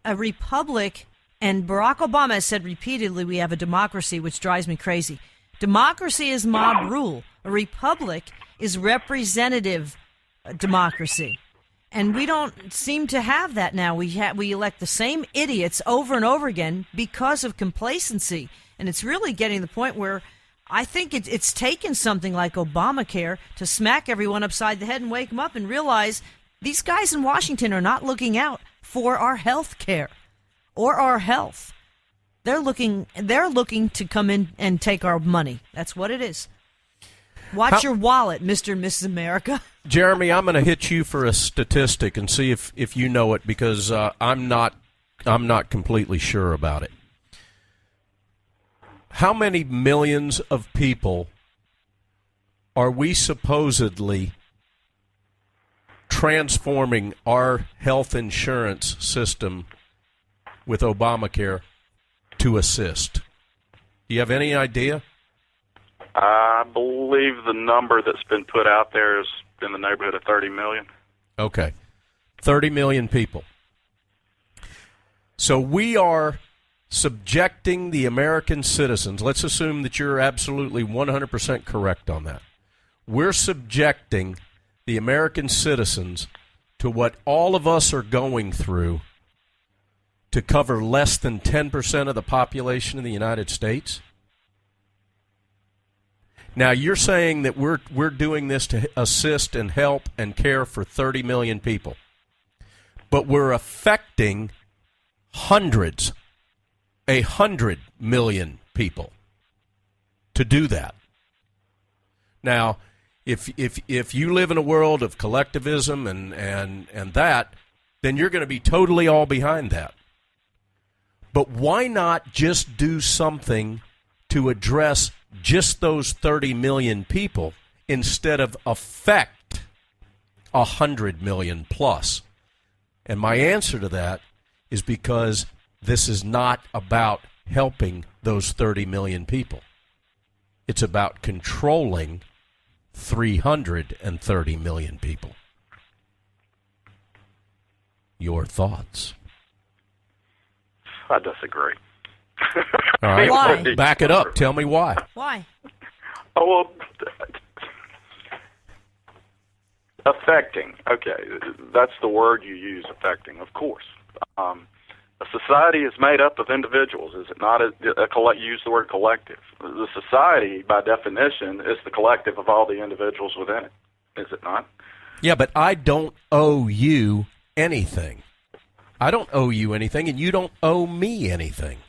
[SPEAKER 9] A republic, and Barack Obama has said repeatedly, we have a democracy, which drives me crazy. Democracy is mob rule. A republic is representative democracy. And we don't seem to have that now. We elect the same idiots over and over again because of complacency. And it's really getting to the point where I think it's taken something like Obamacare to smack everyone upside the head and wake them up and realize these guys in Washington are not looking out for our health care or our health. They're looking to come in and take our money. That's what it is. Watch your wallet, Mr. and Mrs. America.
[SPEAKER 10] Jeremy, I'm going to hit you for a statistic and see if you know it, because I'm not completely sure about it. How many millions of people are we supposedly transforming our health insurance system with Obamacare to assist? Do you have any idea?
[SPEAKER 18] I believe the number that's been put out there is in the neighborhood of 30 million.
[SPEAKER 10] Okay. 30 million people. So we are subjecting the American citizens. Let's assume that you're absolutely 100% correct on that. We're subjecting the American citizens to what all of us are going through to cover less than 10% of the population of the United States. Now, you're saying that we're doing this to assist and help and care for 30 million people. But we're affecting hundreds 100 million people to do that. Now, if you live in a world of collectivism and that, then you're going to be totally all behind that. But why not just do something to address just those 30 million people instead of affect 100 million plus? And my answer to that is because this is not about helping those 30 million people. It's about controlling 330 million people. Your thoughts?
[SPEAKER 18] I disagree.
[SPEAKER 10] All right.
[SPEAKER 9] Why?
[SPEAKER 10] Back it up. Tell me why.
[SPEAKER 9] Why?
[SPEAKER 18] Oh, well, affecting. Okay, that's the word you use, affecting, of course. A society is made up of individuals, is it not? You use the word collective. The society, by definition, is the collective of all the individuals within it, is it not?
[SPEAKER 10] Yeah, but I don't owe you anything. I don't owe you anything, and you don't owe me anything.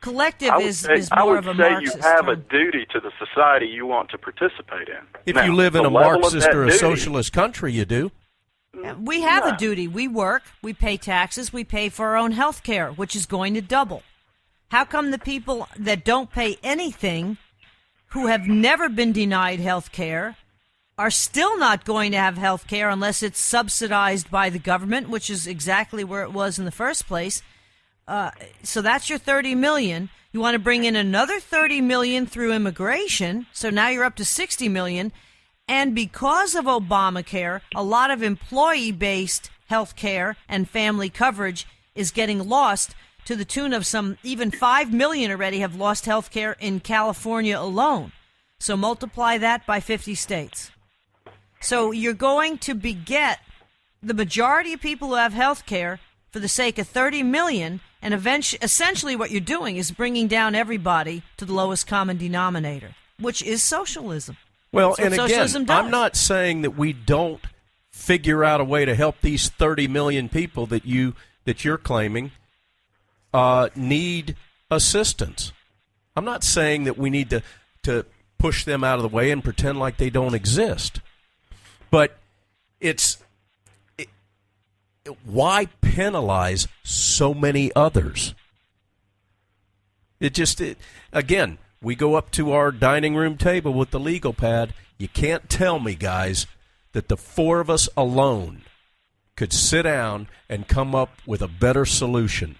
[SPEAKER 9] Collective is more of a Marxist
[SPEAKER 18] I would say you have
[SPEAKER 9] term.
[SPEAKER 18] a duty to the society you want to participate in.
[SPEAKER 10] If
[SPEAKER 18] now,
[SPEAKER 10] you live in
[SPEAKER 18] the
[SPEAKER 10] a
[SPEAKER 18] level of
[SPEAKER 10] Marxist
[SPEAKER 18] that
[SPEAKER 10] or a
[SPEAKER 18] duty-
[SPEAKER 10] socialist country, you do.
[SPEAKER 9] We have a duty. We work, we pay taxes, we pay for our own health care, which is going to double. How come the people that don't pay anything, who have never been denied health care, are still not going to have health care unless it's subsidized by the government, which is exactly where it was in the first place? So that's your 30 million. You want to bring in another 30 million through immigration, so now you're up to 60 million. And because of Obamacare, a lot of employee-based health care and family coverage is getting lost, to the tune of even 5 million already have lost health care in California alone. So multiply that by 50 states. So you're going to beget the majority of people who have health care for the sake of 30 million, and essentially what you're doing is bringing down everybody to the lowest common denominator, which is socialism.
[SPEAKER 10] Well,
[SPEAKER 9] That's what
[SPEAKER 10] and again,
[SPEAKER 9] socialism does.
[SPEAKER 10] I'm not saying that we don't figure out a way to help these 30 million people that you're claiming need assistance. I'm not saying that we need to push them out of the way and pretend like they don't exist. But why penalize so many others? Again, we go up to our dining room table with the legal pad. You can't tell me, guys, that the four of us alone could sit down and come up with a better solution.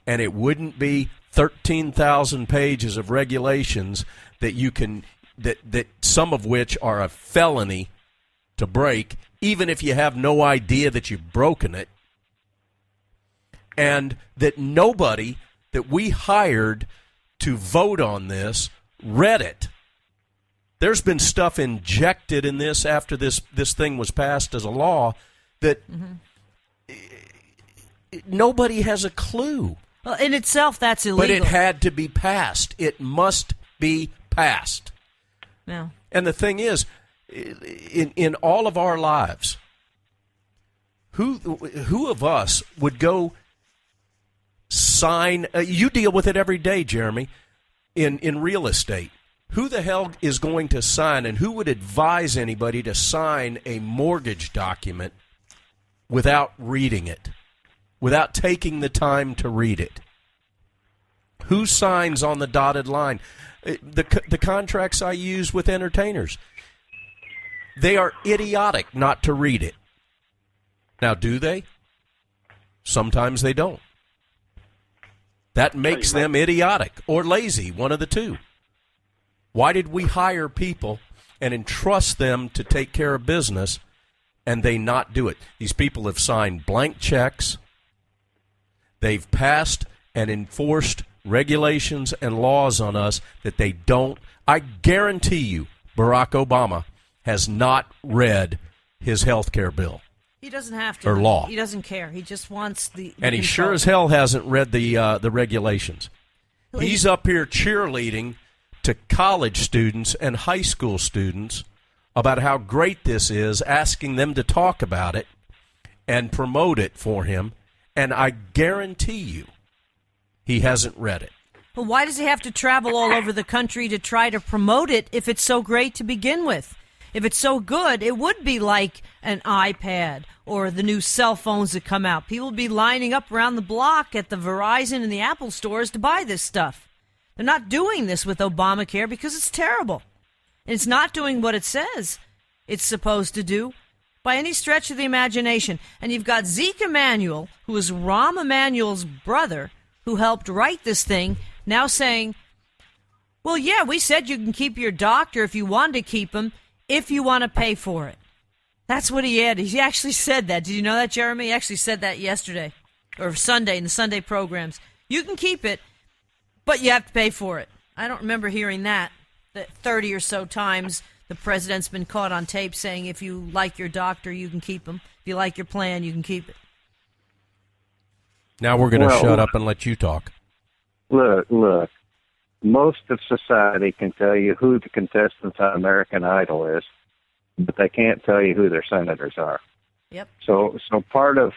[SPEAKER 10] And it wouldn't be 13,000 pages of regulations that that some of which are a felony to break, even if you have no idea that you've broken it. And that nobody that we hired to vote on this read it. There's been stuff injected in this after this thing was passed as a law that nobody has a clue.
[SPEAKER 9] Well, in itself, that's illegal.
[SPEAKER 10] But it had to be passed. It must be passed.
[SPEAKER 9] Yeah.
[SPEAKER 10] And the thing is, in all of our lives, who of us would go sign? You deal with it every day, Jeremy, in real estate. Who the hell is going to sign, and who would advise anybody to sign a mortgage document without reading it, without taking the time to read it? Who signs on the dotted line? The contracts I use with entertainers, they are idiotic not to read it. Now, do they? Sometimes they don't. That makes them idiotic or lazy, one of the two. Why did we hire people and entrust them to take care of business and they not do it? These people have signed blank checks. They've passed and enforced regulations and laws on us that they don't. I guarantee you Barack Obama has not read his health care bill.
[SPEAKER 9] He doesn't have to.
[SPEAKER 10] Or law.
[SPEAKER 9] He doesn't care. He just wants the
[SPEAKER 10] and he
[SPEAKER 9] control.
[SPEAKER 10] sure as hell hasn't read the regulations. He's up here cheerleading to college students and high school students about how great this is, asking them to talk about it and promote it for him. And I guarantee you he hasn't read it.
[SPEAKER 9] Well, why does he have to travel all over the country to try to promote it if it's so great to begin with? If it's so good, it would be like an iPad or the new cell phones that come out. People would be lining up around the block at the Verizon and the Apple stores to buy this stuff. They're not doing this with Obamacare because it's terrible. And it's not doing what it says it's supposed to do by any stretch of the imagination. And you've got Zeke Emanuel, who is Rahm Emanuel's brother, who helped write this thing, now saying, well, yeah, we said you can keep your doctor if you want to keep him, if you want to pay for it. That's what he added. He actually said that. Did you know that, Jeremy? He actually said that yesterday, or Sunday, in the Sunday programs. You can keep it, but you have to pay for it. I don't remember hearing that 30 or so times. The president's been caught on tape saying if you like your doctor, you can keep him. If you like your plan, you can keep it.
[SPEAKER 10] Now we're going to shut up and let you talk.
[SPEAKER 17] Look. Most of society can tell you who the contestants on American Idol is, but they can't tell you who their senators are.
[SPEAKER 9] Yep.
[SPEAKER 17] So part of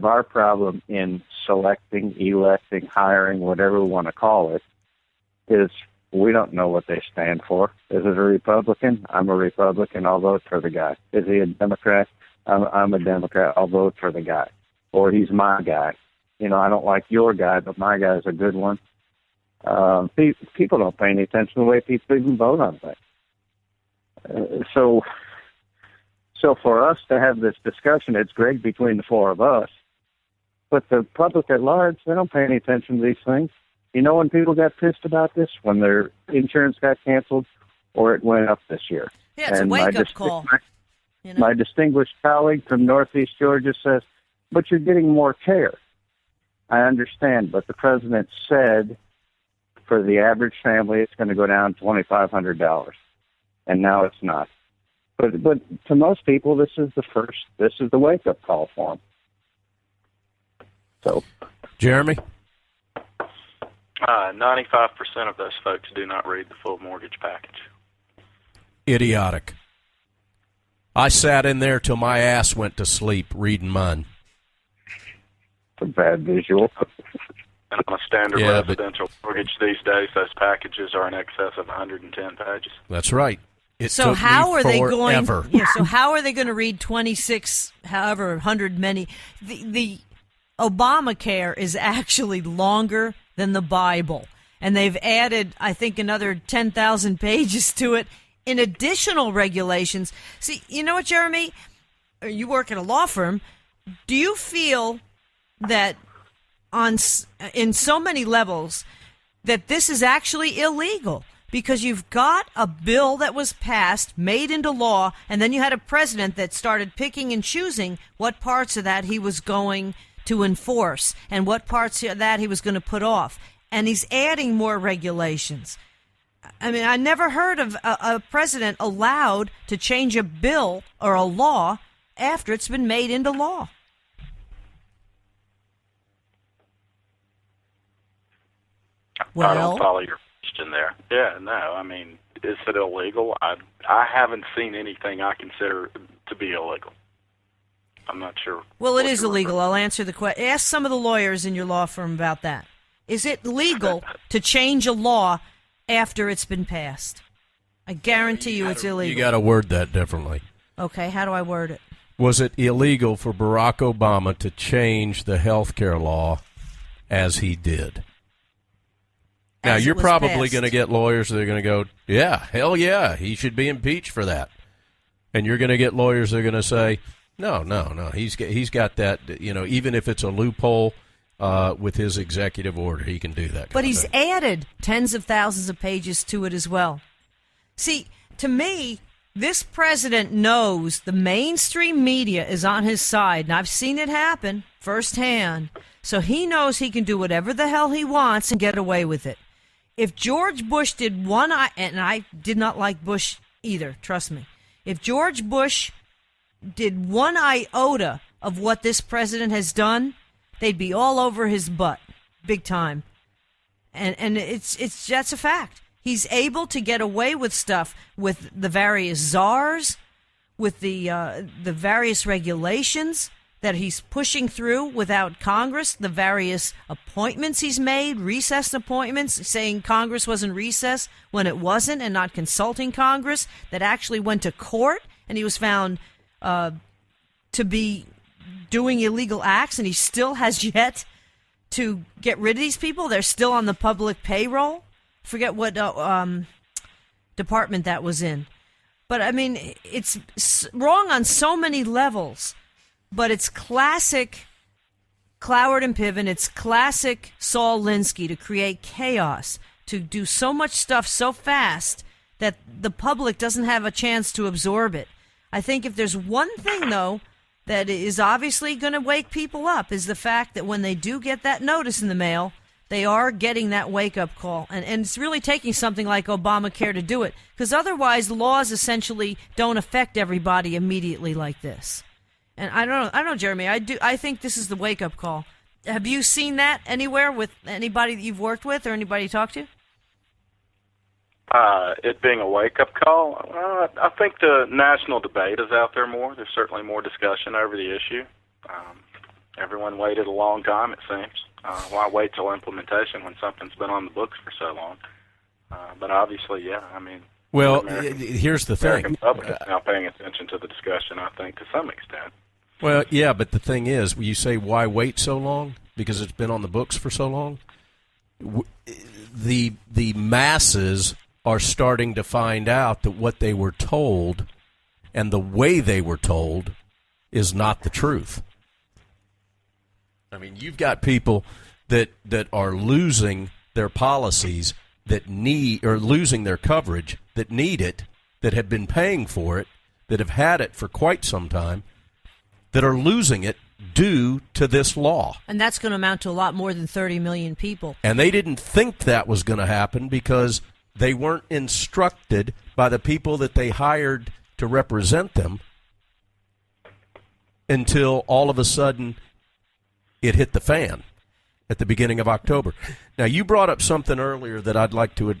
[SPEAKER 17] our problem in selecting, electing, hiring, whatever we want to call it, is we don't know what they stand for. Is it a Republican? I'm a Republican. I'll vote for the guy. Is he a Democrat? I'm a Democrat. I'll vote for the guy. Or he's my guy. You know, I don't like your guy, but my guy's a good one. People don't pay any attention to the way people even vote on things. So for us to have this discussion, it's great between the four of us. But the public at large, they don't pay any attention to these things. You know when people got pissed about this? When their insurance got canceled or it went up this year.
[SPEAKER 9] Yeah, it's a wake-up call.
[SPEAKER 17] My distinguished colleague from Northeast Georgia says, but you're getting more care. I understand, but the president said for the average family it's going to go down $2,500, and now it's not. But to most people, this is the wake-up call for them. So,
[SPEAKER 10] Jeremy?
[SPEAKER 18] 95% of those folks do not read the full mortgage package.
[SPEAKER 10] Idiotic. I sat in there till my ass went to sleep reading mine.
[SPEAKER 17] It's a bad visual.
[SPEAKER 18] And on a standard residential mortgage these days, those packages are in excess of 110 pages.
[SPEAKER 10] That's right.
[SPEAKER 9] So how are they going? Yeah. So how are they going to read 26, however, 100 many? The Obamacare is actually longer than the Bible, and they've added, I think, another 10,000 pages to it in additional regulations. See, you know what, Jeremy? You work at a law firm. Do you feel that in so many levels that this is actually illegal? Because you've got a bill that was passed, made into law, and then you had a president that started picking and choosing what parts of that he was going to enforce and what parts of that he was going to put off. And he's adding more regulations. I mean, I never heard of a president allowed to change a bill or a law after it's been made into law. Well,
[SPEAKER 18] I don't follow your question there. Yeah, no. I mean, is it illegal? I haven't seen anything I consider to be illegal. I'm not sure.
[SPEAKER 9] Well, it is illegal. I'll answer the question. Ask some of the lawyers in your law firm about that. Is it legal to change a law after it's been passed? I guarantee you it's illegal.
[SPEAKER 10] You got to word that differently.
[SPEAKER 9] Okay, how do I word it?
[SPEAKER 10] Was it illegal for Barack Obama to change the health care law as he did? Now, you're probably going to get lawyers that are going to go, yeah, hell yeah, he should be impeached for that. And you're going to get lawyers that are going to say, no, he's got that, you know, even if it's a loophole with his executive order, he can do that.
[SPEAKER 9] But he's added tens of thousands of pages to it as well. See, to me, this president knows the mainstream media is on his side, and I've seen it happen firsthand. So he knows he can do whatever the hell he wants and get away with it. If George Bush did one, and I did not like Bush either, trust me. If George Bush did one iota of what this president has done, they'd be all over his butt, big time. And that's a fact. He's able to get away with stuff with the various czars, with the various regulations that he's pushing through without Congress, the various appointments he's made, recessed appointments, saying Congress was in recess when it wasn't and not consulting Congress, that actually went to court and he was found to be doing illegal acts, and he still has yet to get rid of these people. They're still on the public payroll. Forget what department that was in. But, I mean, it's wrong on so many levels. But it's classic Cloward and Piven. It's classic Saul Alinsky to create chaos, to do so much stuff so fast that the public doesn't have a chance to absorb it. I think if there's one thing, though, that is obviously going to wake people up is the fact that when they do get that notice in the mail, they are getting that wake-up call. And it's really taking something like Obamacare to do it, because otherwise laws essentially don't affect everybody immediately like this. And I don't know, Jeremy. I think this is the wake-up call. Have you seen that anywhere with anybody that you've worked with or anybody you talked to?
[SPEAKER 18] It being a wake-up call, I think the national debate is out there more. There's certainly more discussion over the issue. Everyone waited a long time, it seems. Why wait till implementation when something's been on the books for so long? But obviously, yeah, I mean...
[SPEAKER 10] Well, here's the thing.
[SPEAKER 18] The American public is now paying attention to the discussion, I think, to some extent.
[SPEAKER 10] Well, yeah, but the thing is, you say, why wait so long? Because it's been on the books for so long? The masses are starting to find out that what they were told and the way they were told is not the truth. I mean, you've got people that are losing their policies that need, or losing their coverage that need it, that have been paying for it, that have had it for quite some time, that are losing it due to this law.
[SPEAKER 9] And that's going to amount to a lot more than 30 million people.
[SPEAKER 10] And they didn't think that was going to happen because they weren't instructed by the people that they hired to represent them until all of a sudden it hit the fan at the beginning of October. Now, you brought up something earlier that I'd like to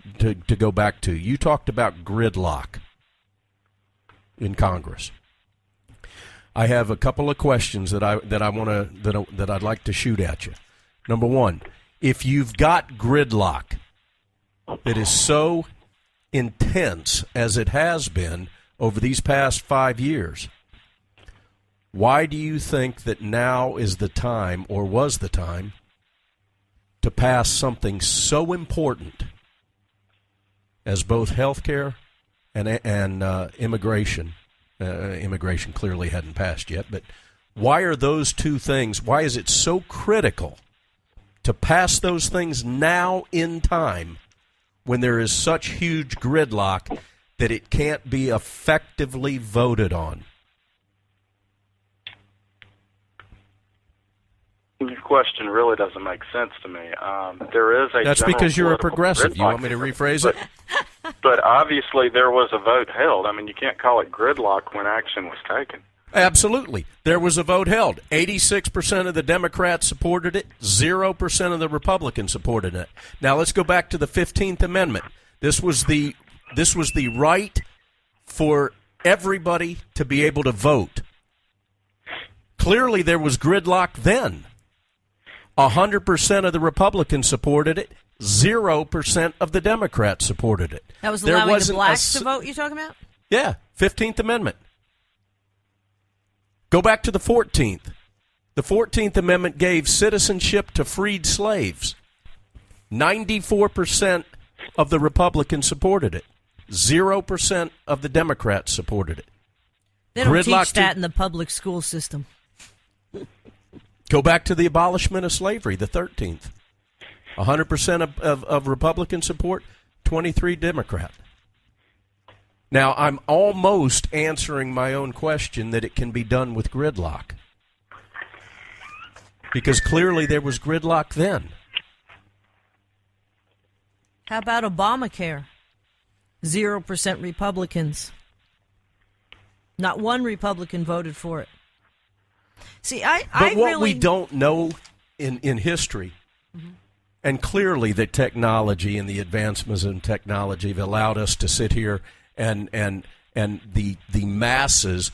[SPEAKER 10] go back to. You talked about gridlock in Congress. I have a couple of questions that I'd like to shoot at you. Number one, if you've got gridlock that is so intense as it has been over these past 5 years, why do you think that now is the time, or was the time, to pass something so important as both health care and immigration? Immigration clearly hadn't passed yet, but why are those two things, why is it so critical to pass those things now in time when there is such huge gridlock that it can't be effectively voted on?
[SPEAKER 18] Your question really doesn't make sense to me. There is a
[SPEAKER 10] That's because you're a progressive. You want me to rephrase it?
[SPEAKER 18] But obviously there was a vote held. I mean, you can't call it gridlock when action was taken.
[SPEAKER 10] Absolutely. There was a vote held. 86% of the Democrats supported it. 0% of the Republicans supported it. Now let's go back to the 15th Amendment. This was the right for everybody to be able to vote. Clearly there was gridlock then. 100% of the Republicans supported it. 0% of the Democrats supported it.
[SPEAKER 9] That was allowing the blacks to vote, you're talking about?
[SPEAKER 10] Yeah, 15th Amendment. Go back to the 14th. The 14th Amendment gave citizenship to freed slaves. 94% of the Republicans supported it. 0% of the Democrats supported it.
[SPEAKER 9] They don't teach that in the public school system.
[SPEAKER 10] Go back to the abolishment of slavery, the 13th. 100% of Republican support, 23 Democrat. Now, I'm almost answering my own question that it can be done with gridlock. Because clearly there was gridlock then.
[SPEAKER 9] How about Obamacare? 0% Republicans. Not one Republican voted for it. See,
[SPEAKER 10] But what we don't know in history, and clearly the technology and the advancements in technology have allowed us to sit here and the masses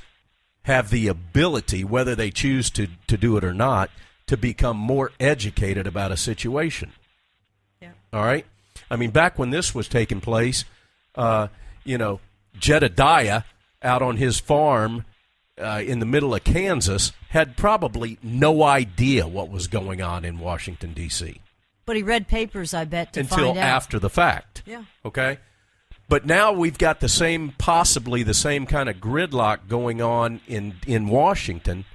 [SPEAKER 10] have the ability, whether they choose to do it or not, to become more educated about a situation.
[SPEAKER 9] Yeah.
[SPEAKER 10] All right? I mean, back when this was taking place, Jedediah out on his farm in the middle of Kansas had probably no idea what was going on in Washington, D.C.
[SPEAKER 9] But he read papers, I bet, to find out.
[SPEAKER 10] Until after the fact.
[SPEAKER 9] Yeah.
[SPEAKER 10] Okay? But now we've got possibly the same kind of gridlock going on in Washington,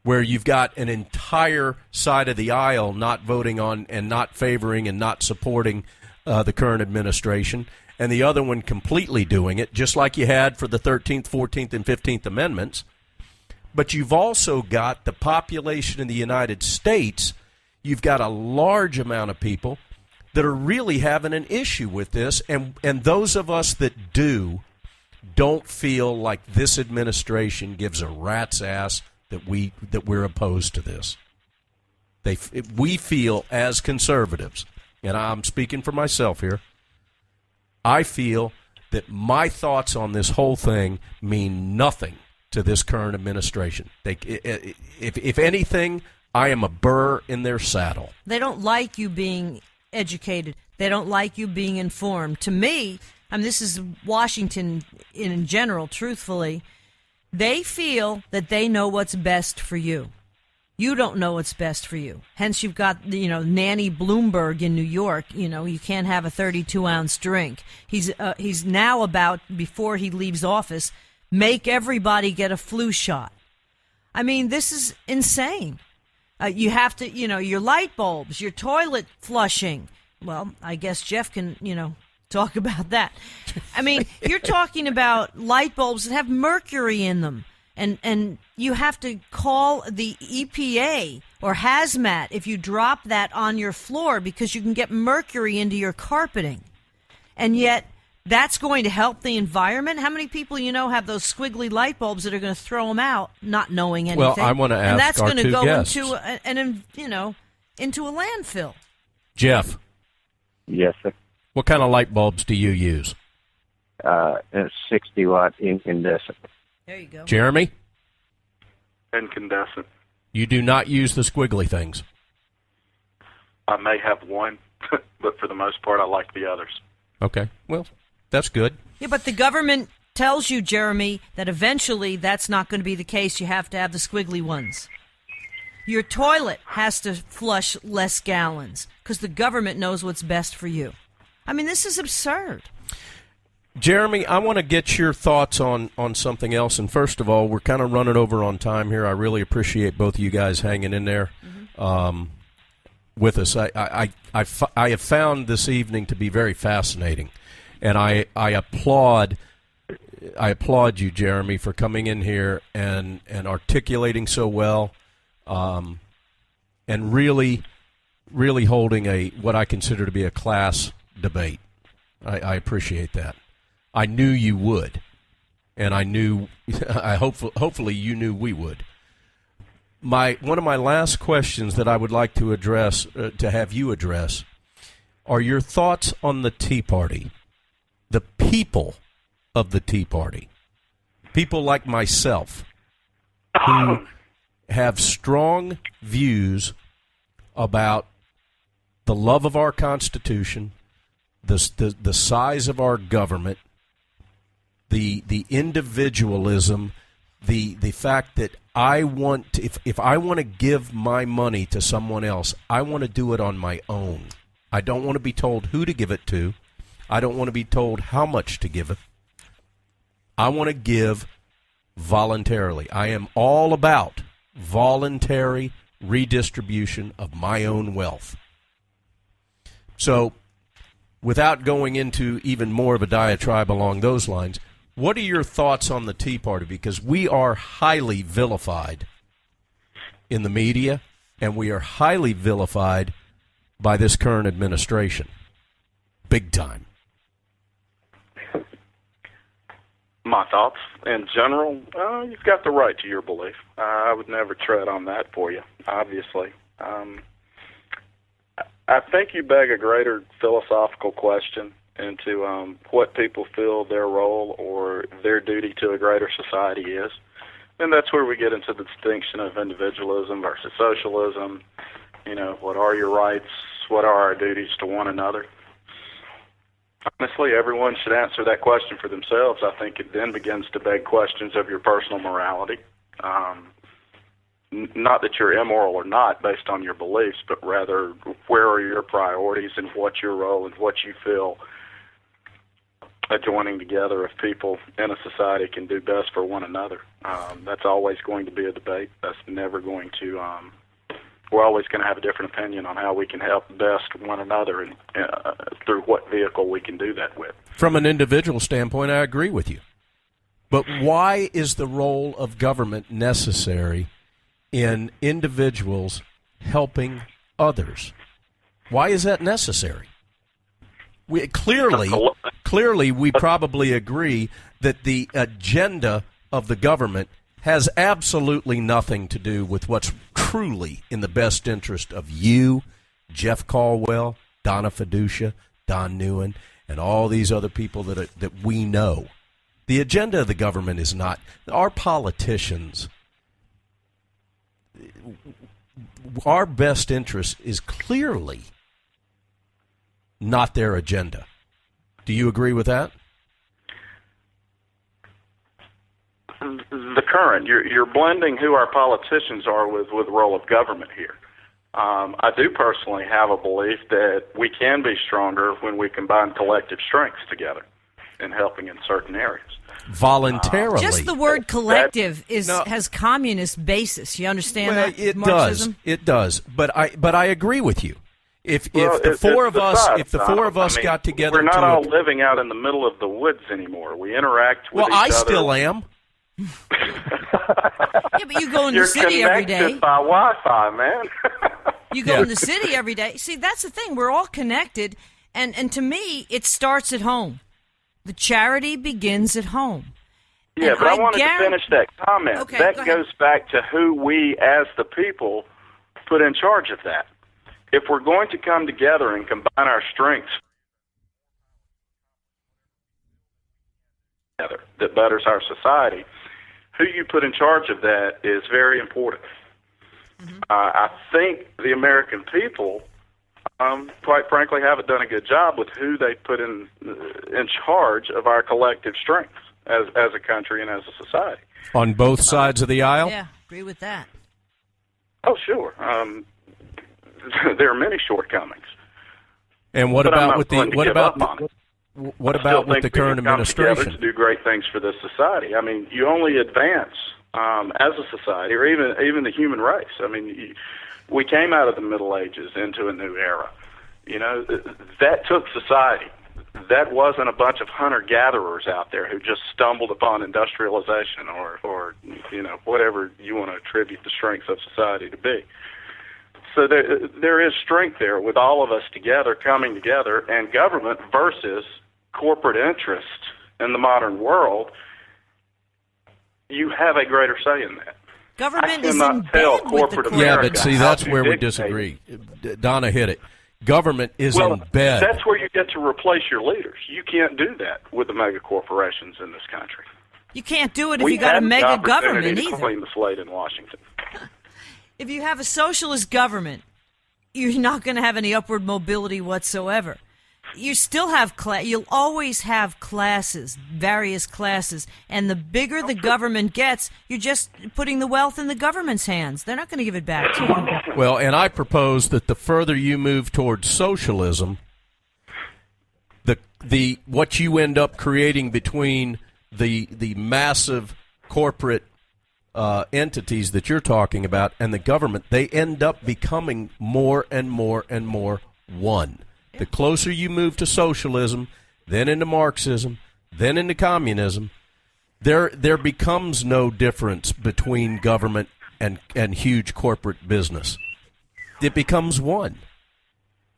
[SPEAKER 10] where you've got an entire side of the aisle not voting on and not favoring and not supporting the current administration, and the other one completely doing it, just like you had for the 13th, 14th, and 15th Amendments. But you've also got the population in the United States. You've got a large amount of people that are really having an issue with this, and those of us that don't feel like this administration gives a rat's ass that we're opposed to this. We feel as conservatives, and I'm speaking for myself here, I feel that my thoughts on this whole thing mean nothing to this current administration. If anything, I am a burr in their saddle.
[SPEAKER 9] They don't like you being educated. They don't like you being informed. To me, this is Washington in general, truthfully, they feel that they know what's best for you. You don't know what's best for you. Hence, you've got, Nanny Bloomberg in New York. You can't have a 32-ounce drink. He's now about, before he leaves office, make everybody get a flu shot. I mean, this is insane. You have to, your light bulbs, your toilet flushing. Well, I guess Jeff can, talk about that. I mean, you're talking about light bulbs that have mercury in them. And you have to call the EPA or hazmat if you drop that on your floor because you can get mercury into your carpeting. And yet, that's going to help the environment? How many people have those squiggly light bulbs that are going to throw them out not knowing anything?
[SPEAKER 10] Well, I want to ask our two guests.
[SPEAKER 9] And that's going to go into a landfill.
[SPEAKER 10] Jeff.
[SPEAKER 17] Yes, sir.
[SPEAKER 10] What kind of light bulbs do you use?
[SPEAKER 17] 60-watt incandescent.
[SPEAKER 9] There you go.
[SPEAKER 10] Jeremy?
[SPEAKER 18] Incandescent.
[SPEAKER 10] You do not use the squiggly things?
[SPEAKER 18] I may have one, but for the most part, I like the others.
[SPEAKER 10] Okay. Well, that's good.
[SPEAKER 9] Yeah, but the government tells you, Jeremy, that eventually that's not going to be the case. You have to have the squiggly ones. Your toilet has to flush less gallons because the government knows what's best for you. I mean, this is absurd.
[SPEAKER 10] Jeremy, I want to get your thoughts on something else. And first of all, we're kind of running over on time here. I really appreciate both of you guys hanging in there with us. I have found this evening to be very fascinating, and I applaud you, Jeremy, for coming in here and articulating so well, and really holding what I consider to be a class debate. I appreciate that. I knew you would, and hopefully you knew we would. One of my last questions that I would like to address, to have you address, are your thoughts on the Tea Party, the people of the Tea Party, people like myself, who have strong views about the love of our Constitution, the size of our government, the individualism, the fact that I want to, if I want to give my money to someone else, I want to do it on my own. I don't want to be told who to give it to. I don't want to be told how much to give it. I want to give voluntarily. I am all about voluntary redistribution of my own wealth. So, without going into even more of a diatribe along those lines, what are your thoughts on the Tea Party? Because we are highly vilified in the media, and we are highly vilified by this current administration. Big time.
[SPEAKER 18] My thoughts, in general, you've got the right to your belief. I would never tread on that for you, obviously. I think you beg a greater philosophical question into what people feel their role or their duty to a greater society is. And that's where we get into the distinction of individualism versus socialism. You know, what are your rights? What are our duties to one another? Honestly, everyone should answer that question for themselves. I think it then begins to beg questions of your personal morality. Not that you're immoral or not based on your beliefs, but rather where are your priorities and what's your role and what you feel a joining together of people in a society can do best for one another. That's always going to be a debate. That's never going to... we're always going to have a different opinion on how we can help best one another and through what vehicle we can do that with.
[SPEAKER 10] From an individual standpoint, I agree with you. But why is the role of government necessary in individuals helping others? Why is that necessary? Clearly, we probably agree that the agenda of the government has absolutely nothing to do with what's truly in the best interest of you, Jeff Colwell, DONNA FIDUCIA, Don NEUEN, and all these other people that we know. The agenda of the government is not. Our politicians, our best interest is clearly not their agenda. Do you agree with that?
[SPEAKER 18] The current, you're blending who our politicians are with the role of government here. I do personally have a belief that we can be stronger when we combine collective strengths together in helping in certain areas.
[SPEAKER 10] Voluntarily.
[SPEAKER 9] Just the word collective has communist basis. You understand that?
[SPEAKER 10] It
[SPEAKER 9] Marxism?
[SPEAKER 10] does. It does. But I agree with you. If the four of us got together,
[SPEAKER 18] we're not all living out in the middle of the woods anymore. We interact with each other.
[SPEAKER 10] Well, I still am.
[SPEAKER 9] Yeah, but you go in the city every day.
[SPEAKER 18] You're connected by Wi-Fi, man.
[SPEAKER 9] You go in the city every day. See, that's the thing. We're all connected, and to me, it starts at home. The charity begins at home.
[SPEAKER 18] Yeah, but I wanted to finish that comment.
[SPEAKER 9] Okay,
[SPEAKER 18] that goes back to who we, as the people, put in charge of that. If we're going to come together and combine our strengths together that betters our society, who you put in charge of that is very important. Mm-hmm. I think the American people, quite frankly, haven't done a good job with who they put in charge of our collective strengths as a country and as a society.
[SPEAKER 10] On both sides of the aisle?
[SPEAKER 9] Yeah, agree with that.
[SPEAKER 18] Oh, sure. There are many shortcomings.
[SPEAKER 10] And what about with the current administration?
[SPEAKER 18] To do great things for this society. I mean, you only advance as a society, or even the human race. I mean, we came out of the Middle Ages into a new era. You know, that took society. That wasn't a bunch of hunter-gatherers out there who just stumbled upon industrialization or you know, whatever you want to attribute the strengths of society to be. So there is strength there with all of us together, coming together, and government versus corporate interest in the modern world. You have a greater say in that.
[SPEAKER 9] Government is in bed with the America.
[SPEAKER 10] Yeah, but see, that's where we disagree. Donna hit it. Government is in bed.
[SPEAKER 18] That's where you get to replace your leaders. You can't do that with the mega corporations in this country.
[SPEAKER 9] You can't do it if you got a mega government
[SPEAKER 18] either. Clean the slate in Washington.
[SPEAKER 9] If you have a socialist government, you're not going to have any upward mobility whatsoever. You still have you'll always have classes, various classes, and the bigger the government gets, you're just putting the wealth in the government's hands. They're not going to give it back to you.
[SPEAKER 10] Well, and I propose that the further you move towards socialism, the what you end up creating between the massive corporate entities that you're talking about and the government, they end up becoming more and more and more one. The closer you move to socialism, then into Marxism, then into communism, there becomes no difference between government and huge corporate business. It becomes one.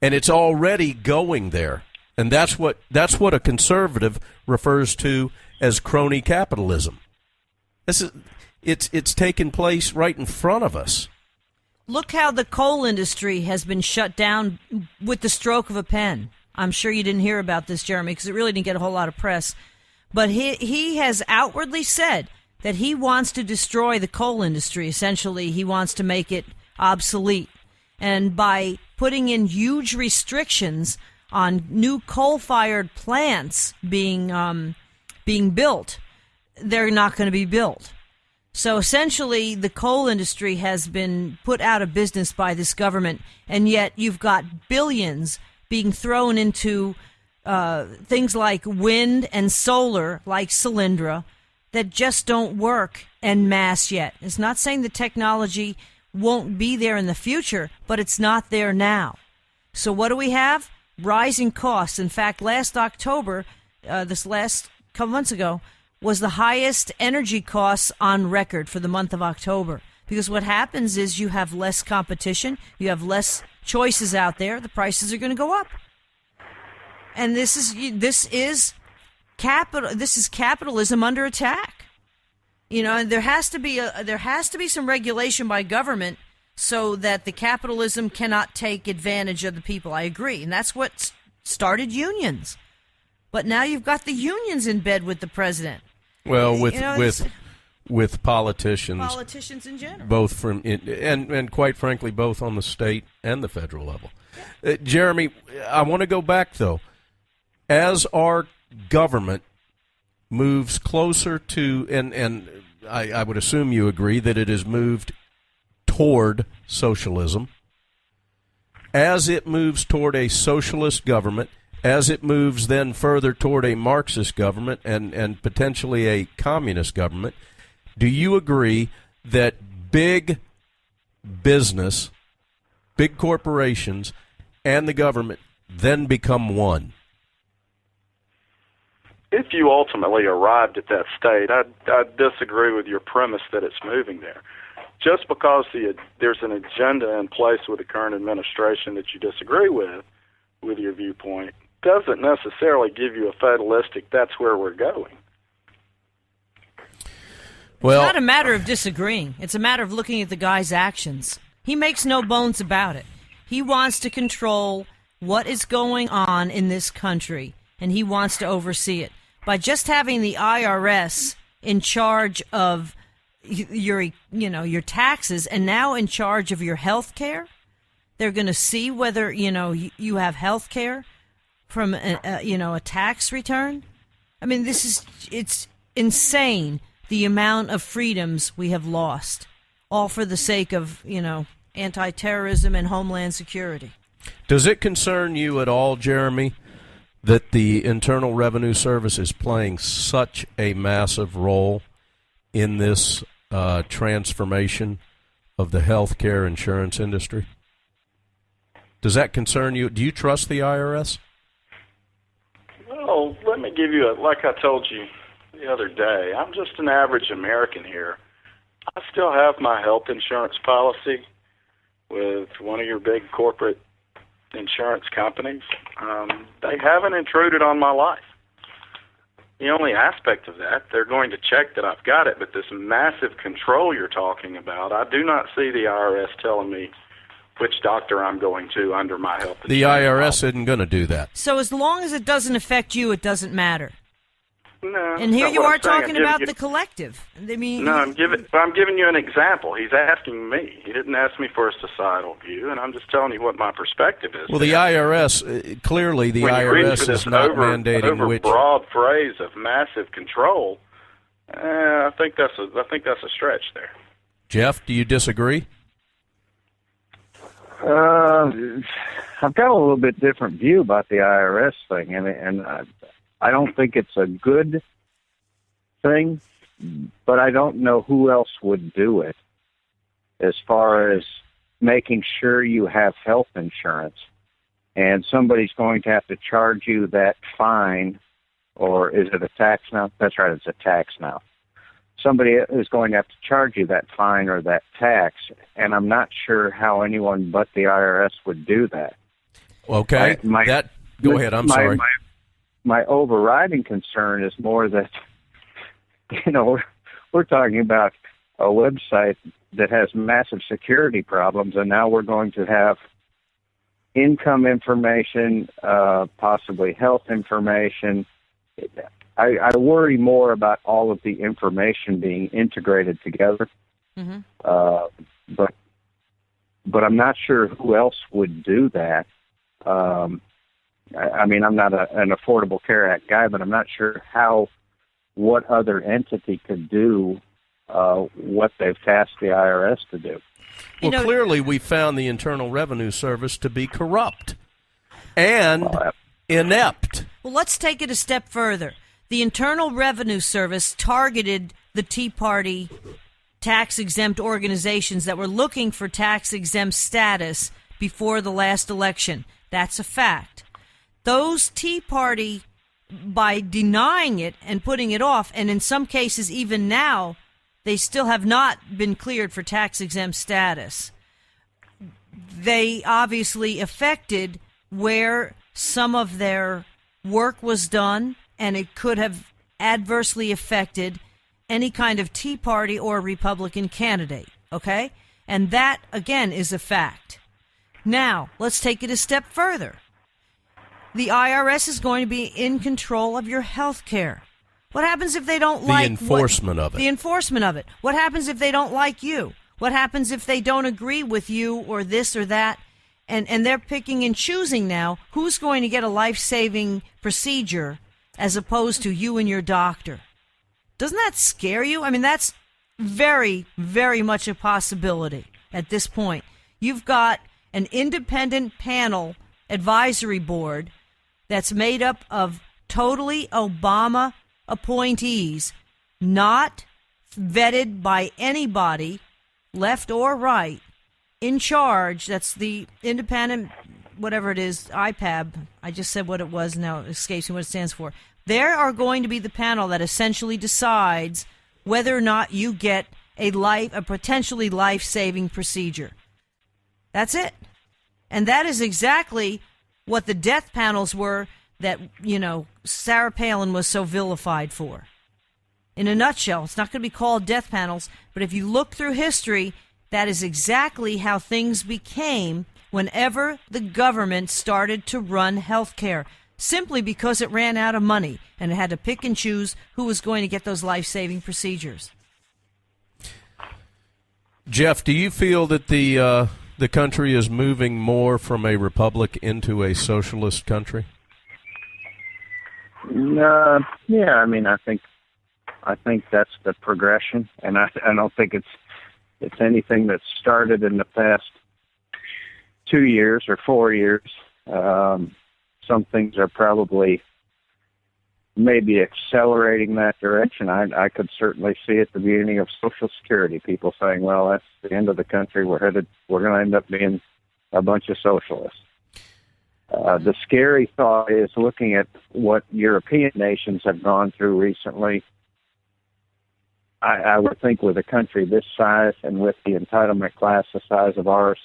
[SPEAKER 10] And it's already going there. And that's what a conservative refers to as crony capitalism. It's taken place right in front of us.
[SPEAKER 9] Look how the coal industry has been shut down with the stroke of a pen. I'm sure you didn't hear about this, Jeremy, because it really didn't get a whole lot of press. But he has outwardly said that he wants to destroy the coal industry. Essentially, he wants to make it obsolete. And by putting in huge restrictions on new coal-fired plants being built, they're not going to be built. So essentially, the coal industry has been put out of business by this government, and yet you've got billions being thrown into things like wind and solar, like Solyndra, that just don't work en masse yet. It's not saying the technology won't be there in the future, but it's not there now. So what do we have? Rising costs. In fact, last October, this last couple months ago, was the highest energy costs on record for the month of October. Because what happens is you have less competition, you have less choices out there, the prices are going to go up. And this is capitalism under attack. You know, and there has to be some regulation by government so that the capitalism cannot take advantage of the people. I agree, and that's what started unions. But now you've got the unions in bed with the president.
[SPEAKER 10] Well, with politicians
[SPEAKER 9] in general,
[SPEAKER 10] both from and quite frankly, both on the state and the federal level. Jeremy, I want to go back though. As our government moves closer to, and I would assume you agree that it has moved toward socialism. As it moves toward a socialist government, as it moves then further toward a Marxist government and potentially a communist government, do you agree that big business, big corporations, and the government then become one?
[SPEAKER 18] If you ultimately arrived at that state, I disagree with your premise that it's moving there. Just because there's an agenda in place with the current administration that you disagree with your viewpoint, doesn't necessarily give you a fatalistic, that's where we're going.
[SPEAKER 10] Well,
[SPEAKER 9] it's not a matter of disagreeing. It's a matter of looking at the guy's actions. He makes no bones about it. He wants to control what is going on in this country, and he wants to oversee it. By just having the IRS in charge of your taxes and now in charge of your health care, they're going to see whether, you have health care from a tax return. I mean, it's insane the amount of freedoms we have lost, all for the sake of, anti-terrorism and homeland security.
[SPEAKER 10] Does it concern you at all, Jeremy, that the Internal Revenue Service is playing such a massive role in this transformation of the healthcare insurance industry? Does that concern you? Do you trust the IRS?
[SPEAKER 18] Well, let me give you like I told you the other day, I'm just an average American here. I still have my health insurance policy with one of your big corporate insurance companies. They haven't intruded on my life. The only aspect of that, they're going to check that I've got it, but this massive control you're talking about, I do not see the IRS telling me which doctor I'm going to under my health insurance.
[SPEAKER 10] The IRS isn't going to do that.
[SPEAKER 9] So as long as it doesn't affect you, it doesn't matter.
[SPEAKER 18] No.
[SPEAKER 9] And here you are talking about the collective.
[SPEAKER 18] I'm giving you an example. He's asking me. He didn't ask me for a societal view, and I'm just telling you what my perspective is.
[SPEAKER 10] Well, the IRS, clearly the IRS is not mandating which
[SPEAKER 18] broad phrase of massive control. I think that's a stretch there.
[SPEAKER 10] Jeff, do you disagree?
[SPEAKER 17] I've got a little bit different view about the IRS thing, and I don't think it's a good thing, but I don't know who else would do it as far as making sure you have health insurance. And somebody's going to have to charge you that fine, or is it a tax now? That's right, it's a tax now. Somebody is going to have to charge you that fine or that tax, and I'm not sure how anyone but the IRS would do that.
[SPEAKER 10] Okay, go ahead, I'm sorry.
[SPEAKER 17] My overriding concern is more that, we're talking about a website that has massive security problems, and now we're going to have income information, possibly health information. I worry more about all of the information being integrated together.
[SPEAKER 9] Mm-hmm.
[SPEAKER 17] But I'm not sure who else would do that. I mean, I'm not an Affordable Care Act guy, but I'm not sure what other entity could do what they've tasked the IRS to do.
[SPEAKER 10] Well, clearly we found the Internal Revenue Service to be corrupt and inept.
[SPEAKER 9] Well, let's take it a step further. The Internal Revenue Service targeted the Tea Party tax-exempt organizations that were looking for tax-exempt status before the last election. That's a fact. Those Tea Party, by denying it and putting it off, and in some cases even now, they still have not been cleared for tax-exempt status. They obviously affected where some of their work was done, and it could have adversely affected any kind of Tea Party or Republican candidate, okay? And that, again, is a fact. Now, let's take it a step further. The IRS is going to be in control of your health care. What happens if they don't like...
[SPEAKER 10] The enforcement of it.
[SPEAKER 9] The enforcement of it. What happens if they don't like you? What happens if they don't agree with you or this or that? And they're picking and choosing now who's going to get a life-saving procedure as opposed to you and your doctor. Doesn't that scare you? I mean, that's very, very much a possibility at this point. You've got an independent panel advisory board that's made up of totally Obama appointees, not vetted by anybody, left or right, in charge. That's the independent, whatever it is, IPAB. I just said what it was, now it escapes me what it stands for. They are going to be the panel that essentially decides whether or not you get a potentially life-saving procedure. That's it. And that is exactly what the death panels were that, Sarah Palin was so vilified for. In a nutshell, it's not going to be called death panels, but if you look through history, that is exactly how things became whenever the government started to run health care, simply because it ran out of money and it had to pick and choose who was going to get those life-saving procedures.
[SPEAKER 10] Jeff, do you feel that the country is moving more from a republic into a socialist country?
[SPEAKER 17] Yeah, I mean, I think that's the progression, and I don't think it's anything that started in the past 2 years or 4 years. Some things are probably maybe accelerating that direction. I could certainly see at the beginning of Social Security, people saying, well, that's the end of the country. We're going to end up being a bunch of socialists. The scary thought is looking at what European nations have gone through recently. I would think with a country this size and with the entitlement class the size of ours,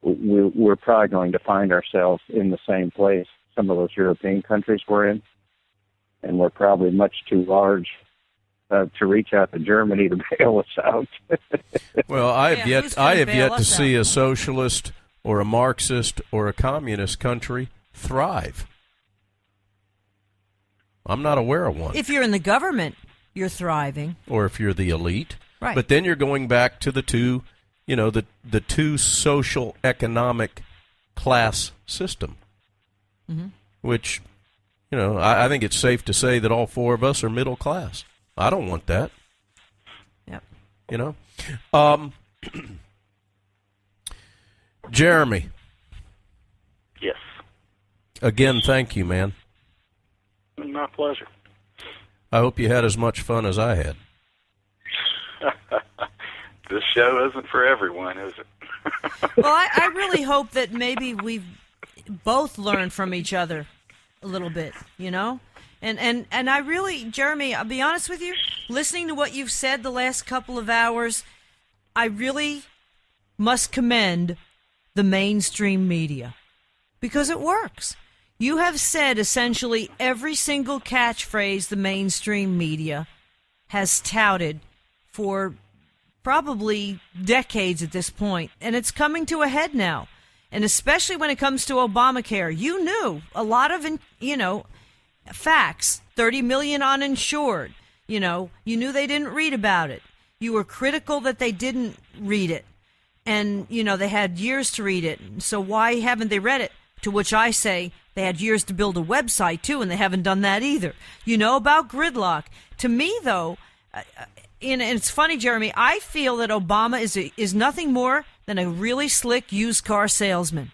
[SPEAKER 17] we're probably going to find ourselves in the same place some of those European countries were in, and we're probably much too large to reach out to Germany to bail us out.
[SPEAKER 10] Well, I have yet to see a socialist or a Marxist or a communist country thrive. I'm not aware of one.
[SPEAKER 9] If you're in the government, you're thriving.
[SPEAKER 10] Or if you're the elite.
[SPEAKER 9] Right.
[SPEAKER 10] But then you're going back to the two, the two social economic class system, which, I think it's safe to say that all four of us are middle class. I don't want that.
[SPEAKER 9] Yep.
[SPEAKER 10] Jeremy.
[SPEAKER 18] Yes.
[SPEAKER 10] Again, thank you, man.
[SPEAKER 18] My pleasure.
[SPEAKER 10] I hope you had as much fun as I had.
[SPEAKER 18] This show isn't for everyone, is it?
[SPEAKER 9] Well, I really hope that maybe we've both learned from each other a little bit, And I really, Jeremy, I'll be honest with you, listening to what you've said the last couple of hours, I really must commend the mainstream media because it works. You have said essentially every single catchphrase the mainstream media has touted for probably decades at this point, and it's coming to a head now. And especially when it comes to Obamacare, you knew a lot of, Facts, 30 million uninsured. You knew they didn't read about it. You were critical that they didn't read it. And, they had years to read it. So why haven't they read it? To which I say they had years to build a website, too, and they haven't done that either. You know about gridlock. To me, though, and it's funny, Jeremy, I feel that Obama is nothing more than a really slick used car salesman.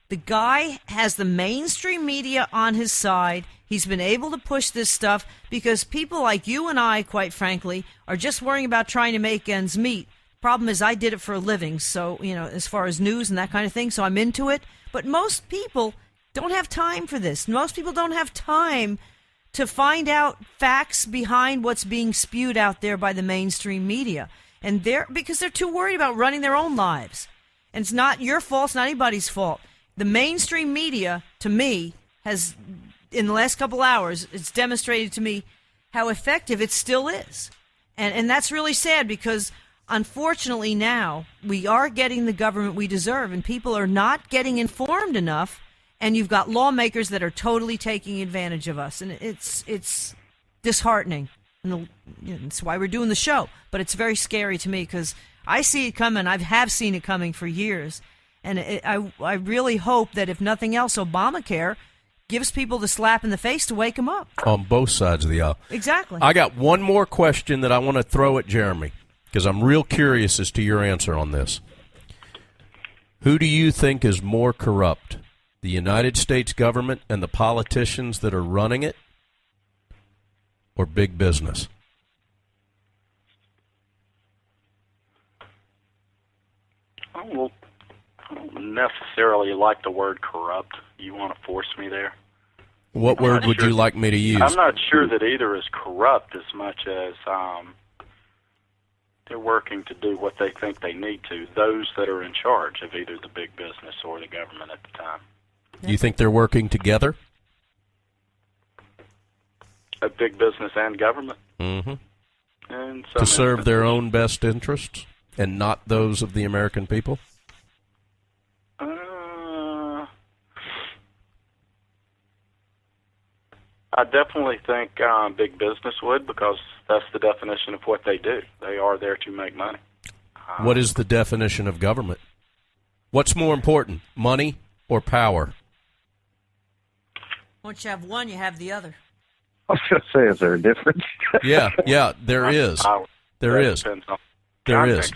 [SPEAKER 9] The guy has the mainstream media on his side. He's been able to push this stuff because people like you and I, quite frankly, are just worrying about trying to make ends meet. Problem is, I did it for a living, so, as far as news and that kind of thing, so I'm into it. But most people don't have time for this. Most people don't have time to find out facts behind what's being spewed out there by the mainstream media. And because they're too worried about running their own lives. And it's not your fault, it's not anybody's fault. The mainstream media, to me, has, in the last couple hours, it's demonstrated to me how effective it still is. And that's really sad because, unfortunately, now we are getting the government we deserve, and people are not getting informed enough, and you've got lawmakers that are totally taking advantage of us. And it's disheartening. And that's why we're doing the show. But it's very scary to me because I see it coming. I have seen it coming for years. And I really hope that, if nothing else, Obamacare gives people the slap in the face to wake them up.
[SPEAKER 10] On both sides of the aisle.
[SPEAKER 9] Exactly.
[SPEAKER 10] I got one more question that I want to throw at Jeremy, because I'm real curious as to your answer on this. Who do you think is more corrupt, the United States government and the politicians that are running it, or big business?
[SPEAKER 18] Well, I don't necessarily like the word corrupt. You want to force me there?
[SPEAKER 10] What word would you like me to use?
[SPEAKER 18] I'm not sure that either is corrupt as much as they're working to do what they think they need to, those that are in charge of either the big business or the government at the time.
[SPEAKER 10] You think they're working together?
[SPEAKER 18] Of big business and government?
[SPEAKER 10] Mm-hmm. To serve their own best interests and not those of the American people?
[SPEAKER 18] I definitely think big business would, because that's the definition of what they do. They are there to make money.
[SPEAKER 10] What is the definition of government? What's more important, money or power?
[SPEAKER 9] Once you have one, you have the other.
[SPEAKER 17] I was going to say, is there a difference?
[SPEAKER 10] Yeah, there is. There is. There is.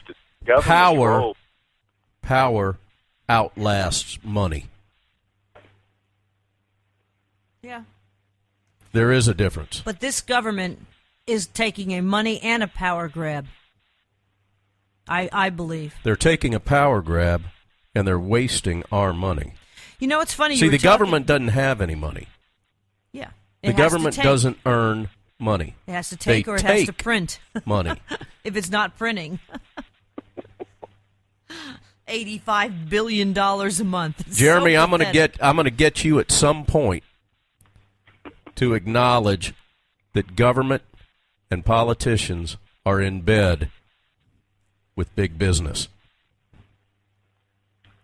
[SPEAKER 10] Power outlasts money.
[SPEAKER 9] Yeah.
[SPEAKER 10] There is a difference.
[SPEAKER 9] But this government is taking a money and a power grab. I believe.
[SPEAKER 10] They're taking a power grab, and they're wasting our money.
[SPEAKER 9] You know, it's funny.
[SPEAKER 10] See, the government doesn't have any money.
[SPEAKER 9] Yeah.
[SPEAKER 10] The government doesn't earn money.
[SPEAKER 9] It has to take or it has to print
[SPEAKER 10] money.
[SPEAKER 9] If it's not printing. $85 billion a month. It's
[SPEAKER 10] Jeremy,
[SPEAKER 9] so
[SPEAKER 10] I'm gonna get you at some point to acknowledge that government and politicians are in bed with big business.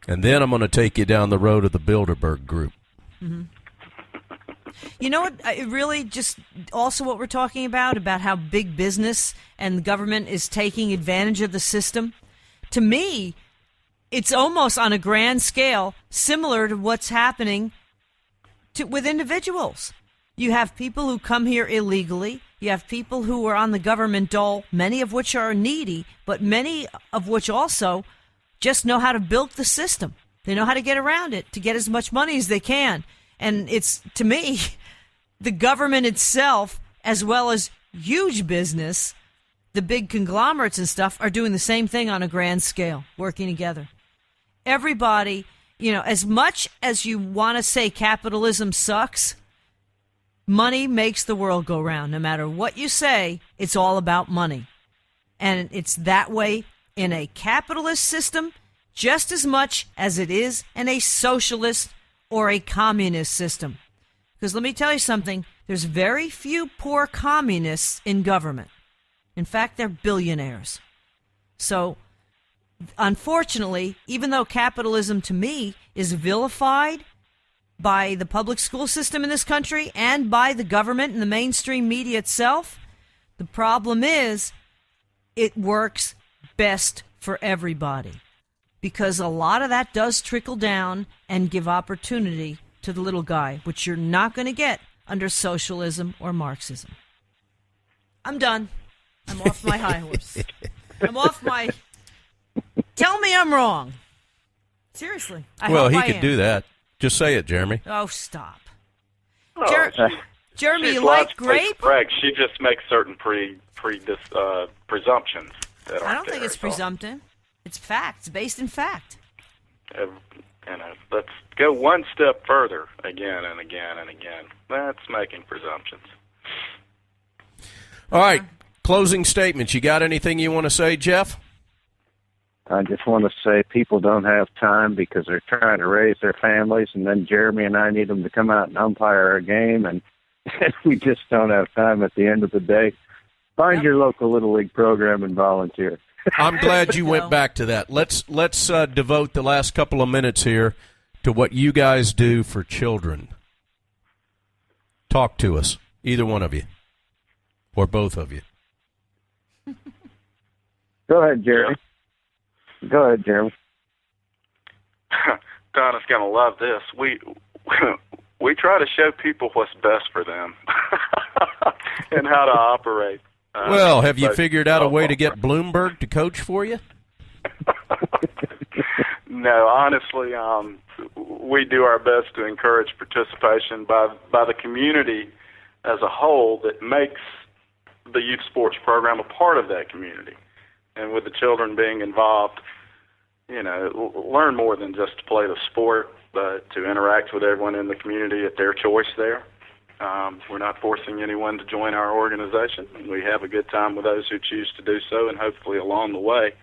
[SPEAKER 10] And then I'm going to take you down the road of the Bilderberg Group.
[SPEAKER 9] Mm-hmm. You know what? It really just also what we're talking about how big business and the government is taking advantage of the system. To me, it's almost on a grand scale similar to what's happening with individuals. You have people who come here illegally. You have people who are on the government dole, many of which are needy, but many of which also just know how to bilk the system. They know how to get around it to get as much money as they can. And it's, to me, the government itself, as well as huge business, the big conglomerates and stuff, are doing the same thing on a grand scale, working together. Everybody, as much as you want to say capitalism sucks, money makes the world go round. No matter what you say, it's all about money. And it's that way in a capitalist system just as much as it is in a socialist or a communist system. Because let me tell you something, there's very few poor communists in government. In fact, they're billionaires. So, unfortunately, even though capitalism to me is vilified, by the public school system in this country and by the government and the mainstream media itself. The problem is it works best for everybody because a lot of that does trickle down and give opportunity to the little guy, which you're not going to get under socialism or Marxism. I'm done. I'm off my high horse. I'm off my... Tell me I'm wrong. Seriously.
[SPEAKER 10] Well, he could do that. Just say it, Jeremy.
[SPEAKER 9] Oh, stop.
[SPEAKER 18] Oh,
[SPEAKER 9] Jeremy,
[SPEAKER 18] she's
[SPEAKER 9] you like
[SPEAKER 18] logically
[SPEAKER 9] grape?
[SPEAKER 18] correct. She just makes certain presumptions. That
[SPEAKER 9] I don't think it's presumptive. It's fact. It's based in fact.
[SPEAKER 18] Let's go one step further again and again and again. That's making presumptions.
[SPEAKER 10] All right. Closing statements. You got anything you want to say, Jeff?
[SPEAKER 17] I just want to say people don't have time because they're trying to raise their families, and then Jeremy and I need them to come out and umpire a game, and we just don't have time at the end of the day. Find your local Little League program and volunteer.
[SPEAKER 10] I'm glad you went back to that. Let's devote the last couple of minutes here to what you guys do for children. Talk to us, either one of you, or both of you.
[SPEAKER 17] Go ahead, Jeremy. Go ahead, Jeremy.
[SPEAKER 18] Donna's going to love this. We try to show people what's best for them and how to operate.
[SPEAKER 10] Well, have you figured out a way to get Bloomberg to coach for you?
[SPEAKER 18] No, honestly, we do our best to encourage participation by the community as a whole that makes the youth sports program a part of that community. And with the children being involved, learn more than just to play the sport, but to interact with everyone in the community at their choice there. We're not forcing anyone to join our organization. We have a good time with those who choose to do so, and hopefully along the way,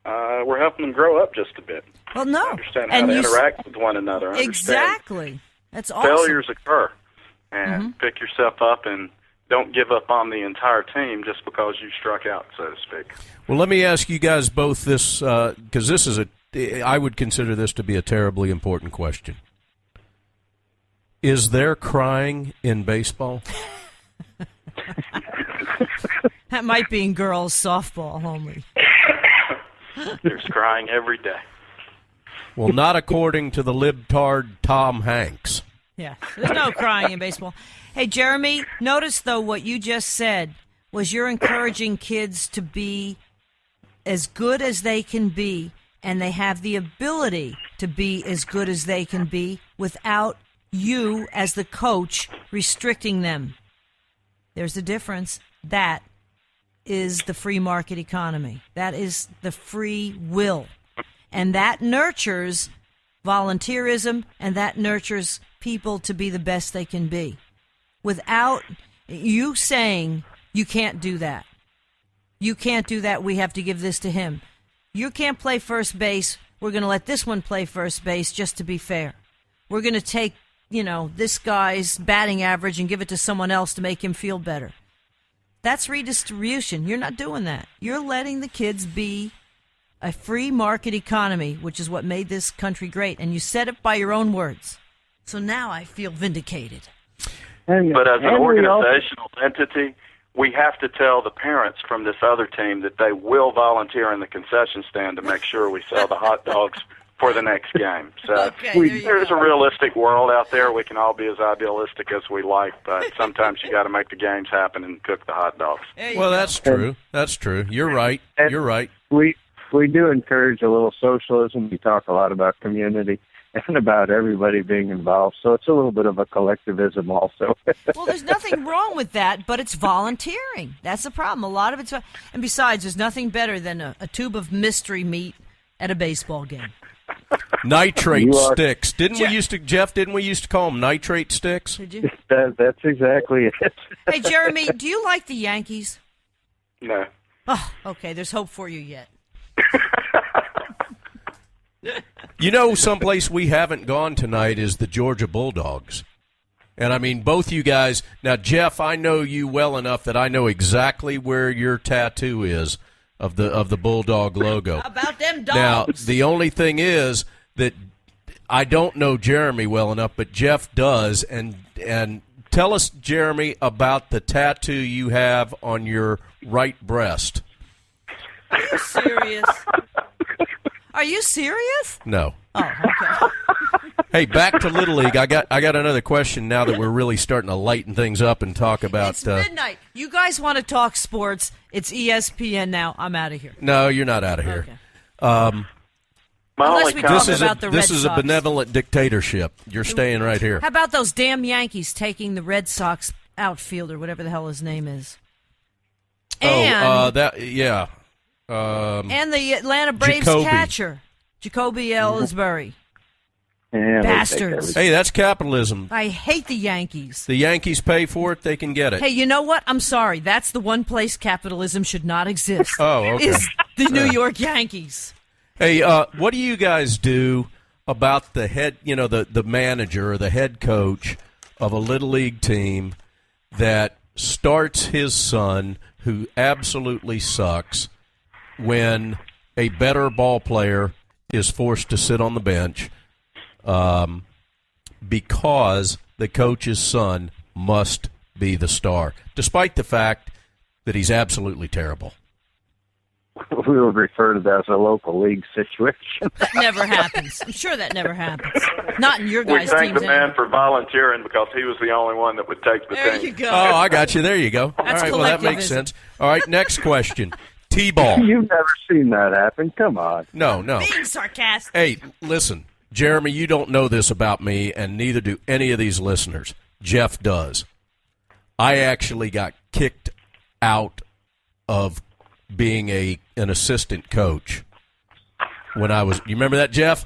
[SPEAKER 18] we're helping them grow up just a bit.
[SPEAKER 9] Well, no.
[SPEAKER 18] Understand how to interact with one another.
[SPEAKER 9] Exactly. That's awesome.
[SPEAKER 18] Failures occur, and pick yourself up and don't give up on the entire team just because you struck out, so to speak.
[SPEAKER 10] Well, let me ask you guys both this, because this is I would consider this to be a terribly important question. Is there crying in baseball?
[SPEAKER 9] That might be in girls' softball only.
[SPEAKER 18] There's crying every day.
[SPEAKER 10] Well, not according to the libtard Tom Hanks.
[SPEAKER 9] Yeah, there's no crying in baseball. Hey, Jeremy, notice, though, what you just said was you're encouraging kids to be as good as they can be, and they have the ability to be as good as they can be without you, as the coach, restricting them. There's a difference. That is the free market economy. That is the free will. And that nurtures volunteerism, and that nurtures people to be the best they can be. Without you saying, you can't do that. You can't do that. We have to give this to him. You can't play first base. We're going to let this one play first base just to be fair. We're going to take, this guy's batting average and give it to someone else to make him feel better. That's redistribution. You're not doing that. You're letting the kids be a free market economy, which is what made this country great. And you said it by your own words. So now I feel vindicated.
[SPEAKER 18] But as an organizational entity, we have to tell the parents from this other team that they will volunteer in the concession stand to make sure we sell the hot dogs for the next game. So there's a realistic world out there. We can all be as idealistic as we like, but sometimes you got to make the games happen and cook the hot dogs.
[SPEAKER 10] Well, that's true. That's true. You're right. You're right.
[SPEAKER 17] We do encourage a little socialism. We talk a lot about community and about everybody being involved. So it's a little bit of a collectivism also.
[SPEAKER 9] Well, there's nothing wrong with that, but it's volunteering. That's the problem. A lot of it's... And besides, there's nothing better than a tube of mystery meat at a baseball game.
[SPEAKER 10] Nitrate sticks. Didn't we used to call them nitrate sticks?
[SPEAKER 9] Did you?
[SPEAKER 17] That's exactly it.
[SPEAKER 9] Hey, Jeremy, do you like the Yankees?
[SPEAKER 18] No.
[SPEAKER 9] Oh, okay. There's hope for you yet.
[SPEAKER 10] Someplace we haven't gone tonight is the Georgia Bulldogs. And, I mean, both you guys. Now, Jeff, I know you well enough that I know exactly where your tattoo is of the Bulldog logo.
[SPEAKER 9] How about them dogs?
[SPEAKER 10] Now, the only thing is that I don't know Jeremy well enough, but Jeff does. And tell us, Jeremy, about the tattoo you have on your right breast.
[SPEAKER 9] Are you serious? Are you serious?
[SPEAKER 10] No.
[SPEAKER 9] Oh, okay.
[SPEAKER 10] Hey, back to Little League. I got another question now that we're really starting to lighten things up and talk about.
[SPEAKER 9] It's midnight. You guys want to talk sports? It's ESPN now. I'm out of here.
[SPEAKER 10] No, you're not out of here.
[SPEAKER 9] Okay. Unless we talk about the Red
[SPEAKER 10] This is a
[SPEAKER 9] Sox.
[SPEAKER 10] benevolent dictatorship. You're staying right here.
[SPEAKER 9] How about those damn Yankees taking the Red Sox outfielder, whatever the hell his name is? And, and the Atlanta Braves catcher, Jacoby Ellsbury.
[SPEAKER 17] Yeah,
[SPEAKER 9] bastards.
[SPEAKER 10] Hey, that's capitalism.
[SPEAKER 9] I hate the Yankees.
[SPEAKER 10] The Yankees pay for it, they can get it.
[SPEAKER 9] Hey, you know what? I'm sorry. That's the one place capitalism should not exist.
[SPEAKER 10] Oh, okay.
[SPEAKER 9] Is the New York Yankees.
[SPEAKER 10] Hey, what do you guys do about the head, the manager or the head coach of a Little League team that starts his son, who absolutely sucks, when a better ball player is forced to sit on the bench because the coach's son must be the star, despite the fact that he's absolutely terrible?
[SPEAKER 17] We would refer to that as a local league situation.
[SPEAKER 9] That never happens. I'm sure that never happens. Not in your guys'
[SPEAKER 18] We thank
[SPEAKER 9] teams.
[SPEAKER 18] the man for volunteering because he was the only one that would take the team.
[SPEAKER 9] There you go.
[SPEAKER 10] Oh, I got you. There you go.
[SPEAKER 9] That's
[SPEAKER 10] all right, well, that makes
[SPEAKER 9] collectivism.
[SPEAKER 10] sense. All right, next question. T-ball.
[SPEAKER 17] You've never seen that happen. Come on.
[SPEAKER 10] No.
[SPEAKER 9] Being sarcastic.
[SPEAKER 10] Hey, listen, Jeremy, you don't know this about me, and neither do any of these listeners. Jeff does. I actually got kicked out of being an assistant coach when I was. You remember that, Jeff?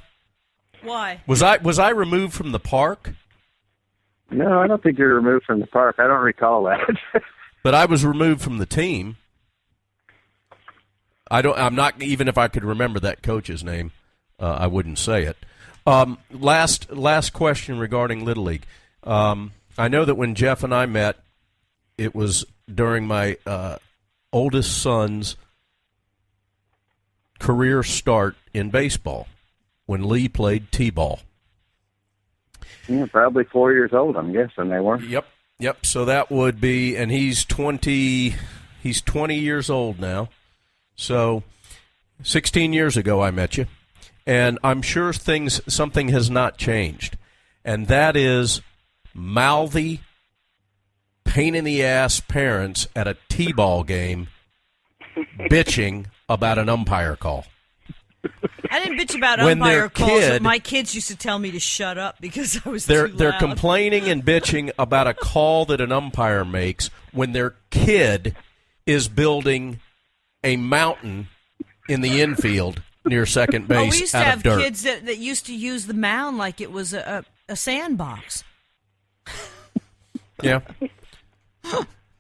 [SPEAKER 9] Why?
[SPEAKER 10] Was I removed from the park?
[SPEAKER 17] No, I don't think you're removed from the park. I don't recall that.
[SPEAKER 10] But I was removed from the team. I'm not, even if I could remember that coach's name, I wouldn't say it. Last question regarding Little League. I know that when Jeff and I met, it was during my oldest son's career start in baseball, when Lee played T-ball.
[SPEAKER 17] Yeah, probably 4 years old, I'm guessing they were.
[SPEAKER 10] Yep. So that would be, and he's 20 years old now. So 16 years ago I met you, and I'm sure something has not changed, and that is mouthy, pain-in-the-ass parents at a T-ball game bitching about an umpire call.
[SPEAKER 9] I didn't bitch about
[SPEAKER 10] When
[SPEAKER 9] umpire
[SPEAKER 10] their
[SPEAKER 9] calls.
[SPEAKER 10] kid-
[SPEAKER 9] My kids used to tell me to shut up because I was
[SPEAKER 10] They're
[SPEAKER 9] too loud.
[SPEAKER 10] complaining and bitching about a call that an umpire makes when their kid is building a mountain in the infield near second base
[SPEAKER 9] we used to
[SPEAKER 10] out
[SPEAKER 9] have
[SPEAKER 10] of dirt.
[SPEAKER 9] kids that used to use the mound like it was a sandbox.
[SPEAKER 10] Yeah.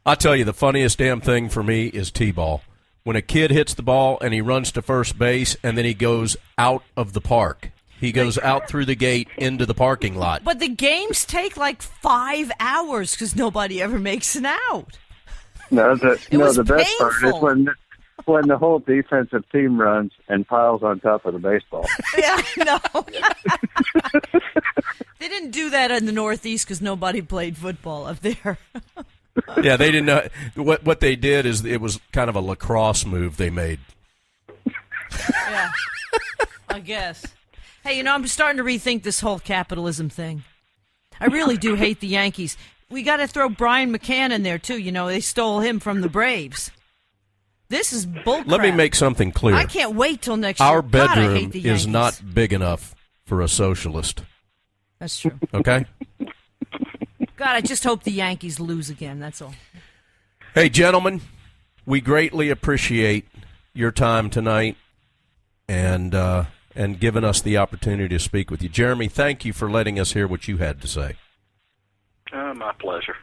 [SPEAKER 10] I'll tell you, the funniest damn thing for me is T-ball. When a kid hits the ball and he runs to first base and then he goes out of the park. He goes out through the gate into the parking lot.
[SPEAKER 9] But the games take like 5 hours because nobody ever makes an out.
[SPEAKER 17] No,
[SPEAKER 9] was
[SPEAKER 17] the best part
[SPEAKER 9] painful.
[SPEAKER 17] is when the whole defensive team runs and piles on top of the baseball.
[SPEAKER 9] Yeah, no. They didn't do that in the Northeast because nobody played football up there.
[SPEAKER 10] Yeah, they didn't know. What they did is it was kind of a lacrosse move they made.
[SPEAKER 9] Yeah, I guess. Hey, I'm starting to rethink this whole capitalism thing. I really do hate the Yankees. We got to throw Brian McCann in there, too. They stole him from the Braves. This is bullcrap.
[SPEAKER 10] Let me make something clear.
[SPEAKER 9] I can't wait till next year.
[SPEAKER 10] Our
[SPEAKER 9] God, I
[SPEAKER 10] bedroom
[SPEAKER 9] hate the
[SPEAKER 10] is
[SPEAKER 9] Yankees.
[SPEAKER 10] not big enough for a socialist.
[SPEAKER 9] That's true.
[SPEAKER 10] Okay?
[SPEAKER 9] God, I just hope the Yankees lose again. That's all.
[SPEAKER 10] Hey, gentlemen, we greatly appreciate your time tonight and giving us the opportunity to speak with you. Jeremy, thank you for letting us hear what you had to say.
[SPEAKER 18] My pleasure.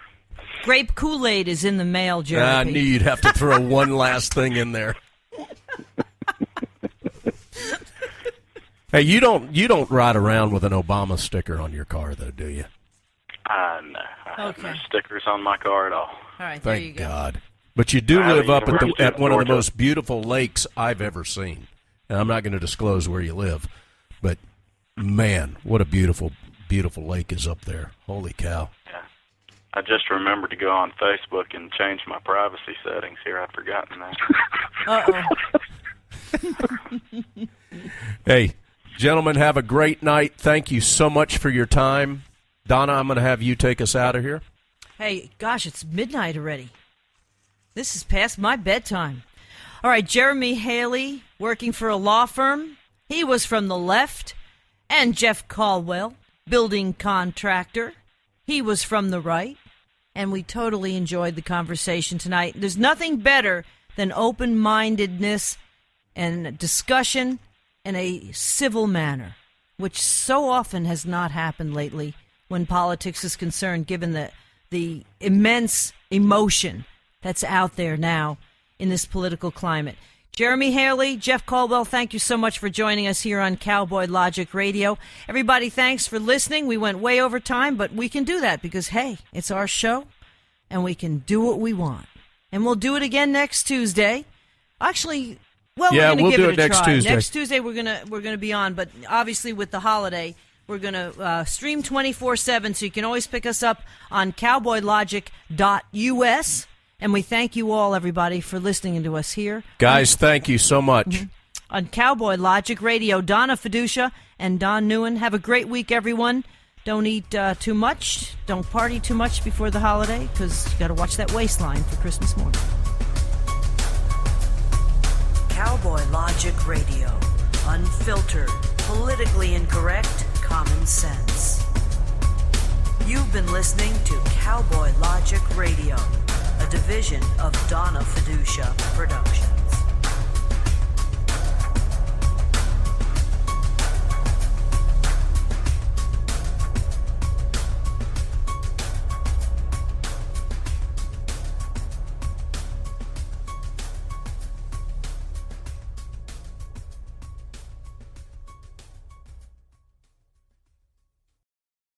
[SPEAKER 9] Grape Kool-Aid is in the mail, Jeremy.
[SPEAKER 10] I knew you'd have to throw one last thing in there. Hey, you don't ride around with an Obama sticker on your car, though, do you?
[SPEAKER 18] No, I have no stickers on my car at all.
[SPEAKER 9] All right,
[SPEAKER 10] there
[SPEAKER 9] you
[SPEAKER 10] you
[SPEAKER 9] go.
[SPEAKER 10] God. But you do
[SPEAKER 18] I
[SPEAKER 10] live up
[SPEAKER 18] haven't even
[SPEAKER 10] at one of the
[SPEAKER 18] Georgia.
[SPEAKER 10] most beautiful lakes I've ever seen. And I'm not going to disclose where you live, but Man, what a beautiful, beautiful lake is up there. Holy cow.
[SPEAKER 18] Yeah. I just remembered to go on Facebook and change my privacy settings here. I'd forgotten that.
[SPEAKER 9] Uh-oh.
[SPEAKER 10] Hey, gentlemen, have a great night. Thank you so much for your time. Donna, I'm going to have you take us out of here.
[SPEAKER 9] Hey, gosh, it's midnight already. This is past my bedtime. All right, Jeremy Haley, working for a law firm. He was from the left. And Jeff Colwell, building contractor. He was from the right. And we totally enjoyed the conversation tonight. There's nothing better than open-mindedness and discussion in a civil manner, which so often has not happened lately when politics is concerned, given the immense emotion that's out there now in this political climate. Jeremy Haley, Jeff Colwell, thank you so much for joining us here on Cowboy Logic Radio. Everybody, thanks for listening. We went way over time, but we can do that because, hey, it's our show, and we can do what we want. And we'll do it again next Tuesday. Actually, well,
[SPEAKER 10] yeah,
[SPEAKER 9] we're going to give it a
[SPEAKER 10] next
[SPEAKER 9] try.
[SPEAKER 10] Tuesday.
[SPEAKER 9] Next Tuesday, we're gonna be on, but obviously with the holiday, we're going to stream 24/7, so you can always pick us up on cowboylogic.us. And we thank you all, everybody, for listening to us here.
[SPEAKER 10] Guys, thank you so much.
[SPEAKER 9] On Cowboy Logic Radio, Donna Fiducia and Don NEUEN. Have a great week, everyone. Don't eat too much. Don't party too much before the holiday, because you got to watch that waistline for Christmas morning. Cowboy Logic Radio. Unfiltered, politically incorrect, common sense. You've been listening to Cowboy Logic Radio, a division of Donna Fiducia Production.